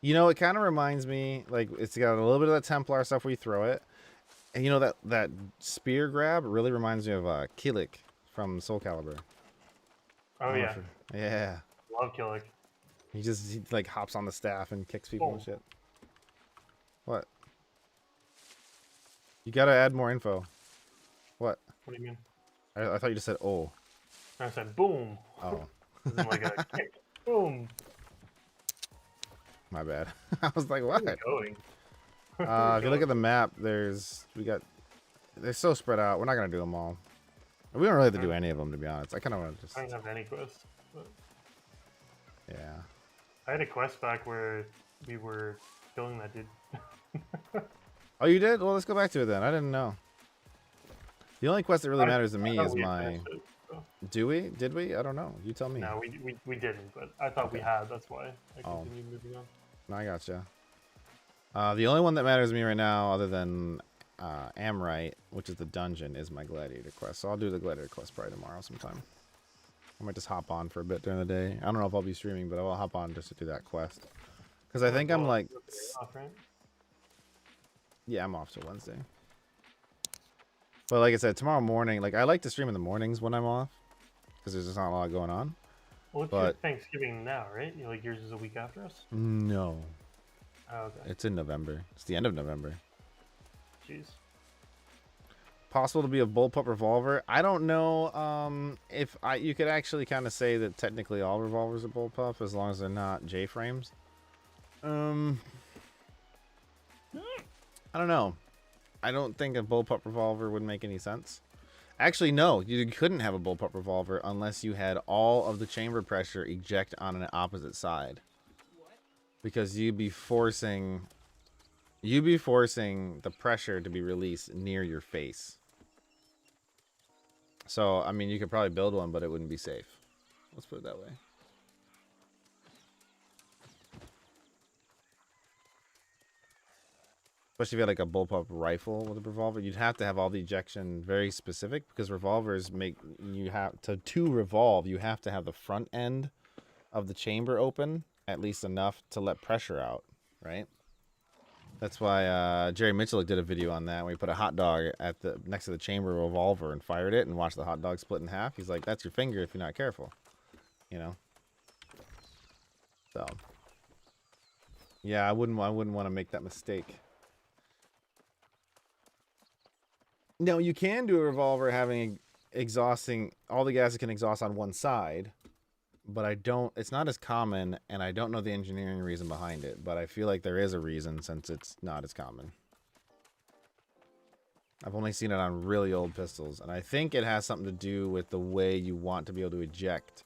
You know, it kind of reminds me, like, it's got a little bit of that Templar stuff where you throw it. And you know, that spear grab really reminds me of Killik from Soul Calibur. Oh yeah, Yeah. love Killick. He like hops on the staff and kicks people and Oh. shit. What? You gotta add more info. What? What do you mean? I thought you just said oh. I said boom. Oh. As in like a kick. Boom. My bad. I was like, what? Where are we going? If you look at the map, they're so spread out. We're not gonna do them all. We don't really have to do any of them, to be honest. I kind of want to just, I don't have any quests. But yeah. I had a quest back where we were killing that dude. Oh, you did? Well, let's go back to it then. I didn't know. The only quest that really matters to me I thought is we had my. finished it, so. Do we? Did we? I don't know. You tell me. No, we didn't, but I thought we had. That's why I Oh. continued moving on. No, I gotcha. The only one that matters to me right now, other than Amrite, which is the dungeon, is my Gladiator quest. So I'll do the Gladiator quest probably tomorrow sometime. I might just hop on for a bit during the day. I don't know if I'll be streaming, but I will hop on just to do that quest. Because I think I'm Well, like, you're off, right? yeah, I'm off till Wednesday. But like I said, tomorrow morning, like I like to stream in the mornings when I'm off, because there's just not a lot going on. Well, it's your But- Thanksgiving now, right? You're like yours is a week after us. No, Oh, okay. it's in November. It's the end of November. Jeez. Possible to be a bullpup revolver. I don't know if you could actually kind of say that technically all revolvers are bullpup as long as they're not J frames. I don't know. I don't think a bullpup revolver would make any sense. Actually, no, you couldn't have a bullpup revolver unless you had all of the chamber pressure eject on an opposite side. Because you'd be forcing the pressure to be released near your face. So, I mean, you could probably build one, but it wouldn't be safe. Let's put it that way. Especially if you had like a bullpup rifle with a revolver, you'd have to have all the ejection very specific because revolvers make you have to revolve. You have to have the front end of the chamber open at least enough to let pressure out, right? That's why Jerry Mitchell did a video on that where he put a hot dog at the next to the chamber revolver and fired it and watched the hot dog split in half. He's like, "That's your finger if you're not careful," you know. So, yeah, I wouldn't want to make that mistake. No, you can do a revolver having exhausting all the gas it can exhaust on one side, but it's not as common, and I don't know the engineering reason behind it, but I feel like there is a reason since it's not as common. I've only seen it on really old pistols, and I think it has something to do with the way you want to be able to eject.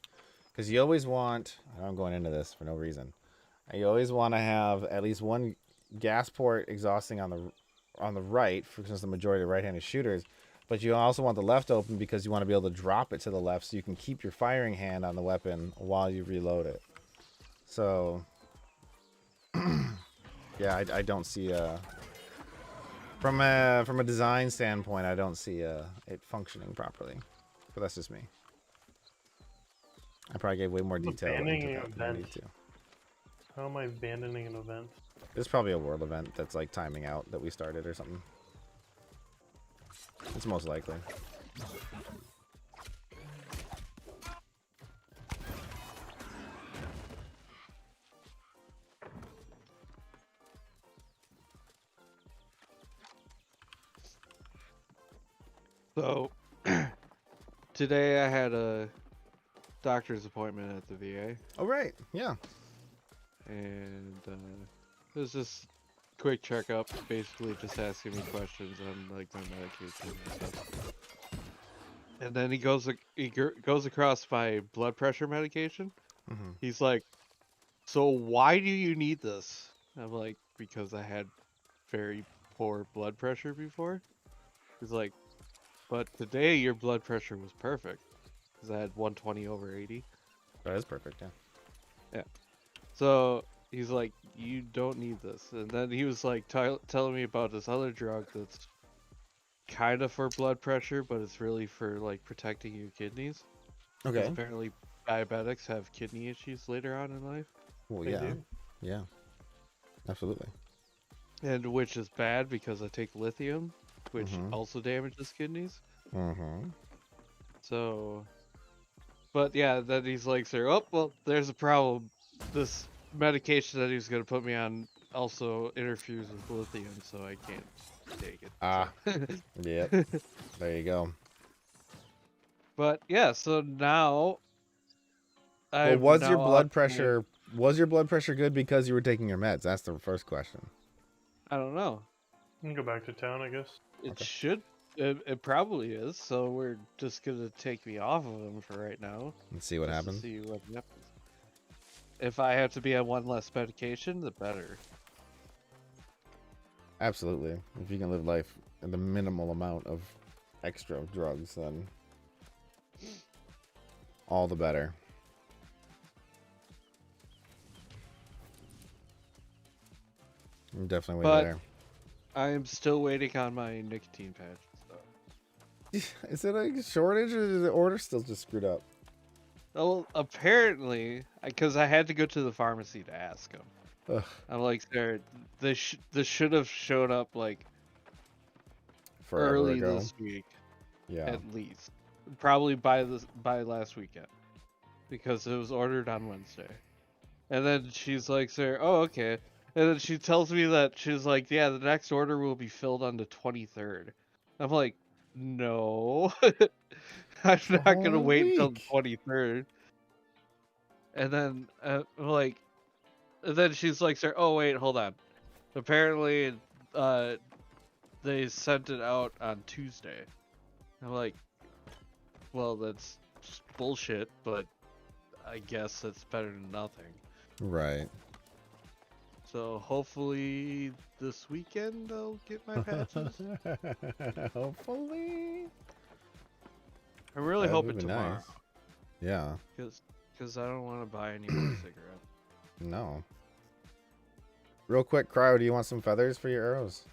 Because you always want, I'm going into this for no reason, you always want to have at least one gas port exhausting on the, on the right, since the majority of right-handed shooters. But you also want the left open because you want to be able to drop it to the left so you can keep your firing hand on the weapon while you reload it. So, yeah, I don't see from a design standpoint, I don't see it functioning properly. But that's just me. I probably gave way more detail into that than I need to. How am I abandoning an event? There's probably a world event that's like timing out that we started or something. It's most likely. So, today I had a doctor's appointment at the VA. Oh, right. Yeah. And it was just quick checkup, basically just asking me questions on like my medication and stuff. And then he goes across my blood pressure medication. Mm-hmm. He's like, "So why do you need this?" I'm like, "Because I had very poor blood pressure before." He's like, "But today your blood pressure was perfect because I had 120/80." That is perfect, yeah. Yeah. So he's like, "You don't need this." And then he was like telling me about this other drug that's kind of for blood pressure, but it's really for like protecting your kidneys. 'Cause Okay. apparently diabetics have kidney issues later on in life. Well, They yeah. do. Yeah. Absolutely. And which is bad because I take lithium, which Mhm. also damages kidneys. Mm-hmm. So, but yeah, then he's like, "Sir, oh, well, there's a problem. This medication that he's going to put me on also interferes with lithium, so I can't take it." Ah. So. Yep. There you go. But yeah, so now Well, I'm was your now blood on pressure good because you were taking your meds? That's the first question. I don't know. You can go back to town, I guess. It Okay. should. It probably is. So we're just gonna take me off of them for right now. Let's see what just happens. To see what happens. If I have to be on one less medication, the better. Absolutely. If you can live life in the minimal amount of extra drugs, then all the better. I'm definitely way But there. I am still waiting on my nicotine patch. So. Is it a shortage or is the order still just screwed up? Well, apparently, because I had to go to the pharmacy to ask them. Ugh. I'm like, "Sir, this should have showed up like Forever early ago. this week, Yeah. at least. Probably by last weekend, because it was ordered on Wednesday." And then she's like, "Sir, oh, okay." And then she tells me that she's like, "Yeah, the next order will be filled on the 23rd." I'm like, "No, I'm A not whole gonna wait until the week. 23rd." And then and then she's like, "Sir, oh wait, hold on. Apparently, they sent it out on Tuesday." I'm like, "Well, that's just bullshit, but I guess that's better than nothing." Right. So hopefully this weekend I'll get my patches. Hopefully. I'm really That hoping would be tomorrow, nice. Yeah. because I don't want to buy any more cigarettes. No. Real quick, Cryo, do you want some feathers for your arrows?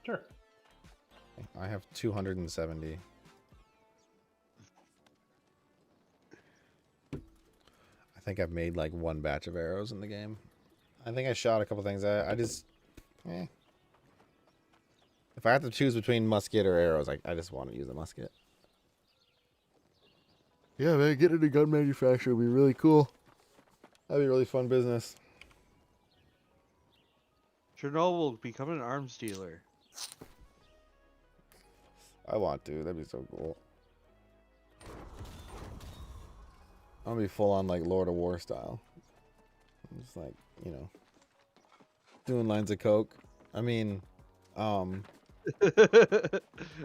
Sure. I have 270. I think I've made like one batch of arrows in the game. I think I shot a couple things. I just... If I have to choose between musket or arrows, I just want to use a musket. Yeah, man, getting a gun manufacturer would be really cool. That'd be really fun business. Chernobyl, become an arms dealer. I want to. That'd be so cool. I'm gonna be full on like Lord of War style. I'm just like, you know, doing lines of coke. I mean, I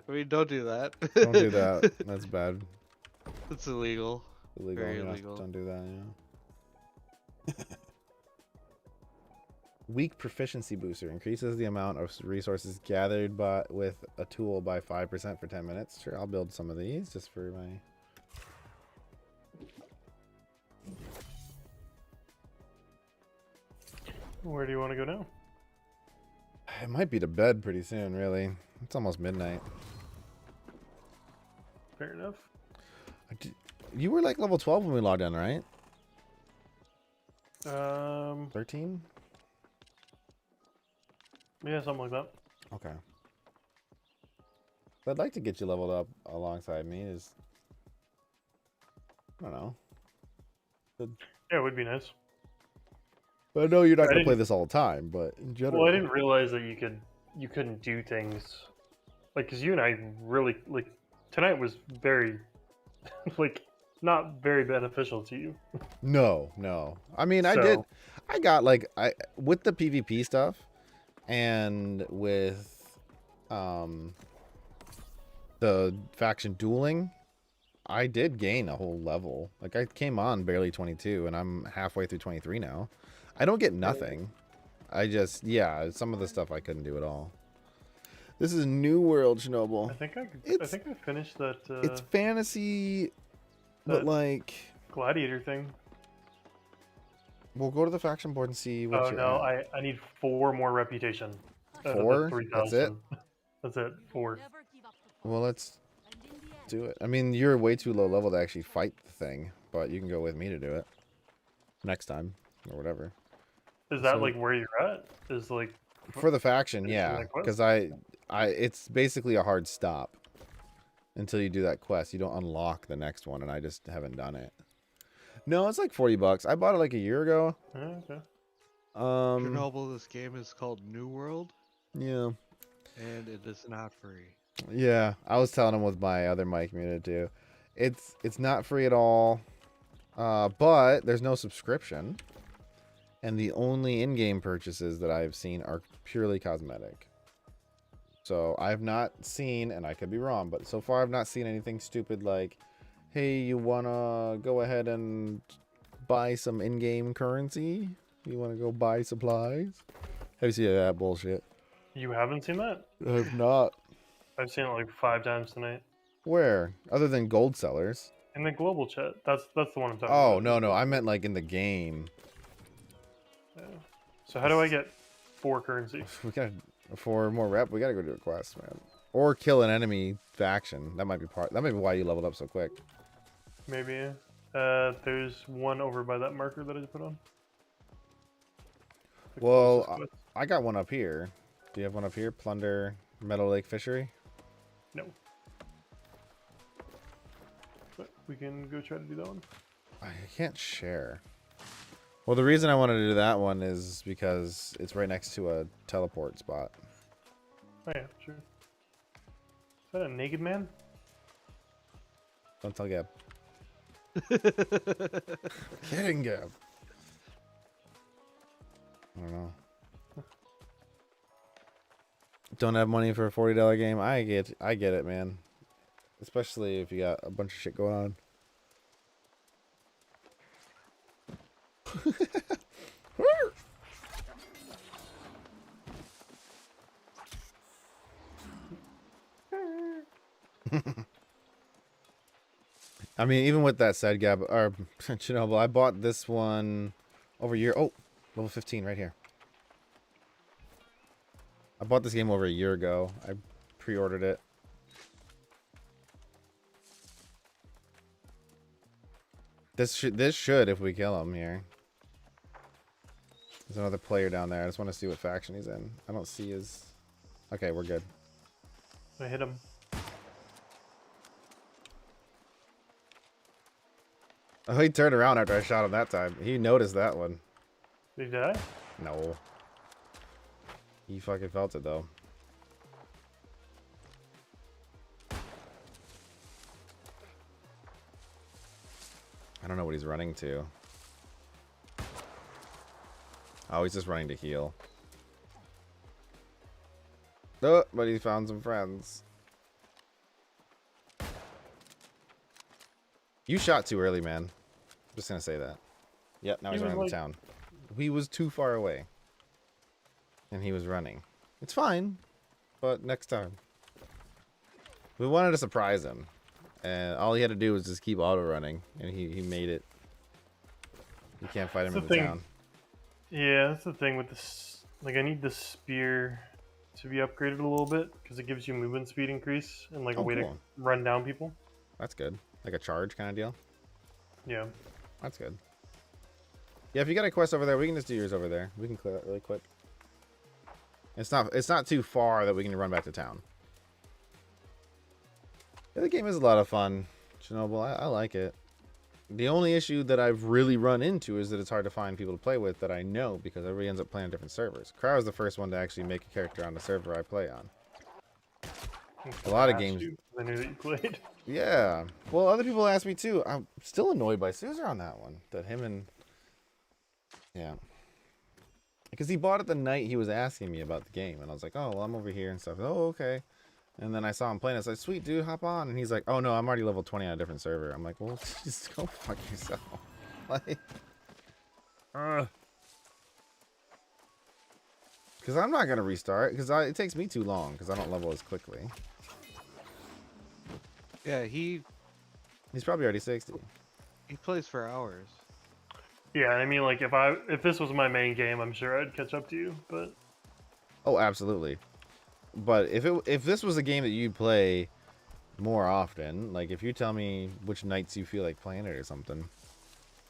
mean, don't do that. don't do that. That's bad. It's illegal. Illegal. Very Yeah, illegal. don't do that. Yeah. Weak proficiency booster increases the amount of resources gathered with a tool by 5% for 10 minutes. Sure, I'll build some of these just for my. Where do you want to go now? It might be to bed pretty soon, really. It's almost midnight. Fair enough. You were like level 12 when we logged in, right? 13? Yeah, something like that. Okay. I'd like to get you leveled up alongside me. I don't know. Yeah, it would be nice. I know you're not I going to play didn't- this all the time, but in general. Well, I didn't realize that you couldn't do things like because you and I really like tonight was very like not very beneficial to you. No, no. I mean, I So- got like with the PvP stuff and with the faction dueling, I did gain a whole level. Like I came on barely 22 and I'm halfway through 23 now. I don't get nothing. I just some of the stuff I couldn't do at all. This is New World, Chernobyl. I think I It's- finished that It's fantasy, but that- like gladiator thing. we'll go to the faction board and see what Oh you're no, at. I need 4 more reputation. out of the 4? 3,000. That's it. 4. Well, let's do it. I mean, you're way too low level to actually fight the thing, but you can go with me to do it next time or whatever. Is that So- like where you're at? Is like For the faction, Finishing yeah, that quest? because it's basically a hard stop until you do that quest. You don't unlock the next one, and I just haven't done it. No, it's like $40. I bought it like a year ago. okay. Chernobyl, this game is called New World, Yeah. and it is not free. Yeah, I was telling him with my other mic muted too. It's not free at all, but there's no subscription, and the only in-game purchases that I've seen are purely cosmetic. So I've not seen, and I could be wrong, but so far I've not seen anything stupid like, hey, you wanna go ahead and buy some in-game currency? You wanna go buy supplies? Have you seen that bullshit? You haven't seen that? I have not. I've seen it like 5 times tonight. Where? Other than gold sellers? In the global chat. That's the one I'm talking Oh, about. no. I meant like in the game. Yeah. So how do I get 4 currency? We gotta, for more rep, we gotta go do a quest, man. Or kill an enemy faction. That might be why you leveled up so quick. Maybe. There's one over by that marker that I just put on. The Well, closest quest. I got one up here. Do you have one up here? Plunder Meadow Lake Fishery? No. But we can go try to do that one. I can't share. Well, the reason I wanted to do that one is because it's right next to a teleport spot. Oh yeah, sure. Is that a naked man? Don't tell Gab. Kidding, Gab. I don't know. Don't have money for a $40 game. I get it, man. Especially if you got a bunch of shit going on. I mean, even with that said, Gab, or Chernobyl, I bought this one over a year. Oh, level 15 right here. I bought this game over a year ago. I pre-ordered it. This should if we kill him here. There's another player down there. I just want to see what faction he's in. I don't see his. Okay, we're good. I hit him. Oh, he turned around after I shot him that time. He noticed that one. Did he die? No. He fucking felt it though. I don't know what he's running to. Oh, he's just running to heal. Oh, but he found some friends. You shot too early, man. I'm just gonna say that. Yep, now he's He was running to like- town. He was too far away. and he was running. It's fine, but next time. We wanted to surprise him, and all he had to do was just keep auto running, and he made it. You can't fight him in the town. Yeah, that's the thing with this. Like, I need the spear to be upgraded a little bit because it gives you movement speed increase and like a way to run down people. That's good. Like a charge kind of deal. Yeah. That's good. Yeah, if you got a quest over there, we can just do yours over there. We can clear that really quick. It's not too far that we can run back to town. Yeah, the game is a lot of fun. Chernobyl, I like it. The only issue that I've really run into is that it's hard to find people to play with that I know because everybody ends up playing on different servers. Cryo is the first one to actually make a character on the server I play on. A lot of games. I knew that you played. Yeah. Well, other people ask me too. I'm still annoyed by Caesar on that one. That him and... Yeah. Because he bought it the night he was asking me about the game. And I was like, oh, well, I'm over here and stuff. Oh, okay. And then I saw him playing. I was like, sweet, dude, hop on. And he's like, oh, no, I'm already level 20 on a different server. I'm like, well, just go fuck yourself. Like... Because I'm not going to restart. Because it takes me too long. Because I don't level as quickly. Yeah, he's probably already 60. He plays for hours. Yeah, I mean, like, if this was my main game, I'm sure I'd catch up to you, but... Oh, absolutely. But if this was a game that you play more often, like if you tell me which nights you feel like playing it or something,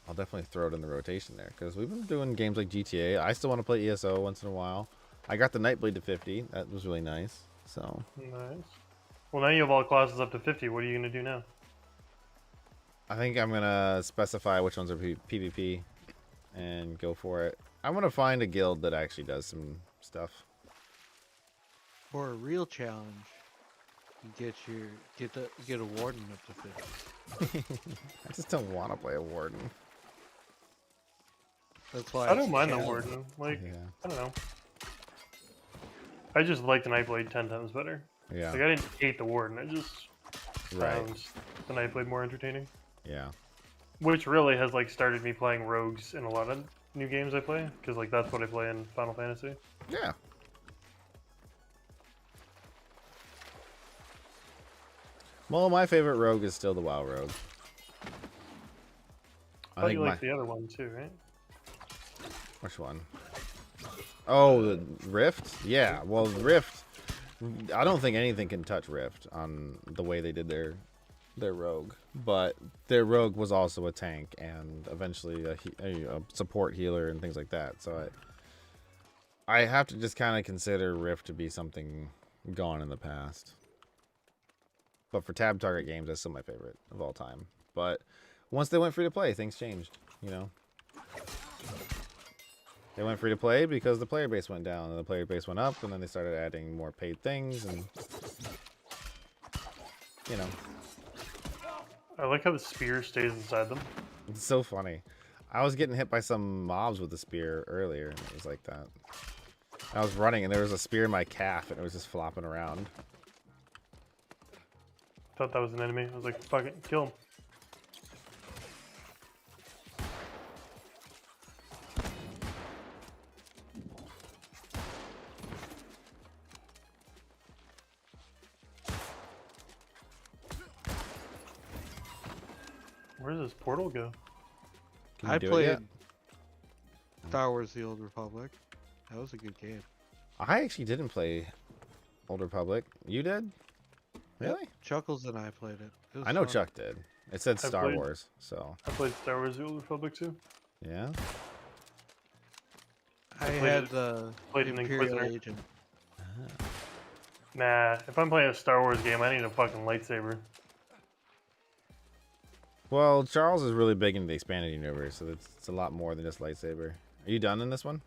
I'll definitely throw it in the rotation there. Because we've been doing games like GTA. I still want to play ESO once in a while. I got the Nightblade to 50. That was really nice. So nice. Well, now you have all classes up to 50. What are you going to do now? I think I'm going to specify which ones are PvP and go for it. I'm going to find a guild that actually does some stuff. For a real challenge, you get a warden up to 50. I just don't want to play a warden. That's why I don't mind the warden. Like, Yeah. I don't know. I just like the Nightblade 10 times better. Yeah. Like, I didn't hate the warden. I just Right. found the Nightblade more entertaining. Yeah. Which really has like started me playing rogues in a lot of new games I play, because like that's what I play in Final Fantasy. Yeah. Well, my favorite rogue is still the WoW rogue. I think you like the other one too, right? Which one? Oh, the Rift? Yeah, well, Rift... I don't think anything can touch Rift on the way they did their rogue. But their rogue was also a tank and eventually a support healer and things like that. So I have to just kind of consider Rift to be something gone in the past. But for tab target games, that's still my favorite of all time. But once they went free to play, things changed, you know. They went free to play because the player base went down and the player base went up, and then they started adding more paid things, and you know. I like how the spear stays inside them. It's so funny. I was getting hit by some mobs with the spear earlier, and it was like that. I was running, and there was a spear in my calf, and it was just flopping around. Thought that was an enemy. I was like, fuck it, kill him. Where does this portal go? Can you I do it played yet? Star Wars: The Old Republic. That was a good game. I actually didn't play Old Republic. You did? Really? Yep. Chuckles and I played it. It was I know fun. Chuck did. It said Star played- Wars, so I played Star Wars: The Old Republic too. yeah. I played had it- the played an Imperial Inquisitor. Agent. Nah, if I'm playing a Star Wars game, I need a fucking lightsaber. Well, Charles is really big into the expanded universe, so it's a lot more than just lightsaber. Are you done in this one?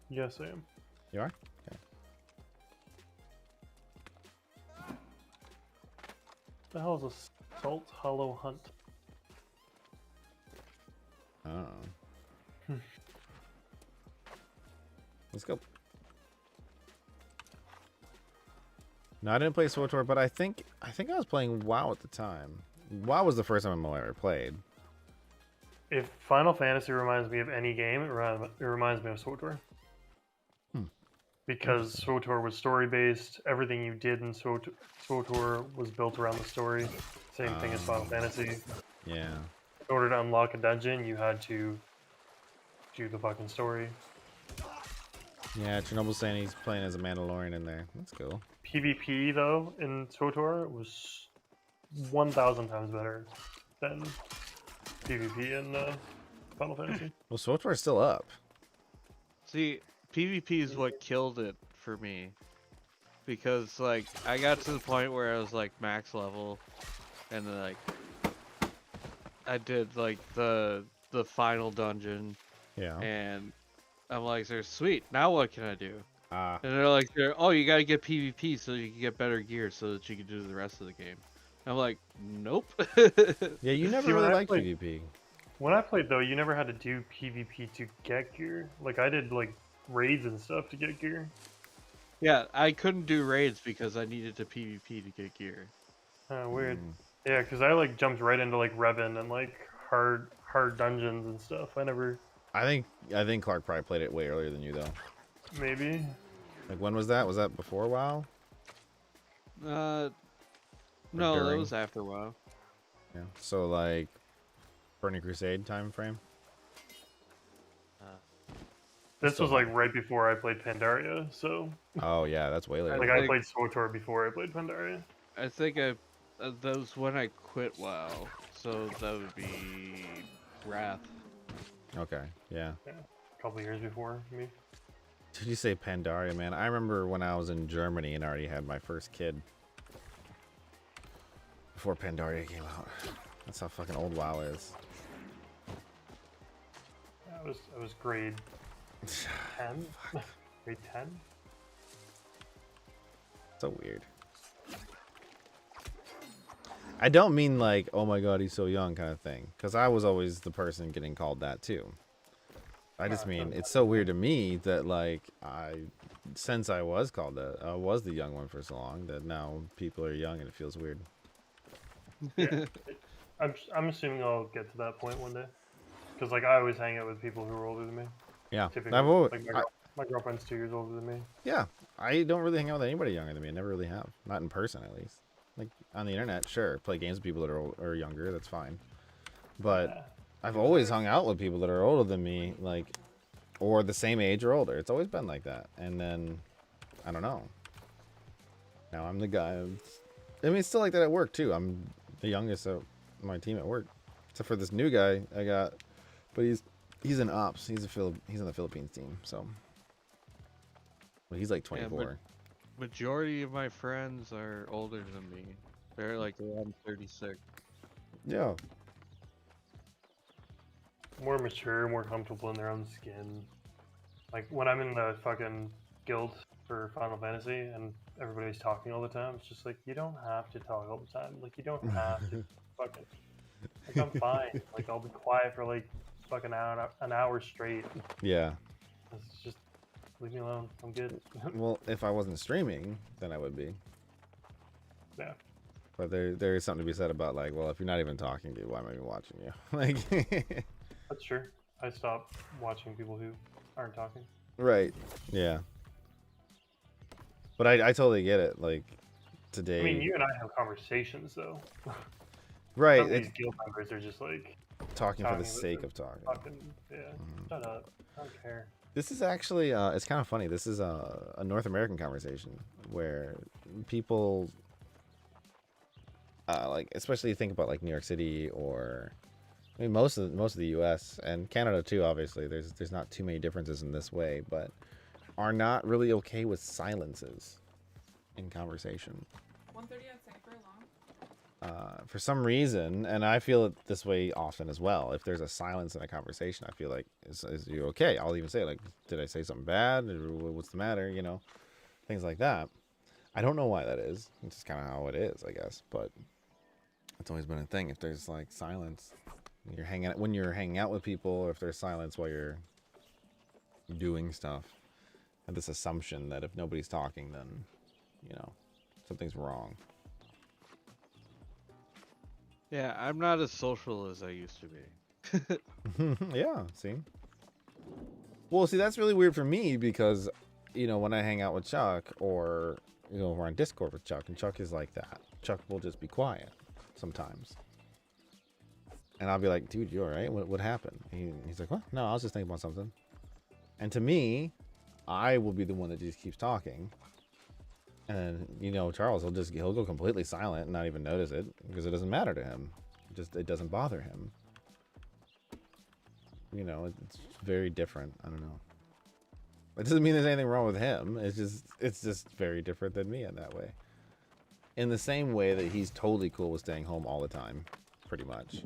Yes, I am. You are? Okay. The hell is a Salt Hollow Hunt? Oh. Let's go. No, I didn't play SWTOR, but I think I was playing WoW at the time. WoW was the first time I ever played. If Final Fantasy reminds me of any game, it reminds me of SWTOR. Hmm. Because SWTOR was story based. Everything you did in SWTOR was built around the story. Same thing as Final Fantasy. Yeah. In order to unlock a dungeon, you had to do the fucking story. Yeah, Chernobyl's saying he's playing as a Mandalorian in there. That's cool. PvP though in SWTOR was 1,000 times better than PvP in Final Fantasy. Well, SWTOR's still up. See, PvP is what killed it for me. Because, like, I got to the point where I was, like, max level. And then, like, I did, like, the final dungeon. Yeah. And I'm like, "They're sweet. Now what can I do?" Ah. And they're like, "Oh, you gotta get PvP so you can get better gear so that you can do the rest of the game." I'm like, "Nope." Yeah, you never See, when really I liked played- PvP. When I played though, you never had to do PvP to get gear. Like I did like raids and stuff to get gear. Yeah, I couldn't do raids because I needed to PvP to get gear. Weird. Yeah, because I like jumped right into like Revan and like hard dungeons and stuff. I never I think Clark probably played it way earlier than you though. maybe. Like when was that? Was that before WoW? No, that during? was after a while. Yeah. So like Burning Crusade time frame. This was like right before I played Pandaria, so Oh yeah, that's way later. like I played SWTOR before I played Pandaria. I think that was when I quit WoW, so that would be Wrath. Okay. Yeah. A couple years before me. Did you say Pandaria, man? I remember when I was in Germany and already had my first kid. Before Pandaria came out. That's how fucking old WoW is. I was grade 10. Grade 10. So weird. I don't mean like, oh my god, he's so young kind of thing. Because I was always the person getting called that too. I just mean, it's so weird to me that like, since I was called that, I was the young one for so long, that now people are young and it feels weird. Yeah. I'm assuming I'll get to that point one day. Because like I always hang out with people who are older than me. Yeah. Typically, I've always, like my girlfriend's 2 years older than me. yeah. I don't really hang out with anybody younger than me. I never really have. Not in person, at least. Like, on the internet, sure. Play games with people that are younger. That's fine. But Yeah. I've always hung out with people that are older than me, like, or the same age or older. It's always been like that. And then, I don't know. Now I'm the guy. I mean, it's still like that at work, too. I'm the youngest of my team at work. Except for this new guy I got. But he's in ops. He's on the Philippines team, so. Well, he's like 24. Yeah, majority of my friends are older than me. They're like around 36. Yeah. More mature, more comfortable in their own skin. Like when I'm in the fucking guild for Final Fantasy and everybody's talking all the time, it's just like you don't have to talk all the time. Like you don't have to fucking. Like I'm fine. Like I'll be quiet for like fucking an hour straight. Yeah. It's just leave me alone. I'm good. Well, if I wasn't streaming, then I would be. Yeah. But there is something to be said about like, well, if you're not even talking to, why am I even watching you? Like, That's true. I stopped watching people who aren't talking. right? Yeah. But I totally get it. Like today, I mean, you and I have conversations though. right? Some of It's these guild members are just like talking for the talking sake with of talking. fucking yeah. Shut up. I don't care. This is actually, it's kind of funny. This is a North American conversation where people, like, especially think about like New York City or, I mean, most of the U.S. and Canada too. Obviously, there's not too many differences in this way, but are not really okay with silences in conversation. 1:30 on second for long. For some reason, and I feel it this way often as well. If there's a silence in a conversation, I feel like, is you okay? I'll even say like, did I say something bad? Or what's the matter? You know, things like that. I don't know why that is. It's just kind of how it is, I guess. But it's always been a thing. If there's like silence, when you're hanging out with people, or if there's silence while you're doing stuff, and this assumption that if nobody's talking, then you know something's wrong. Yeah, I'm not as social as I used to be. Yeah, see? Well, see, that's really weird for me because, you know, when I hang out with Chuck or, you know, we're on Discord with Chuck, and Chuck is like that. Chuck will just be quiet sometimes. And I'll be like, dude, you all right? What happened? He's like, what? No, I was just thinking about something. And to me, I will be the one that just keeps talking. And, you know, Charles, he'll go completely silent and not even notice it because it doesn't matter to him. It doesn't bother him. You know, it's very different. I don't know. It doesn't mean there's anything wrong with him. It's just very different than me in that way. In the same way that he's totally cool with staying home all the time, pretty much.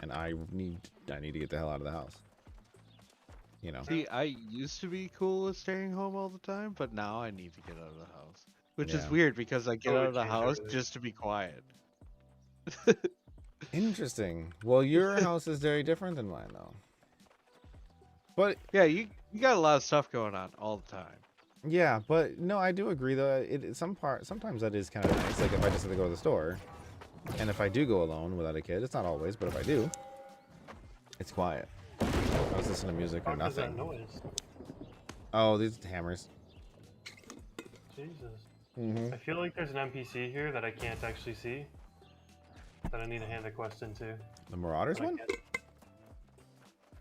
And I need to get the hell out of the house. You know. See, I used to be cool with staying home all the time, but now I need to get out of the house. Which is Yeah. weird because I get Oh, out it of the changed house everything. just to be quiet. Interesting. Well, your house is very different than mine, though. But Yeah, you got a lot of stuff going on all the time. yeah, but no, I do agree though. Sometimes that is kind of nice. Like if I just have to go to the store, and if I do go alone without a kid, it's not always, but if I do, it's quiet. I was listening to music or What is that nothing. noise? Oh, these hammers. Jesus. Mm-hmm. I feel like there's an NPC here that I can't actually see. That I need to hand a quest into. The Marauders but I one? can't.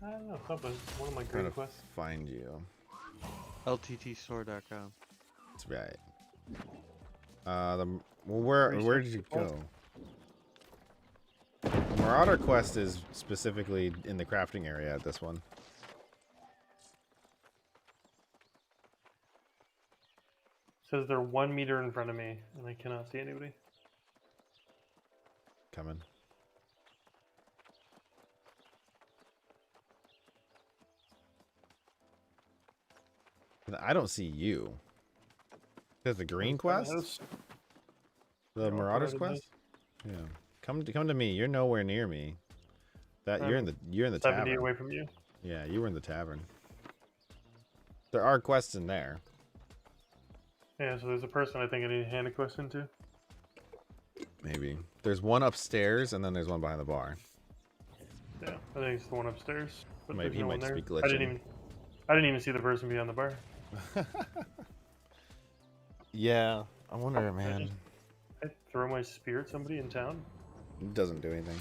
I don't know. That was one of my I'm trying great to quests. find you. LTTstore.com. That's right. Where Research did you default. go? The Marauder quest is specifically in the crafting area at this one. Says they're 1 meter in front of me, and I cannot see anybody. Coming. I don't see you. There's the green Inside the quest? house. The Yeah, Marauders Marauders quest? Yeah. Come to me. You're nowhere near me. I'm You're in the 70 tavern. away from you. Yeah, you were in the tavern. There are quests in there. Yeah, so there's a person I think I need to hand a quest into. Maybe. There's one upstairs and then there's one behind the bar. Yeah, I think it's the one upstairs. But Maybe there's he no might one just there. be glitching. I didn't even see the person behind the bar. Yeah, I wonder, man. I throw my spear at somebody in town. It doesn't do anything.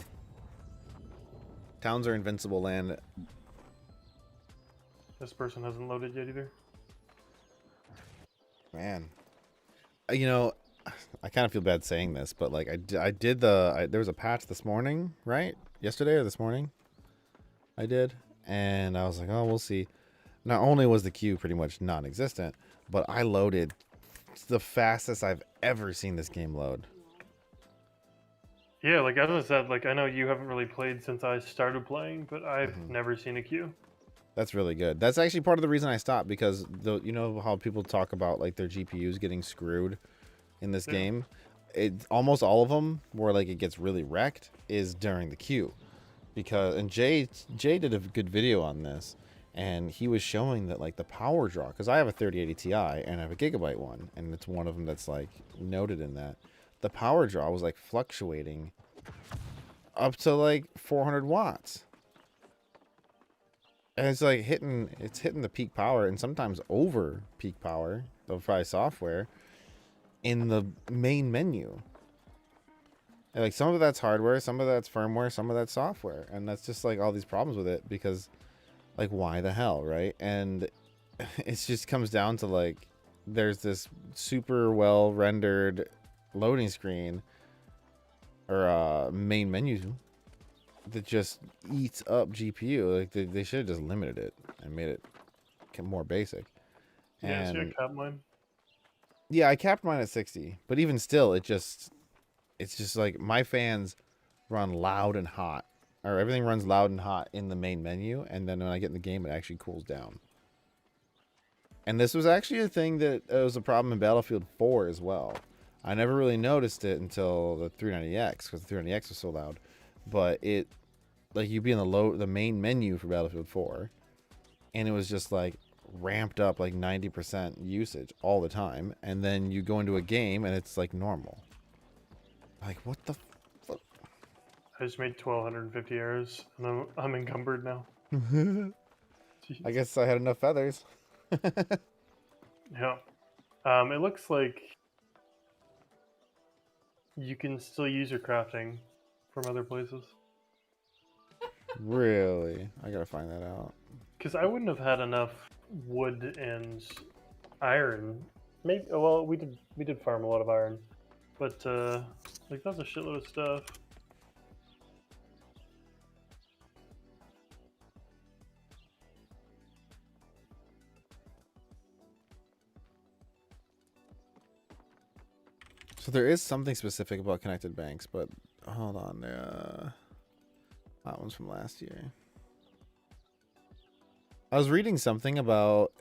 Towns are invincible land. This person hasn't loaded yet either. Man. You know, I kind of feel bad saying this, but like there was a patch this morning, right? Yesterday or this morning? I did. And I was like, oh, we'll see. Not only was the queue pretty much non-existent, but I loaded the fastest I've ever seen this game load. Yeah, like as I said, like I know you haven't really played since I started playing, but I've Mhm. never seen a queue. That's really good. That's actually part of the reason I stopped because you know how people talk about like their GPUs getting screwed in this Yeah. game. Almost all of them where like it gets really wrecked is during the queue, and Jay did a good video on this, and he was showing that like the power draw, because I have a 3080 Ti and I have a Gigabyte one, and it's one of them that's like noted in that the power draw was like fluctuating up to like 400 watts. And it's like hitting the peak power and sometimes over peak power of probably software in the main menu. And like some of that's hardware, some of that's firmware, some of that's software. And that's just like all these problems with it because like why the hell, right? And it just comes down to like there's this super well rendered loading screen or main menu that just eats up GPU. Like they should have just limited it and made it more basic. Yeah, so And you cap mine. yeah, I capped mine at 60, but even still, it's just like my fans run loud and hot, or everything runs loud and hot in the main menu, and then when I get in the game, it actually cools down. And this was actually a thing that was a problem in Battlefield 4 as well. I never really noticed it until the 390X, because the 390X was so loud. But it, like, you'd be in the main menu for Battlefield 4, and it was just like ramped up like 90% usage all the time, and then you go into a game and it's like normal. Like, what the fuck? I just made 1,250 arrows, and I'm encumbered now. Jeez. I guess I had enough feathers. Yeah. It looks like you can still use your crafting from other places. Really? I gotta find that out. Because I wouldn't have had enough wood and iron. Maybe. Well, we did farm a lot of iron, but like that's a shitload of stuff. So there is something specific about connected banks, but hold on. That one's from last year. I was reading something about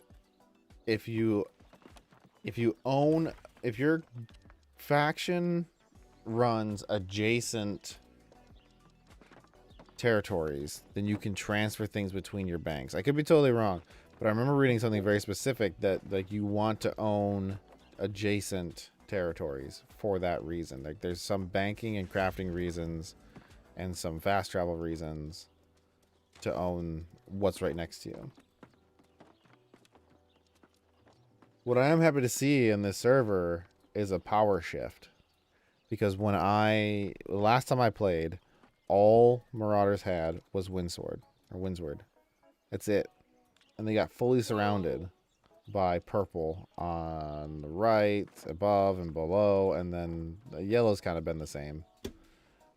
if your faction runs adjacent territories, then you can transfer things between your banks. I could be totally wrong, but I remember reading something very specific that like you want to own adjacent territories for that reason. Like there's some banking and crafting reasons and some fast travel reasons to own what's right next to you. What I am happy to see in this server is a power shift, because last time I played, all Marauders had was Windsword. That's it. And they got fully surrounded by purple on the right, above, and below, and then the yellow's kind of been the same.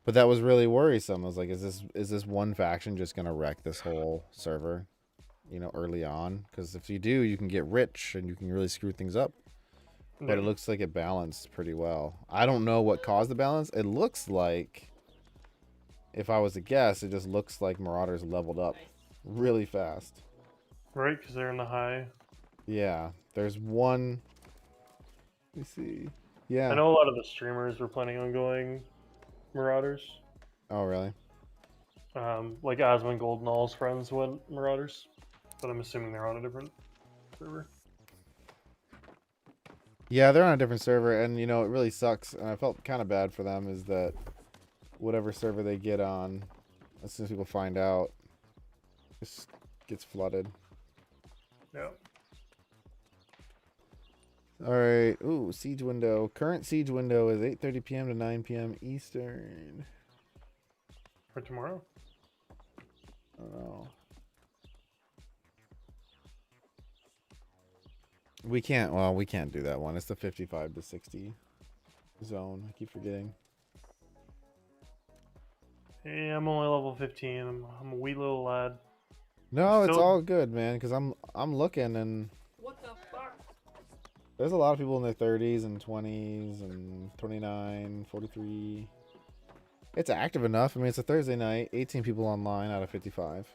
But that was really worrisome. I was like, is this one faction just gonna wreck this whole server, you know, early on? Because if you do, you can get rich and you can really screw things up. But it looks like it balanced pretty well. I don't know what caused the balance. It looks like, if I was to guess, it just looks like Marauders leveled up really fast. Right, because they're in the high. Yeah, there's one. Let me see. Yeah. I know a lot of the streamers were planning on going Marauders. Oh, really? Like Asmon Gold and all his friends went Marauders, but I'm assuming they're on a different server. Yeah, they're on a different server, and you know, it really sucks, and I felt kind of bad for them, is that whatever server they get on, as soon as people find out, just gets flooded. Yeah. Alright, ooh, siege window. Current siege window is 8:30 p.m. to 9 p.m. Eastern. For tomorrow? I don't know. We can't do that one. It's the 55 to 60 zone. I keep forgetting. Hey, I'm only level 15. I'm a wee little lad. No, it's Still- all good, man, because I'm looking, and What the fuck? there's a lot of people in their 30s and 20s and 29, 43. It's active enough. I mean, it's a Thursday night. 18 people online out of 55.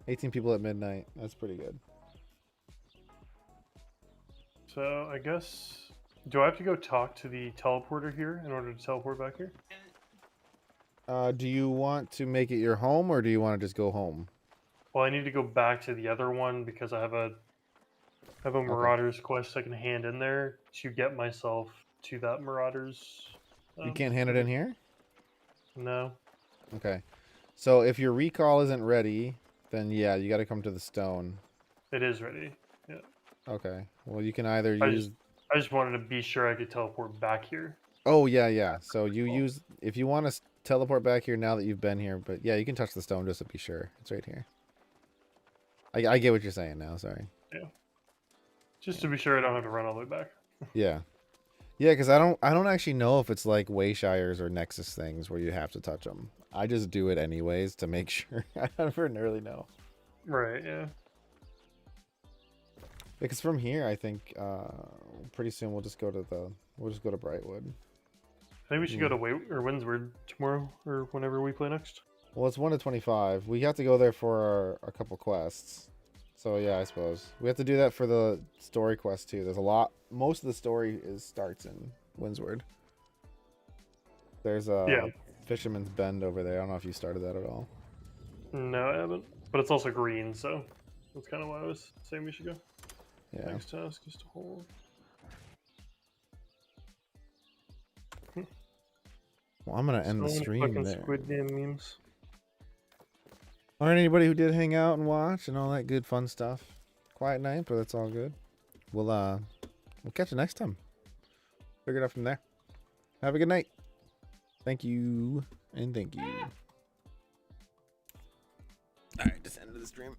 18 people at midnight. That's pretty good. So I guess, do I have to go talk to the teleporter here in order to teleport back here? Do you want to make it your home, or do you want to just go home? Well, I need to go back to the other one because I have a Marauders quest I can hand in there to get myself to that Marauders. You can't hand it in here? No. Okay. So if your recall isn't ready, then yeah, you got to come to the stone. It is ready. Yeah. Okay. Well, you can either I use... just wanted to be sure I could teleport back here. Oh, yeah. So you use... If you want to teleport back here now that you've been here, but yeah, you can touch the stone just to be sure. It's right here. I get what you're saying now, sorry. Yeah. Just to be sure I don't have to run all the way back. Yeah. Yeah, because I don't actually know if it's like Wayshires or Nexus things where you have to touch them. I just do it anyways to make sure. I never really know. Right, yeah. Because from here, I think pretty soon we'll just go to Brightwood. I think we should go to Windsward tomorrow or whenever we play next. Well, it's 1 to 25. We have to go there for a couple quests. So yeah, I suppose we have to do that for the story quest too. There's a lot. Most of the story starts in Windsward. There's a Fisherman's Bend over there. I don't know if you started that at all. No, I haven't. But it's also green, so that's kind of why I was saying we should go. Yeah. Next task is to hold. Well, I'm gonna end the So many stream fucking there. Squid Game memes. All right, anybody who did hang out and watch and all that good fun stuff. Quiet night, but that's all good. We'll catch you next time. Figure it out from there. Have a good night. Thank you and thank you. All right, just end of the stream.